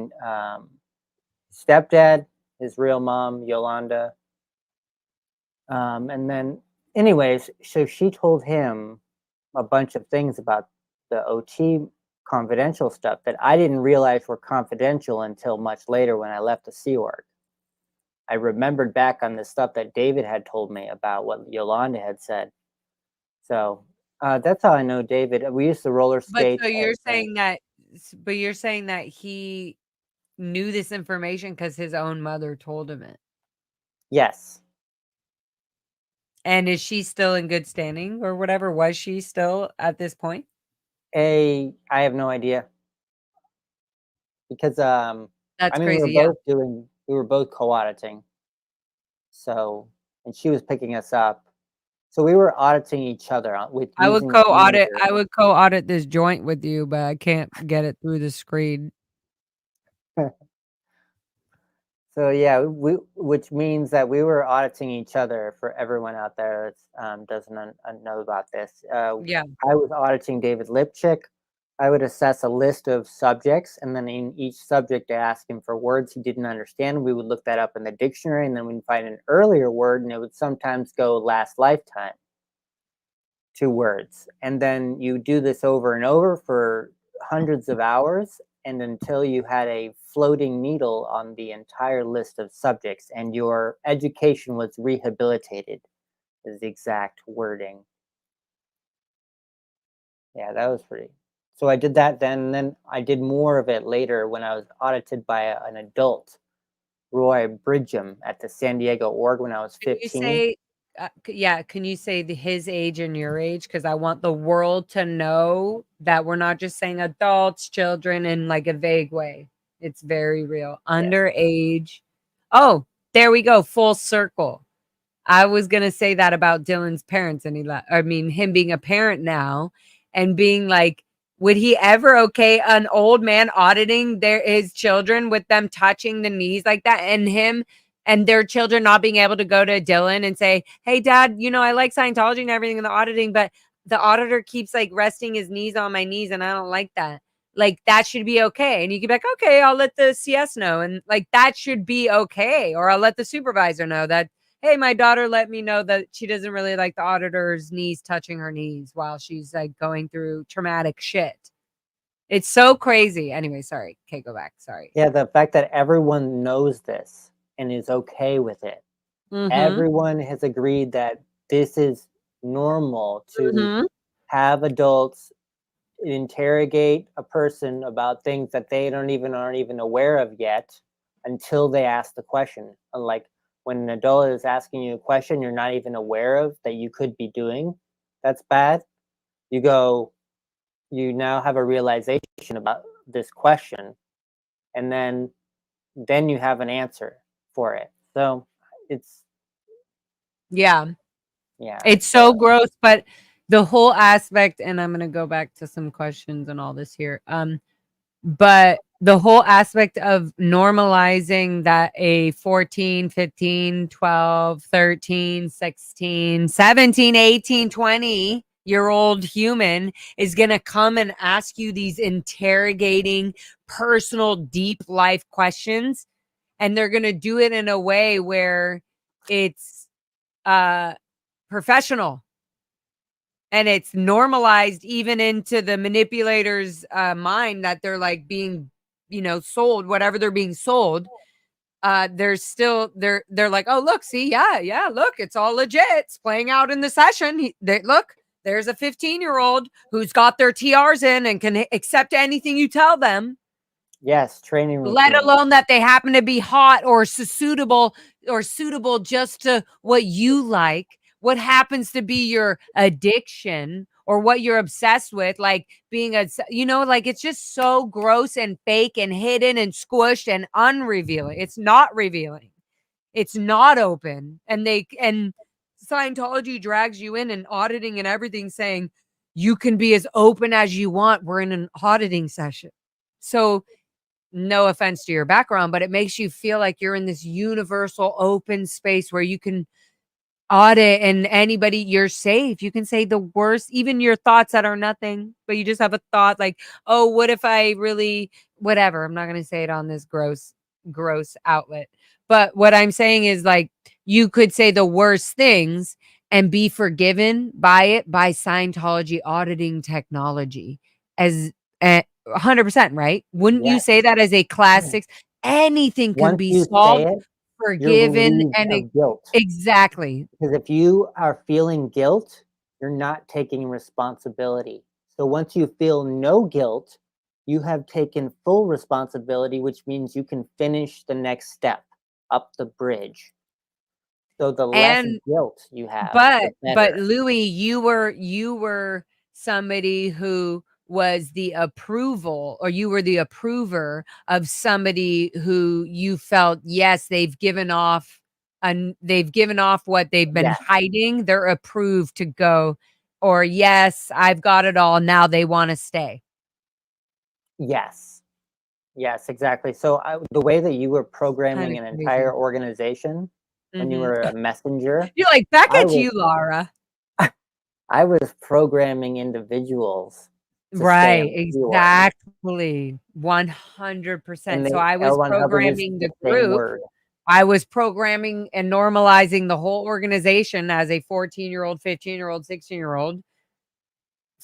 stepdad, his real mom, Yolanda. And then, anyways, so she told him a bunch of things about the OT confidential stuff that I didn't realize were confidential until much later when I left the Sea Org. I remembered back on the stuff that David had told me about what Yolanda had said. So that's how I know David. We used to roller skate. But you're saying that he knew this information because his own mother told him it. Yes. And is she still in good standing or whatever? Was she still at this point? I have no idea. Because That's we crazy. were both co-auditing. So, and she was picking us up. So we were auditing each other I would co-audit this joint with you, but I can't get it through the screen. So yeah, which means that we were auditing each other. For everyone out there that doesn't know about this, Yeah. I was auditing David Lipchick. I would assess a list of subjects, and then in each subject, I ask him for words he didn't understand. We would look that up in the dictionary, and then we'd find an earlier word, and it would sometimes go last lifetime. 2 words, and then you do this over and over for hundreds of hours, and until you had a floating needle on the entire list of subjects and your education was rehabilitated, is the exact wording. Yeah, that was pretty. So I did that then, and then I did more of it later when I was audited by an adult, Roy Bridgham, at the San Diego org when I was 15. Can you say, can you say his age and your age? Because I want the world to know that we're not just saying adults, children in like a vague way. It's very real. Underage. Oh, there we go. Full circle. I was going to say that about Dylan's parents and him being a parent now and being like, would he ever an old man auditing his children with them touching the knees like that and him and their children not being able to go to Dylan and say, hey, Dad, I like Scientology and everything in the auditing, but the auditor keeps like resting his knees on my knees and I don't like that. like that should be okay. And you can be like, okay, I'll let the CS know. And like that should be okay. Or I'll let the supervisor know that, hey, my daughter let me know that she doesn't really like the auditor's knees touching her knees while she's like going through traumatic shit. It's so crazy. Anyway, sorry. Okay, go back. Sorry. Yeah, the fact that everyone knows this and is okay with it. Everyone has agreed that this is normal to have adults interrogate a person about things that they aren't even aware of yet until they ask the question. Like when an adult is asking you a question you're not even aware of that you could be doing that's bad, you now have a realization about this question, and then you have an answer for it. So it's it's so gross. But the whole aspect, and I'm gonna go back to some questions and all this here, but the whole aspect of normalizing that a 14, 15, 12, 13, 16, 17, 18, 20-year-old human is going to come and ask you these interrogating, personal, deep life questions. And they're going to do it in a way where it's professional. And it's normalized even into the manipulator's mind that they're like being, sold, whatever they're being sold. There's still they're like, oh, look, see, yeah, look, it's all legit. It's playing out in the session. Look, there's a 15-year-old who's got their TRs in and can accept anything you tell them. Yes, training routine. Let alone that they happen to be hot or suitable just to what you like, what happens to be your addiction or what you're obsessed with, like being like it's just so gross and fake and hidden and squished and unrevealing. It's not revealing. It's not open. And Scientology drags you in and auditing and everything, saying you can be as open as you want. We're in an auditing session. So no offense to your background, but it makes you feel like you're in this universal open space where you can audit and you're safe. You can say the worst, even your thoughts that are nothing, but you just have a thought like, oh, what if I really, whatever. I'm not going to say it on this gross outlet. But what I'm saying is like, you could say the worst things and be forgiven by Scientology auditing technology as 100%, right? Wouldn't you say that as a class 6? Anything can be solved, forgiven, and guilt. Exactly. Because if you are feeling guilt, you're not taking responsibility. So once you feel no guilt, you have taken full responsibility, which means you can finish the next step up the bridge. So the less guilt you have, but Louis, you were somebody who was the approval, or you were the approver of somebody who you felt, yes, they've given off what they've been hiding. They're approved to go, or yes, I've got it all. Now they want to stay. Yes, exactly. So the way that you were programming an entire organization when you were a messenger, you're like, back at you, Laura. I was programming individuals. Right, exactly. 100%. So I was programming the group. I was programming and normalizing the whole organization as a 14-year-old, 15-year-old, 16-year-old,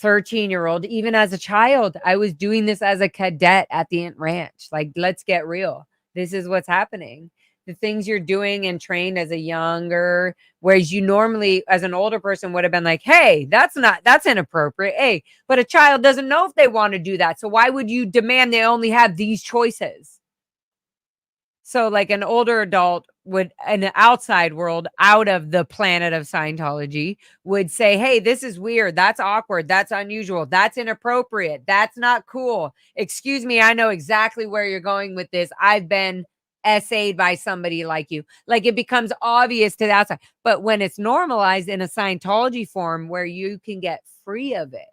13-year-old. Even as a child, I was doing this as a cadet at the Ant Ranch. Like, let's get real. This is what's happening. The things you're doing and trained as a younger, whereas you normally, as an older person, would have been like, hey, that's inappropriate. Hey, but a child doesn't know if they want to do that. So why would you demand they only have these choices? So like an older adult would, in the outside world, out of the planet of Scientology, would say, hey, this is weird. That's awkward. That's unusual. That's inappropriate. That's not cool. Excuse me. I know exactly where you're going with this. I've been essayed by somebody like you. Like, it becomes obvious to the outside. But when it's normalized in a Scientology form where you can get free of it,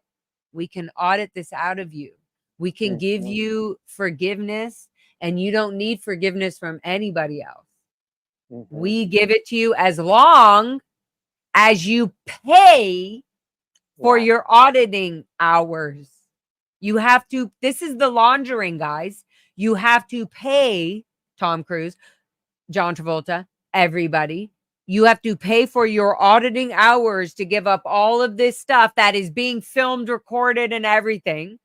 we can audit this out of you. We can give you forgiveness, and you don't need forgiveness from anybody else. We give it to you as long as you pay for your auditing hours. You have to, this is the laundering, guys. You have to pay Tom Cruise, John Travolta, everybody. You have to pay for your auditing hours to give up all of this stuff that is being filmed, recorded, and everything.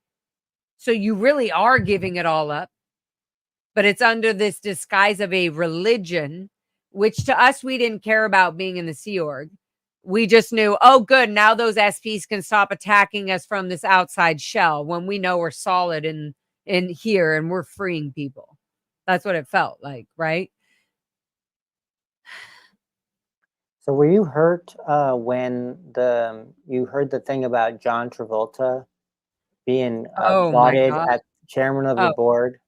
So you really are giving it all up. But it's under this disguise of a religion, which to us, we didn't care about being in the Sea Org. We just knew, oh, good, now those SPs can stop attacking us from this outside shell when we know we're solid in here and we're freeing people. That's what it felt like, right? So were you hurt when you heard the thing about John Travolta being applauded at chairman of the board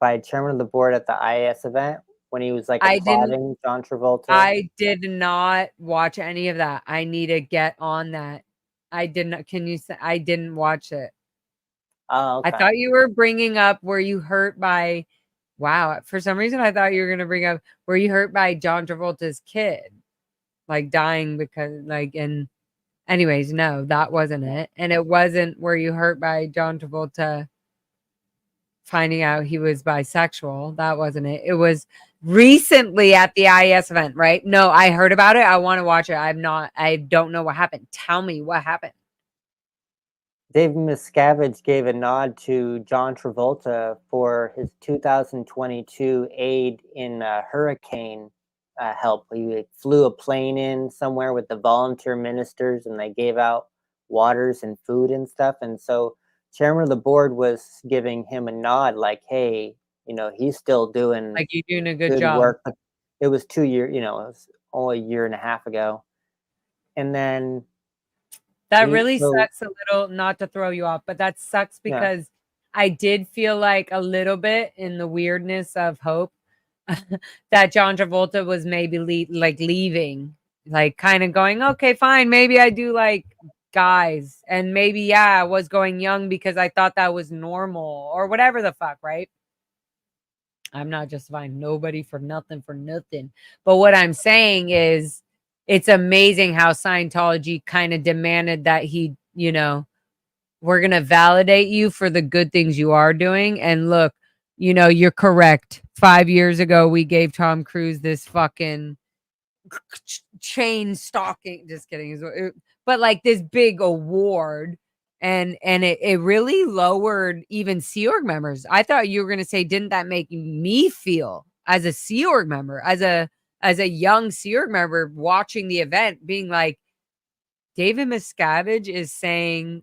by chairman of the board at the IAS event when he was like applauding John Travolta? I did not watch any of that. I need to get on that. I didn't. Can you say I didn't watch it? Oh, okay. I thought you were bringing up were you hurt by? Wow, for some reason I thought you were going to bring up were you hurt by John Travolta's kid, like dying because like and. Anyways, no, that wasn't it, and it wasn't were you hurt by John Travolta finding out he was bisexual. That wasn't it. It was recently at the IAS event, right? No, I heard about it. I want to watch it. I don't know what happened. Tell me what happened. David Miscavige gave a nod to John Travolta for his 2022 aid in hurricane help. He flew a plane in somewhere with the volunteer ministers and they gave out waters and food and stuff. And so chairman of the board was giving him a nod like, hey, you know, he's still doing like you're doing a good job. Work. It was 2 years, you know, it was only a year and a half ago. And then that really sucks a little, not to throw you off, but that sucks because I did feel like a little bit in the weirdness of hope that John Travolta was maybe leaving, like kind of going, okay, fine, maybe I do like guys, and maybe I was going young because I thought that was normal or whatever the fuck, right? I'm not justifying nobody for nothing, but what I'm saying is it's amazing how Scientology kind of demanded that he, you know, we're gonna validate you for the good things you are doing, and look, you know, you're correct. 5 years ago, we gave Tom Cruise this fucking chain stalking. Just kidding. But like this big award. And it really lowered even Sea Org members. I thought you were going to say, didn't that make me feel as a Sea Org member, as a young Sea Org member watching the event, being like, David Miscavige is saying,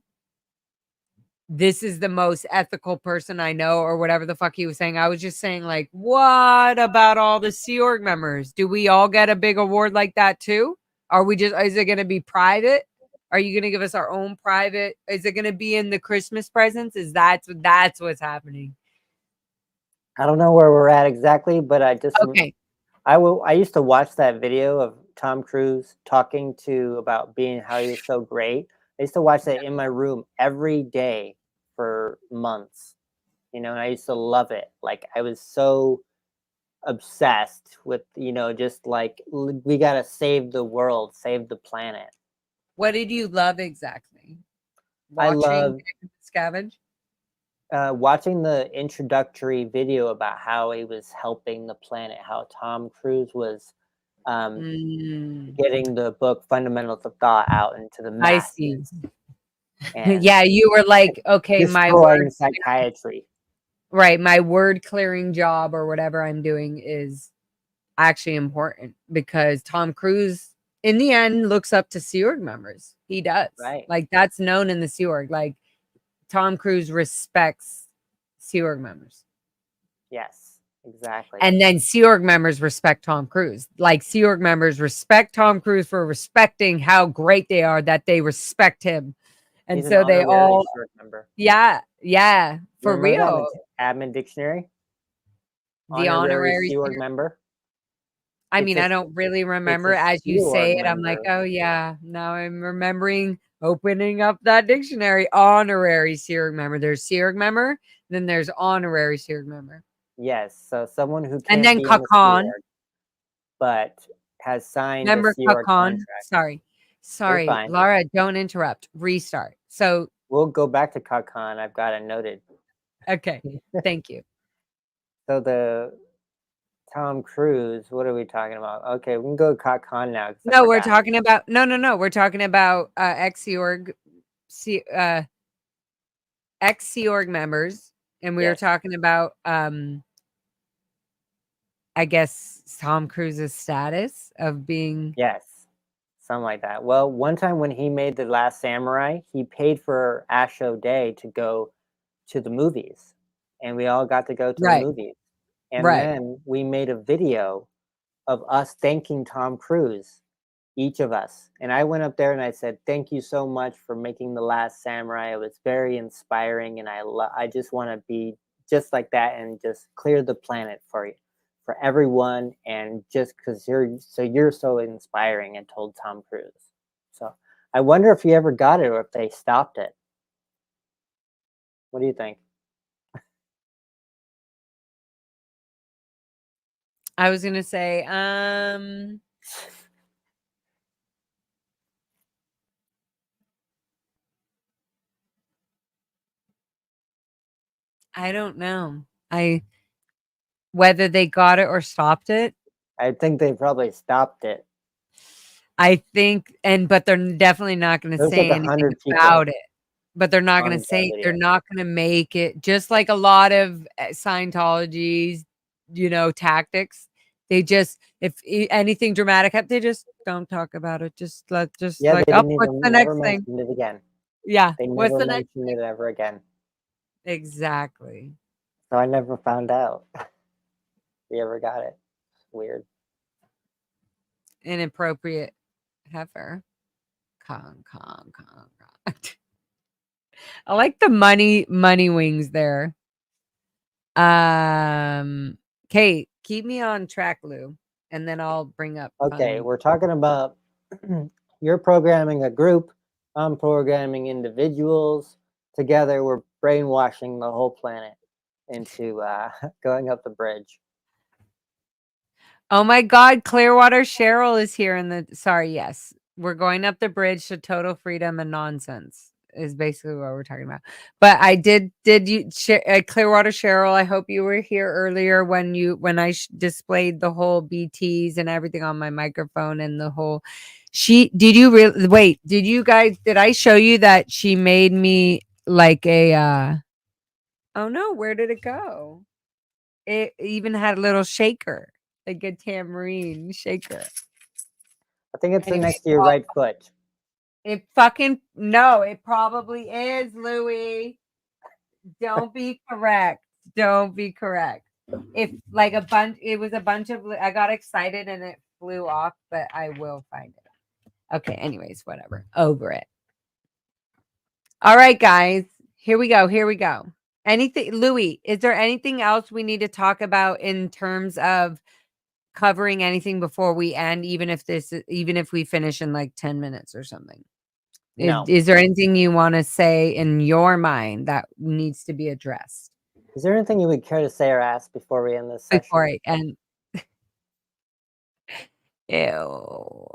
this is the most ethical person I know, or whatever the fuck he was saying. I was just saying, like, what about all the Sea Org members? Do we all get a big award like that too? Is it going to be private? Are you going to give us our own private? Is it going to be in the Christmas presents? That's what's happening? I don't know where we're at exactly, but I used to watch that video of Tom Cruise talking about how he was so great. I used to watch that in my room every day for months, you know, and I used to love it. Like I was so obsessed with, you know, just like we got to save the world, save the planet. What did you love exactly? I love Scavenge. Watching the introductory video about how he was helping the planet, how Tom Cruise was getting the book Fundamentals of Thought out into the masses. I see. Yeah, you were like, okay, my word psychiatry. Right, my word clearing job or whatever I'm doing is actually important because Tom Cruise, in the end, looks up to Sea Org members. He does. Right. Like that's known in the Sea Org. Like Tom Cruise respects Sea Org members. Yes, exactly. And then Sea Org members respect Tom Cruise. Like Sea Org members respect Tom Cruise for respecting how great they are, that they respect him. And He's so they all, yeah, for real. Admin Dictionary. The honorary Sea Org member. I mean, I don't really remember as you say it. I'm like, oh yeah, now I'm remembering opening up that dictionary. Honorary Sea Org member. There's Sea Org member, then there's honorary Sea Org member. Yes, so someone who can't and then be in the Sea Org, but has signed member a Sea Org contract. Sorry, Laura, don't interrupt. Restart. So We'll go back to Kakan. I've got it noted. Okay, thank you. So the Tom Cruise, what are we talking about? Okay, we can go to Kakan now. No, we're talking about we're talking about ex-Sea Org members, and we were talking about I guess Tom Cruise's status of being something like that. Well, one time when he made The Last Samurai, he paid for Asho Day to go to the movies, and we all got to go to the movies. And then we made a video of us thanking Tom Cruise, each of us. And I went up there and I said, "Thank you so much for making The Last Samurai. It was very inspiring, and I just want to be just like that and just clear the planet for you, for everyone, and just because you're so inspiring," and told Tom Cruise. So I wonder if he ever got it or if they stopped it. What do you think? I was gonna say, I don't know. Whether they got it or stopped it. I think they probably stopped it. I think, but they're definitely not going to say anything about it. But they're not going to say, they're not going to make it, just like a lot of Scientology's, tactics. They just, if anything dramatic happens, they just don't talk about it. Just what's the next thing? It again. Yeah. They never mentioned it ever again. Exactly. So I never found out. We ever got it. Weird. Inappropriate heifer. Con. I like the money wings there. Kate, keep me on track, Lou, and then I'll bring up. Okay, we're talking about you're programming a group, I'm programming individuals. Together, we're brainwashing the whole planet into going up the bridge. Oh my God, Clearwater Cheryl is here yes. We're going up the bridge to total freedom and nonsense is basically what we're talking about. But I did you Clearwater Cheryl, I hope you were here earlier when I displayed the whole BTs and everything on my microphone and the whole did you guys, did I show you that she made me like a oh no, where did it go? It even had a little shaker, like a tambourine shaker. I think it's next to your right foot. It probably is, Louis. Don't be correct. If like it was a bunch of, I got excited and it flew off, but I will find it. Okay, anyways, whatever. Over it. All right, guys. Here we go. Anything, Louis, is there anything else we need to talk about in terms of covering anything before we end, even if we finish in like 10 minutes or something? No. Is there anything you want to say in your mind that needs to be addressed? Is there anything you would care to say or ask before we end this session? Before I end. Ew.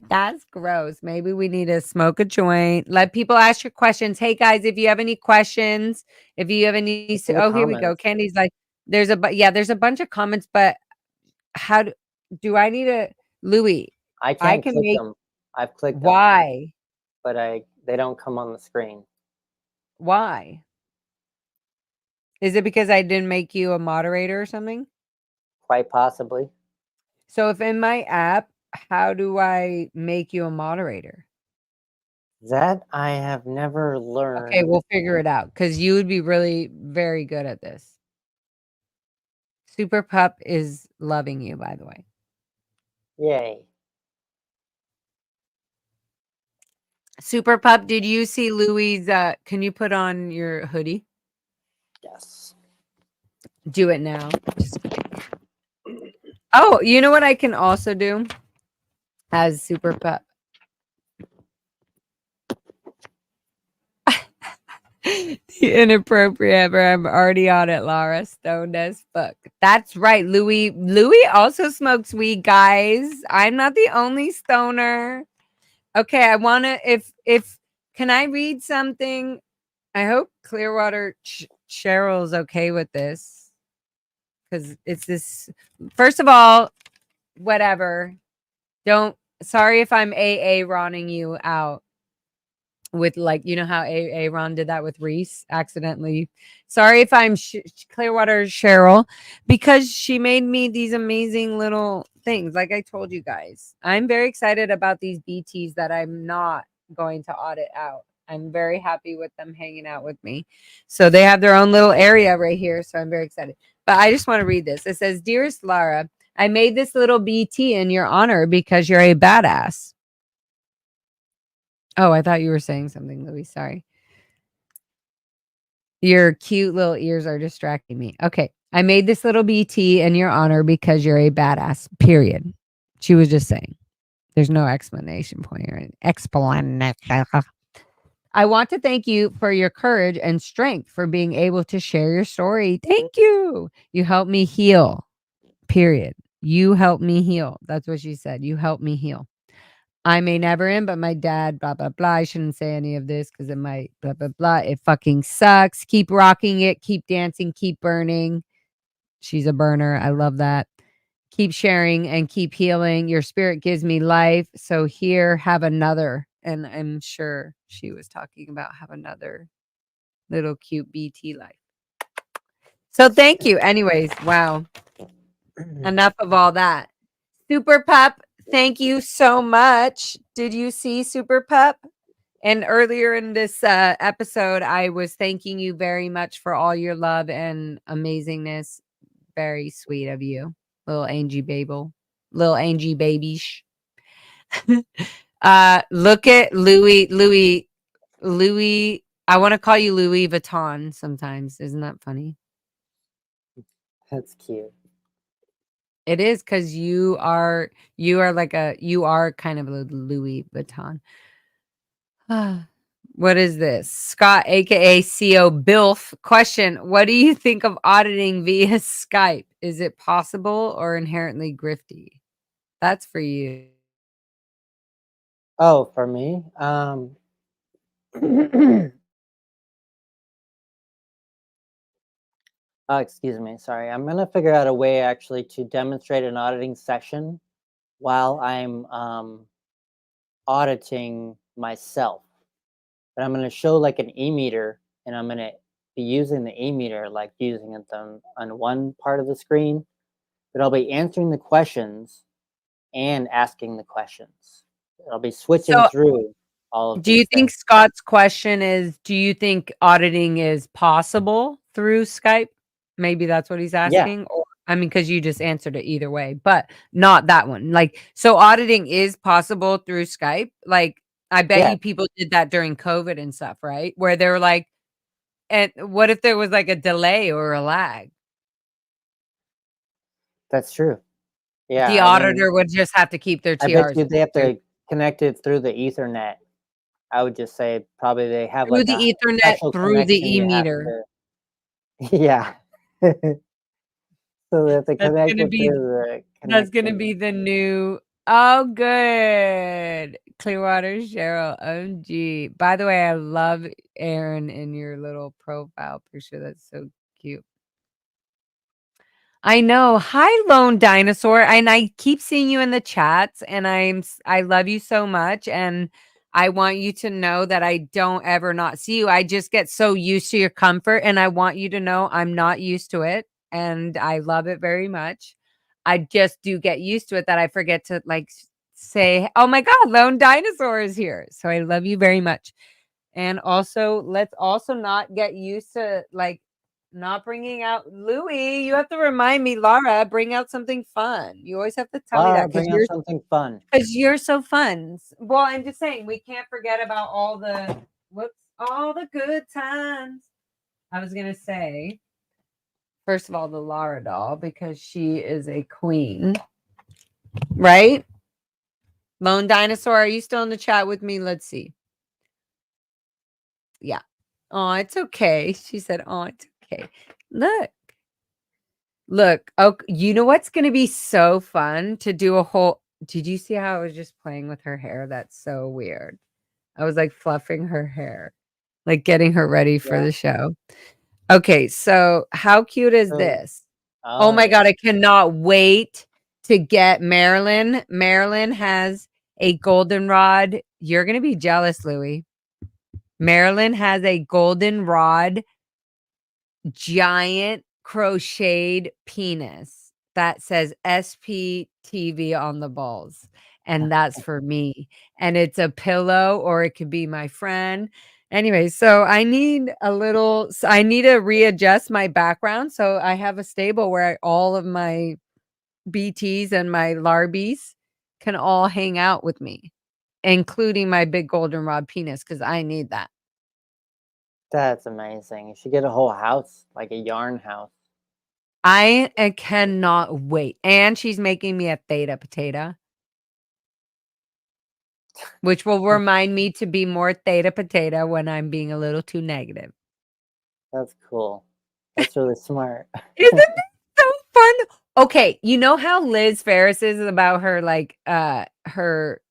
That's gross. Maybe we need to smoke a joint. Let people ask your questions. Hey guys, if you have any questions, if you have any, here we go. Candy's like, there's a bunch of comments, but how do I need a Louis? I can click them. I've clicked them. Why? But they don't come on the screen. Why? Is it because I didn't make you a moderator or something? Quite possibly. So if in my app, how do I make you a moderator? That I have never learned. Okay, we'll figure it out because you would be really very good at this. Super Pup is loving you, by the way. Yay. Super Pup, did you see Louis', can you put on your hoodie? Yes. Do it now. Oh, you know what I can also do as Super Pup? Inappropriate, but I'm already on it, Laura. Stoned as fuck. That's right, Louis. Louis also smokes weed, guys. I'm not the only stoner. Okay, I want to, Can I read something? I hope Clearwater Cheryl's okay with this. Because it's this. First of all, whatever. Sorry if I'm Ronning you out with, like, you know how Ron did that with Reese accidentally. Sorry if I'm Clearwater Cheryl, because she made me these amazing little things. Like I told you guys, I'm very excited about these BTs that I'm not going to audit out. I'm very happy with them hanging out with me. So they have their own little area right here. So I'm very excited. But I just want to read this. It says, "Dearest Lara, I made this little BT in your honor because you're a badass." Oh, I thought you were saying something, Louis. Sorry. Your cute little ears are distracting me. Okay. I made this little BT in your honor because you're a badass, period. She was just saying. There's no explanation point or explanation. I want to thank you for your courage and strength for being able to share your story. Thank you. You helped me heal, period. You helped me heal. That's what she said. You helped me heal. I may never end, but my dad, blah, blah, blah. I shouldn't say any of this because it might, blah, blah, blah. It fucking sucks. Keep rocking it. Keep dancing. Keep burning. She's a burner. I love that. Keep sharing and keep healing. Your spirit gives me life. So here, have another. And I'm sure she was talking about have another little cute BT life. So thank you. Anyways, wow. Enough of all that. Super Pup, thank you so much. Did you see Super Pup? And earlier in this episode, I was thanking you very much for all your love and amazingness. Very sweet of you, little Angie Babel, little Angie babish. Look at Louis. I want to call you Louis Vuitton sometimes. Isn't that funny? That's cute. It is, because you are kind of a Louis Vuitton. What is this? Scott, aka CO Bilf. Question: what do you think of auditing via Skype? Is it possible or inherently grifty? That's for you. Oh, for me? Oh, excuse me. Sorry. I'm going to figure out a way actually to demonstrate an auditing session while I'm auditing myself. But I'm going to show like an e-meter, and I'm going to be using the e-meter, like using it on one part of the screen. But I'll be answering the questions and asking the questions. I'll be switching through all of Do you think things. Scott's question is, do you think auditing is possible through Skype? Maybe that's what he's asking. Yeah. Or, I mean, because you just answered it either way, but not that one. Like, so auditing is possible through Skype. Like, I bet you people did that during COVID and stuff, right? Where they were like, and what if there was like a delay or a lag? That's true. Yeah. The auditor would just have to keep their TRs. I bet you they have to connect it through the Ethernet. I would just say probably they have through like the Ethernet through the e-meter. Yeah. So they have to connect it through the That's gonna be the new. Oh, good. Clearwater Cheryl. OMG. By the way, I love Aaron in your little profile picture. That's so cute. I know. Hi, Lone Dinosaur. And I keep seeing you in the chats, and I love you so much. And I want you to know that I don't ever not see you. I just get so used to your comfort, and I want you to know I'm not used to it. And I love it very much. I just do get used to it that I forget to like say, oh my God, Lone Dinosaur is here. So I love you very much. And also, let's also not get used to like not bringing out Louis. You have to remind me, Lara, bring out something fun. You always have to tell me that bring out something fun. Because you're so fun. Well, I'm just saying we can't forget about all the good times. I was gonna say, first of all, the Lara doll, because she is a queen, right? Lone Dinosaur, are you still in the chat with me? Let's see. Yeah. Oh, it's okay. She said, oh, it's okay. Look. Oh, you know what's going to be so fun to do a whole. Did you see how I was just playing with her hair? That's so weird. I was like fluffing her hair, like getting her ready for the show. Okay, so how cute is this? Oh my God, I cannot wait to get Marilyn. Marilyn has a goldenrod. You're going to be jealous, Louie. Marilyn has a goldenrod giant crocheted penis that says SPTV on the balls. And that's for me. And it's a pillow, or it could be my friend. Anyway, so I need to readjust my background. So I have a stable where all of my BTs and my Larbies can all hang out with me, including my big goldenrod penis, because I need that. That's amazing. You should get a whole house, like a yarn house. I cannot wait. And she's making me a theta potato, which will remind me to be more theta potato when I'm being a little too negative. That's cool. That's really smart. Isn't it so fun? Okay, you know how Liz Ferris is about her, like, her,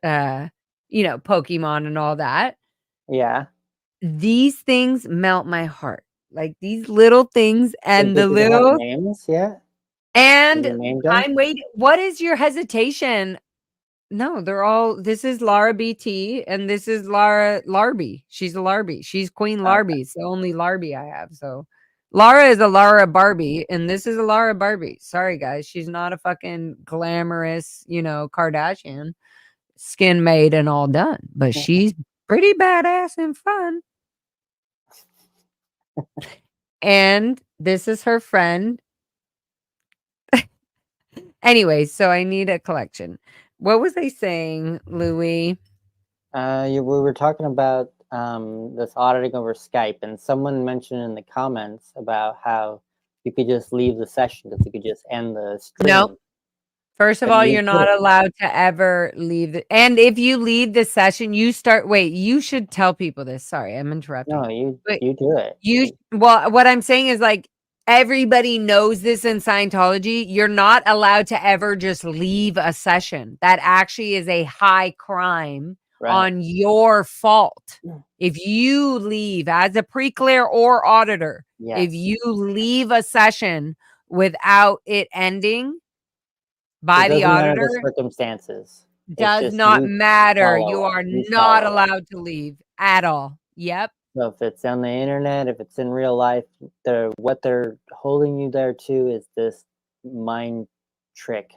Pokemon and all that? Yeah. These things melt my heart. Like, these little things and Did the they have little names yet? and Have you named them? I'm waiting. What is your hesitation? No, they're all. This is Lara BT, and this is Lara Larby. She's a Larby. She's Queen Larby. It's the only Larby I have. So, Lara is a Lara Barbie, and this is a Lara Barbie. Sorry, guys. She's not a fucking glamorous, Kardashian, skin made and all done, but she's pretty badass and fun. And this is her friend. Anyway, so I need a collection. What was I saying, Louie? We were talking about this auditing over Skype, and someone mentioned in the comments about how you could just leave the session because you could just end the stream. No. First of all, you're not allowed to ever leave. And if you leave the session, you should tell people this. Sorry, I'm interrupting. No, you do it. Well, what I'm saying is, like, everybody knows this in Scientology. You're not allowed to ever just leave a session. That actually is a high crime on your fault. If you leave as a pre-clear or auditor, if you leave a session without it ending by the auditor, the circumstances does not matter. You are not allowed to leave at all. Yep. So if it's on the internet, if it's in real life, what they're holding you there to is this mind trick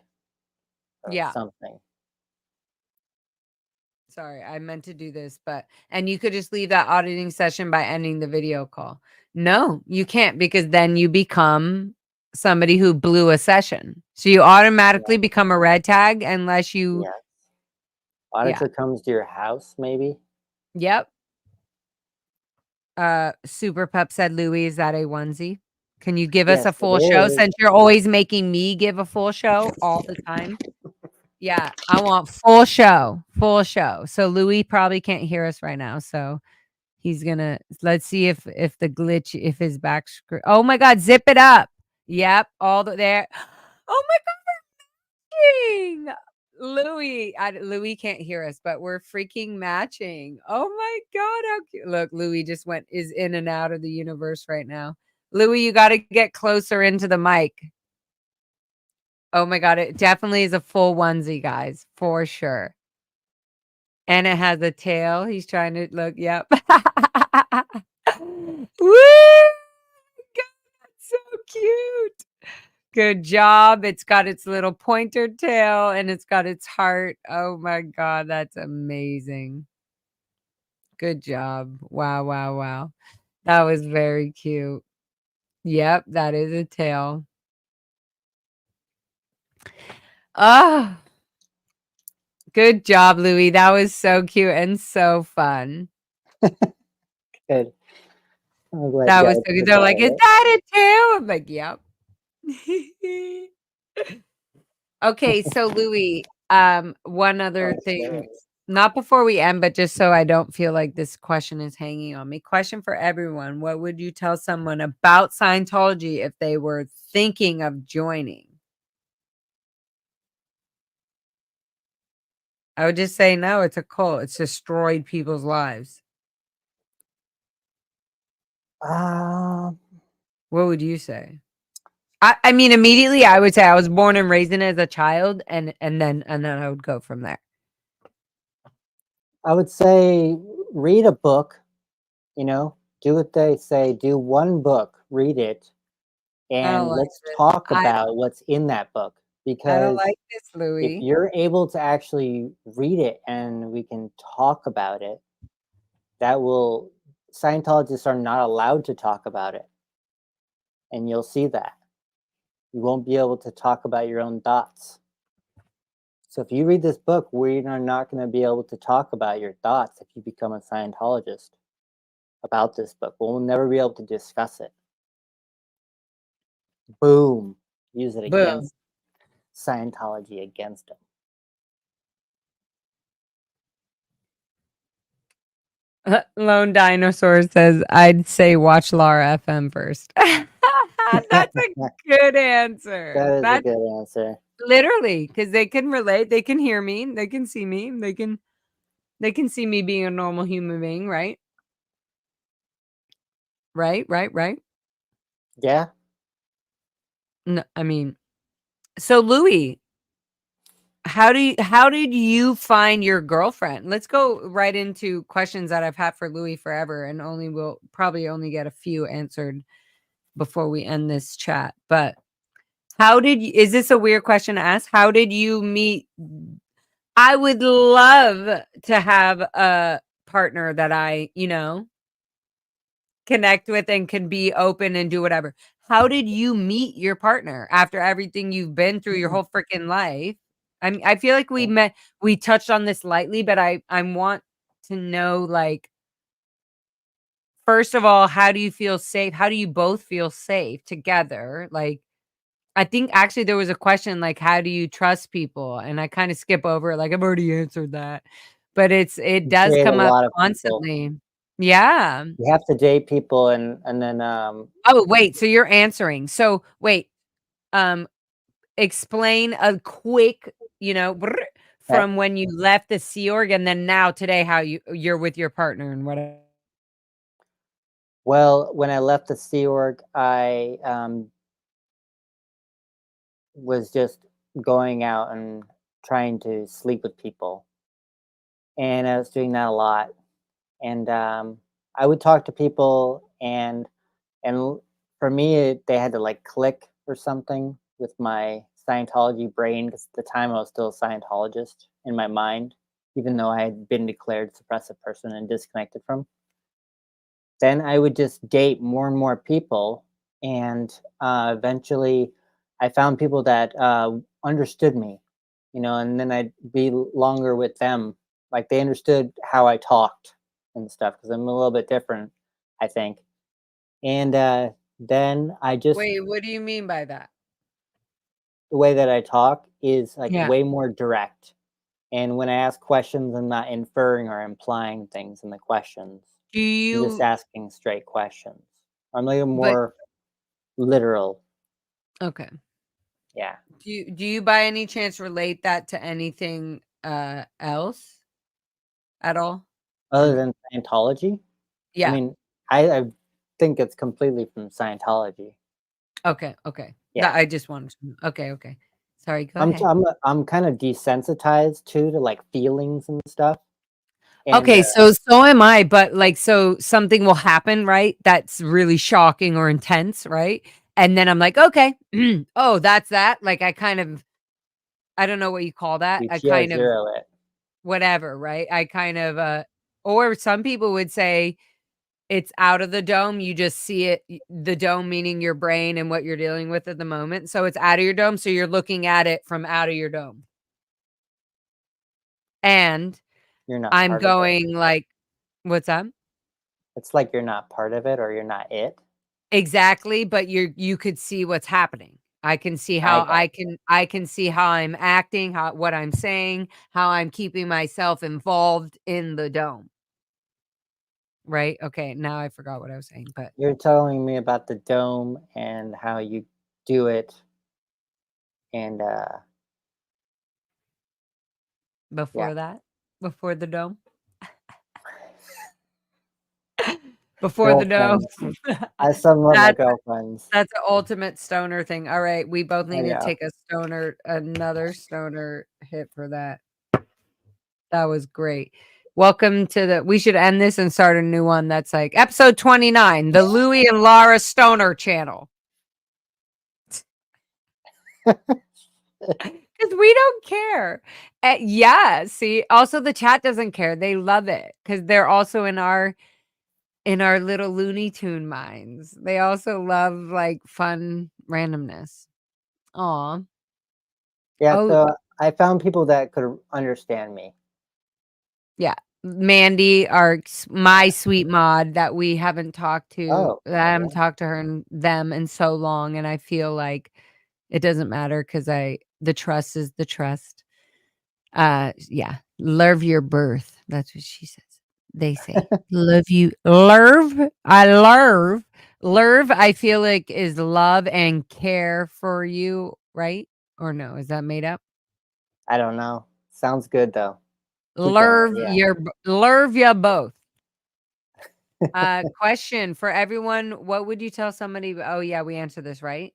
or something. Sorry, I meant to do this, and you could just leave that auditing session by ending the video call. No, you can't, because then you become somebody who blew a session. So you automatically become a red tag unless you... Auditor comes to your house, maybe? Yep. Super Pup said, Louie, is that a onesie? Can you give us a full show, since you're always making me give a full show all the time? Yeah, I want full show. So Louie probably can't hear us right now. So he's gonna, let's see if the glitch, if his back screw. Oh my God, zip it up. Yep, all there. Oh my God, Louie. Louie can't hear us, but we're freaking matching. Oh my God, how cute. Look, Louie just is in and out of the universe right now. Louie, you got to get closer into the mic. Oh my God, it definitely is a full onesie, guys, for sure. And it has a tail. He's trying to look. Yep. Woo! God, that's so cute. Good job. It's got its little pointer tail and it's got its heart. Oh my God, that's amazing. Good job. Wow, wow, wow. That was very cute. Yep, that is a tail. Oh, good job, Louie. That was so cute and so fun. Good. That was so good. They're like, is that a tail? I'm like, yep. Okay, so Louie, one other thing, not before we end, but just so I don't feel like this question is hanging on me. Question for everyone. What would you tell someone about Scientology if they were thinking of joining? I would just say no, it's a cult. It's destroyed people's lives. What would you say? I mean, immediately I would say I was born and raised in it as a child, and then I would go from there. I would say read a book, do what they say, do one book, read it, and let's talk about what's in that book. Because I don't like this, Louis. If you're able to actually read it and we can talk about it, Scientologists are not allowed to talk about it. And you'll see that. You won't be able to talk about your own thoughts. So if you read this book, we are not going to be able to talk about your thoughts if you become a Scientologist about this book. We'll never be able to discuss it. Boom. Use it against Scientology, against them. Lone Dinosaur says, I'd say watch Lara FM first. That's a good answer. That's a good answer. Literally, because they can relate, they can hear me, they can see me, they can see me being a normal human being, right? Right. Yeah. No, I mean, so Louis, how did you find your girlfriend? Let's go right into questions that I've had for Louis forever, and we'll probably only get a few answered before we end this chat. But is this a weird question to ask? How did you meet? I would love to have a partner that I, connect with and can be open and do whatever. How did you meet your partner after everything you've been through your whole freaking life? I feel like we touched on this lightly, but I want to know, like, first of all, how do you feel safe? How do you both feel safe together? Like, I think actually there was a question like, how do you trust people? And I kind of skip over it, like I've already answered that. But it does come up constantly. Yeah. You have to date people and then Oh, wait, so you're answering. So wait, explain a quick, from when you left the Sea Org and then now today how you're with your partner and whatever. Well, when I left the Sea Org, I was just going out and trying to sleep with people. And I was doing that a lot. And I would talk to people and for me, they had to like click or something with my Scientology brain, because at the time I was still a Scientologist in my mind, even though I had been declared a suppressive person and disconnected from. Then I would just date more and more people, and eventually I found people that understood me, and then I'd be longer with them. Like they understood how I talked and stuff, because I'm a little bit different, I think. And then I just... Wait, what do you mean by that? The way that I talk is like way more direct. And when I ask questions, I'm not inferring or implying things in the questions. I'm just asking straight questions. I'm a little more literal. Okay. Yeah. Do you by any chance relate that to anything else at all? Other than Scientology? Yeah. I mean, I think it's completely from Scientology. Okay. Yeah. I just wanted to. Okay. Sorry, go ahead. I'm kind of desensitized too to like feelings and stuff. Okay, so am I, but like, so something will happen, right? That's really shocking or intense, right? And then I'm like, okay, oh, that's that. Like, I don't know what you call that. I kind of it. Whatever, right? I kind of, or some people would say it's out of the dome. You just see it, the dome meaning your brain and what you're dealing with at the moment. So it's out of your dome. So you're looking at it from out of your dome. And you're not I'm going like, what's that? It's like you're not part of it or you're not it. Exactly, but you could see what's happening. I can see how I can see how I'm acting, what I'm saying, how I'm keeping myself involved in the dome. Right? Okay, now I forgot what I was saying, but you're telling me about the dome and how you do it, and before that, before the dome. Before the dome. I still love my girlfriends. That's an ultimate stoner thing. All right, we both need to take another stoner hit for that. That was great. Welcome to we should end this and start a new one that's like episode 29, the Louie and Laura Stoner channel. Because we don't care. Yeah, see, also the chat doesn't care. They love it because they're also in our little Looney Tune minds. They also love like fun randomness. Aw. Yeah, so I found people that could understand me. Yeah. Mandy, my sweet mod that we haven't talked to. I haven't talked to her and them in so long, and I feel like it doesn't matter because the trust is the trust. Yeah. Love your birth. That's what she says. They say love you. Lerv. Lerv, I feel like is love and care for you, right? Or no? Is that made up? I don't know. Sounds good though. Lerv you both. Question for everyone. What would you tell somebody? Oh yeah, we answered this, right?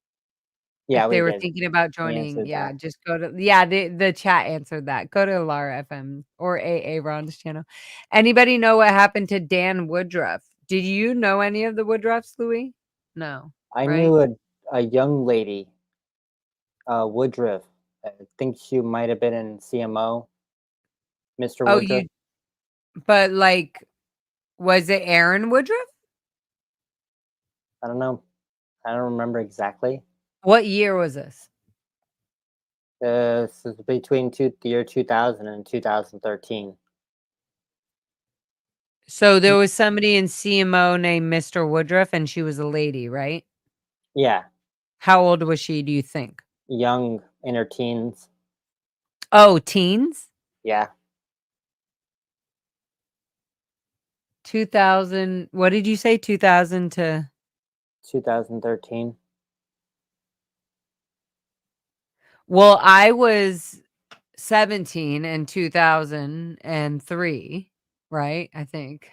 Yeah, if they were thinking about joining, just go to the chat answered that. Go to Lara FM or AA Ron's channel. Anybody know what happened to Dan Woodruff? Did you know any of the Woodruffs, Louis? No. I knew a young lady, Woodruff. I think she might have been in CMO. Mr. Woodruff. But like, was it Aaron Woodruff? I don't know. I don't remember exactly. What year was this? This is between the year 2000 and 2013. So there was somebody in CMO named Mr. Woodruff, and she was a lady, right? Yeah. How old was she, do you think? Young, in her teens. Oh, teens? Yeah. 2000, what did you say? 2000 to 2013. Well, I was 17 in 2003, right? I think.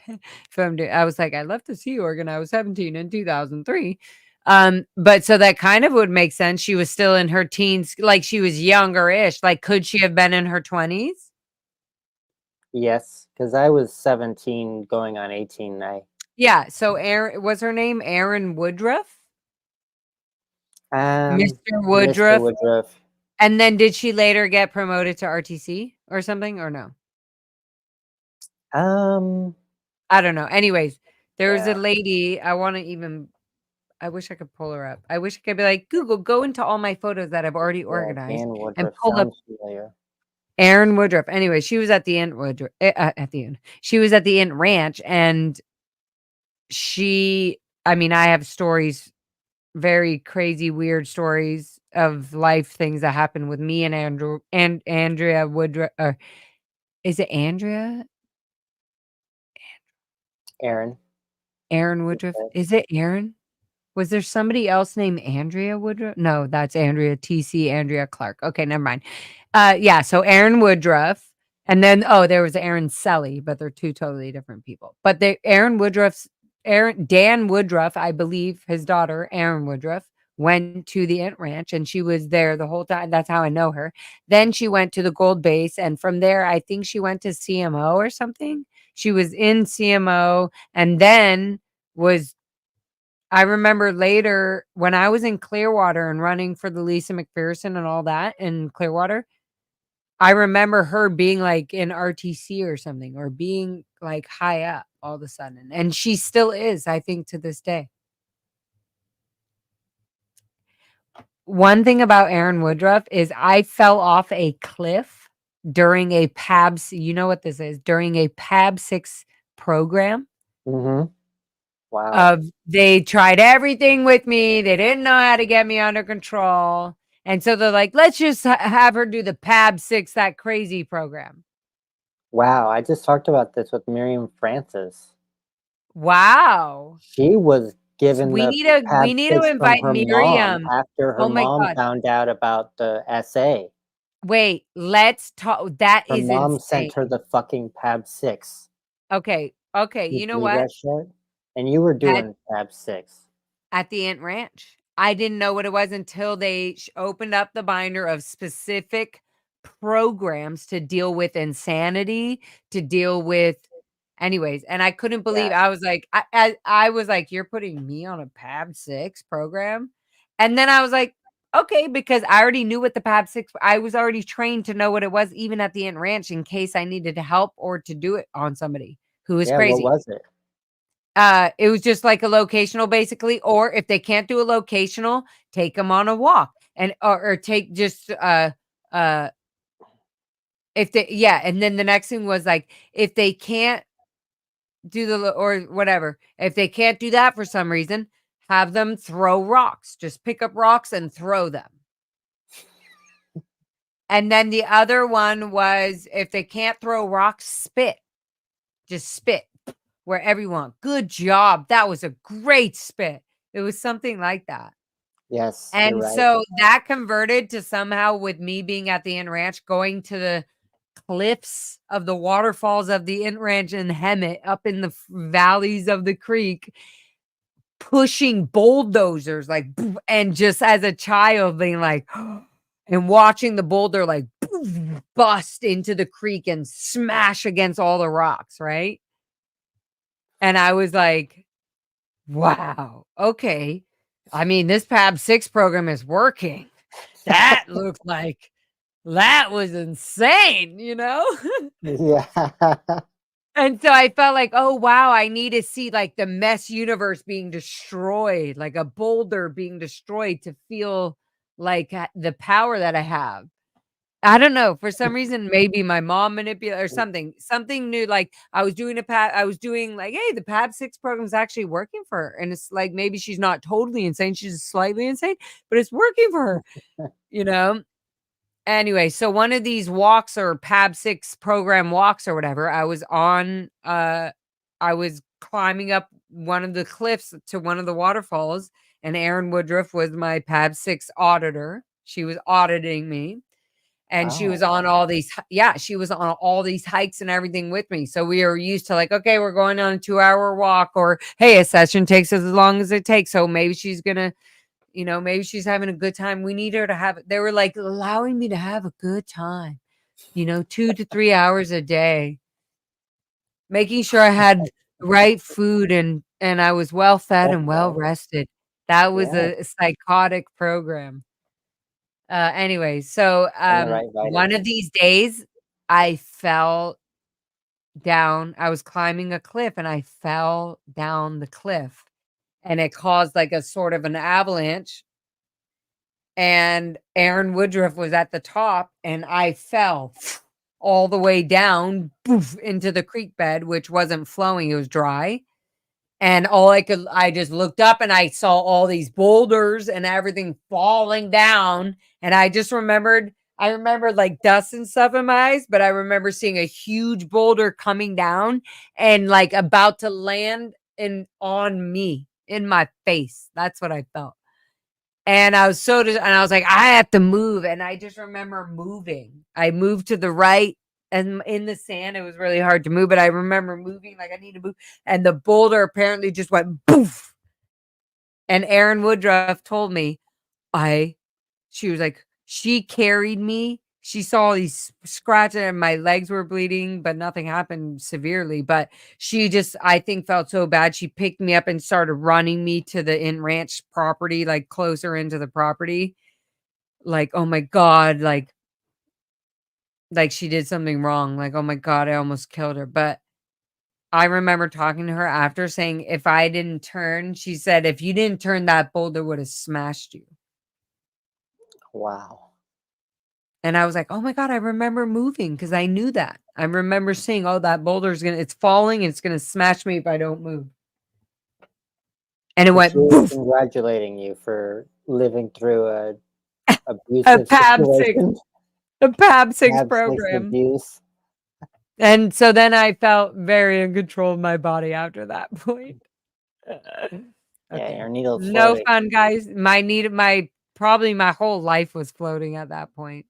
I was like, I'd love to see Oregon. I was 17 in 2003. But so that kind of would make sense. She was still in her teens, like she was younger-ish. Like, could she have been in her 20s? Yes, because I was 17 going on 18. Yeah, so was her name Aaron Woodruff? Mr. Woodruff. Mr. Woodruff. And then did she later get promoted to RTC or something, or no? I don't know. Anyways, there was a lady. I wish I could pull her up. I wish I could be like, Google, go into all my photos that I've already organized and pull up Aaron Woodruff. Anyway, she was at the end She was at the Int Ranch, and I have stories, very crazy, weird stories of life things that happened with me and Andrew and Andrea Woodruff. Is it Andrea? Aaron Woodruff. Is it Aaron? Was there somebody else named Andrea Woodruff? No, that's Andrea TC, Andrea Clark. Okay, never mind. Yeah, so Aaron Woodruff, and then there was Aaron Selly, but they're two totally different people. But Dan Woodruff, I believe his daughter, Aaron Woodruff, went to the Int Ranch, and she was there the whole time. That's how I know her. Then she went to the Gold Base, and from there, I think she went to CMO or something. She was in CMO, and then I remember later when I was in Clearwater and running for the Lisa McPherson and all that in Clearwater, I remember her being like in RTC or something, or being like high up all of a sudden. And she still is, I think, to this day. One thing about Aaron Woodruff is I fell off a cliff during a PAB. You know what this is? During a PAB 6 program. Mm-hmm. Wow. They tried everything with me. They didn't know how to get me under control. And so they're like, let's just have her do the PAB 6, that crazy program. Wow. I just talked about this with Miriam Francis. Wow. She was given we need to invite Miriam after her mom found out about the essay. Wait, let's talk. That Her is mom insane. sent her the fucking Pab 6. Okay. You know believe what? that shit? And you were At doing Pab 6. the Ant Ranch. I didn't know what it was until they opened up the binder of specific programs to deal with insanity, to deal with anyways, and I couldn't believe Yeah. I was like, I was like, "You're putting me on a PAB 6 program?" And then I was like, "Okay," because I already knew what the PAB 6 I was already trained to know what it was even at the Ant Ranch in case I needed to help or to do it on somebody who was Yeah, what crazy. was it? It was just like a locational basically, or if they can't do a locational, take them on a walk and or take just uh if they and then the next thing was like if they can't do or whatever, if they can't do that for some reason, have them throw rocks. Just pick up rocks and throw them. And then the other one was if they can't throw rocks, spit. Just spit where everyone. Good job. That was a great spit. It was something like that. Yes, you're And right. so that converted to somehow with me being at the Inn Ranch, going to the cliffs of the waterfalls of the Inn Ranch and Hemet up in the valleys of the creek, pushing bulldozers like, and just as a child being like, and watching the boulder like bust into the creek and smash against all the rocks, right? And I was like, wow, okay. I mean, this PAB 6 program is working. That looks like that was insane, you know? Yeah. And so I felt like, oh, wow, I need to see like the mess universe being destroyed, like a boulder being destroyed to feel like the power that I have. I don't know. For some reason, maybe my mom manipulated or something new. Like I was doing I was doing like, hey, the PAB 6 program is actually working for her. And it's like maybe she's not totally insane. She's slightly insane, but it's working for her, you know? Anyway, so one of these walks or PAB 6 program walks or whatever, I was climbing up one of the cliffs to one of the waterfalls, and Erin Woodruff was my PAB 6 auditor. She was auditing me. And she was on all these she was on all these hikes and everything with me. So we were used to like, okay, we're going on a 2-hour walk, or hey, a session takes as long as it takes. So maybe she's gonna, maybe she's having a good time. We need her to have it. They were like allowing me to have a good time, 2 to 3 hours a day, making sure I had the right food and I was well fed and well rested. That was a psychotic program. Anyway, so one of these days I fell down. I was climbing a cliff and I fell down the cliff, and it caused like a sort of an avalanche. And Erin Woodruff was at the top, and I fell all the way down into the creek bed, which wasn't flowing, it was dry. And I just looked up and I saw all these boulders and everything falling down. And I remembered like dust and stuff in my eyes, but I remember seeing a huge boulder coming down and like about to land on me in my face. That's what I felt. And I was and I was like, I have to move. And I just remember moving. I moved to the right, and in the sand, it was really hard to move, but I remember moving like I need to move. And the boulder apparently just went poof. And Erin Woodruff told me, she was like, she carried me. She saw these scratches and my legs were bleeding, but nothing happened severely. But she just, I think, felt so bad. She picked me up and started running me to the Inn Ranch property, like closer into the property. Like, oh my God, like she did something wrong. Like, oh my God, I almost killed her. But I remember talking to her after saying, if I didn't turn, she said, if you didn't turn, that boulder would have smashed you. Wow. And I was like, oh my God, I remember moving because I knew that. I remember seeing, oh, that boulder's it's falling and it's going to smash me if I don't move. And it went poof. Congratulating you for living through a abusive situation. A PAB 6 program. Abuse. And so then I felt very in control of my body after that point. Yeah, your needle's no fun, guys. My probably my whole life was floating at that point.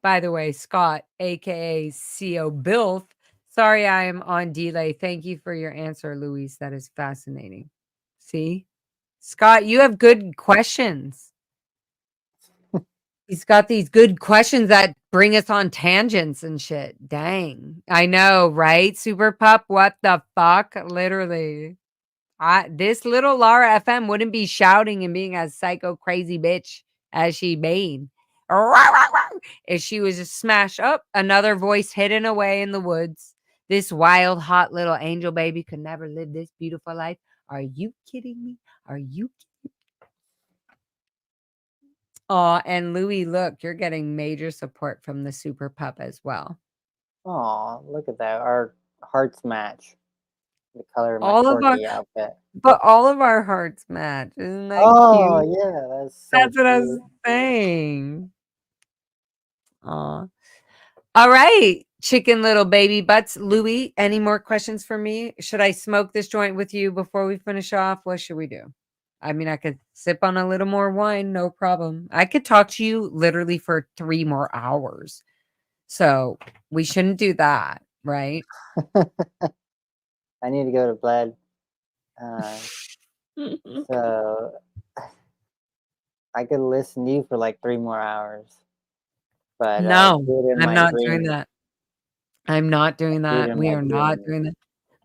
By the way, Scott, aka CO Bilf, sorry I am on delay. Thank you for your answer, Luis. That is fascinating. See? Scott, you have good questions. He's got these good questions that bring us on tangents and shit. Dang. I know, right? Super Pup, what the fuck? Literally. This little Lara FM wouldn't be shouting and being a psycho crazy bitch as she made. If she was just smashed up, another voice hidden away in the woods. This wild, hot little angel baby could never live this beautiful life. Are you kidding me? Are you kidding me? Oh, and Louie, look, you're getting major support from the Super Pup as well. Oh, look at that. Our hearts match. The color of my corgi outfit. But all of our hearts match. Isn't that cute? Yeah, that's what I was saying. Aw. All right, chicken little baby butts. Louie, any more questions for me? Should I smoke this joint with you before we finish off? What should we do? I mean, I could sip on a little more wine, no problem. I could talk to you literally for 3 more hours. So we shouldn't do that, right? I need to go to bed. So I could listen to you for like 3 more hours. But no, I'm not doing that. I'm not doing that. We are not doing that.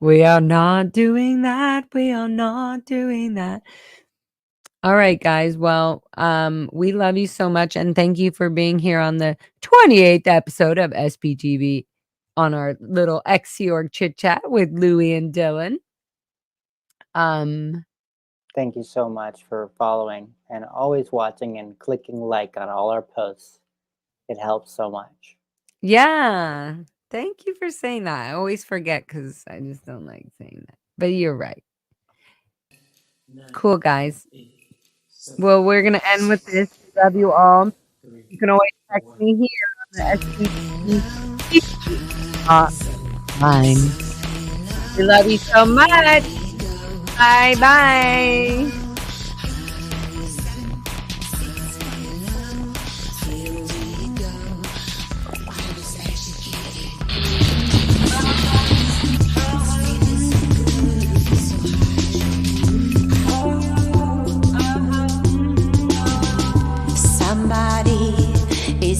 We are not doing that. We are not doing that. All right, guys. Well, we love you so much. And thank you for being here on the 28th episode of SPTV on our little X-Yorg chit chat with Louie and Dylan. Thank you so much for following and always watching and clicking like on all our posts. It helps so much. Yeah. Thank you for saying that. I always forget because I just don't like saying that. But you're right. Cool, guys. Well, we're going to end with this. Love you all. You can always text me here on the SPTV line. We love you so much. Bye-bye.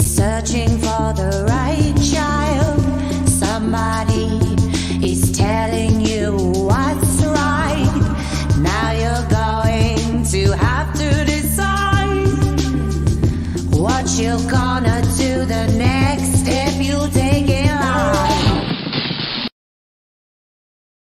Searching for the right child. Somebody is telling you what's right. Now you're going to have to decide what you're gonna do the next day.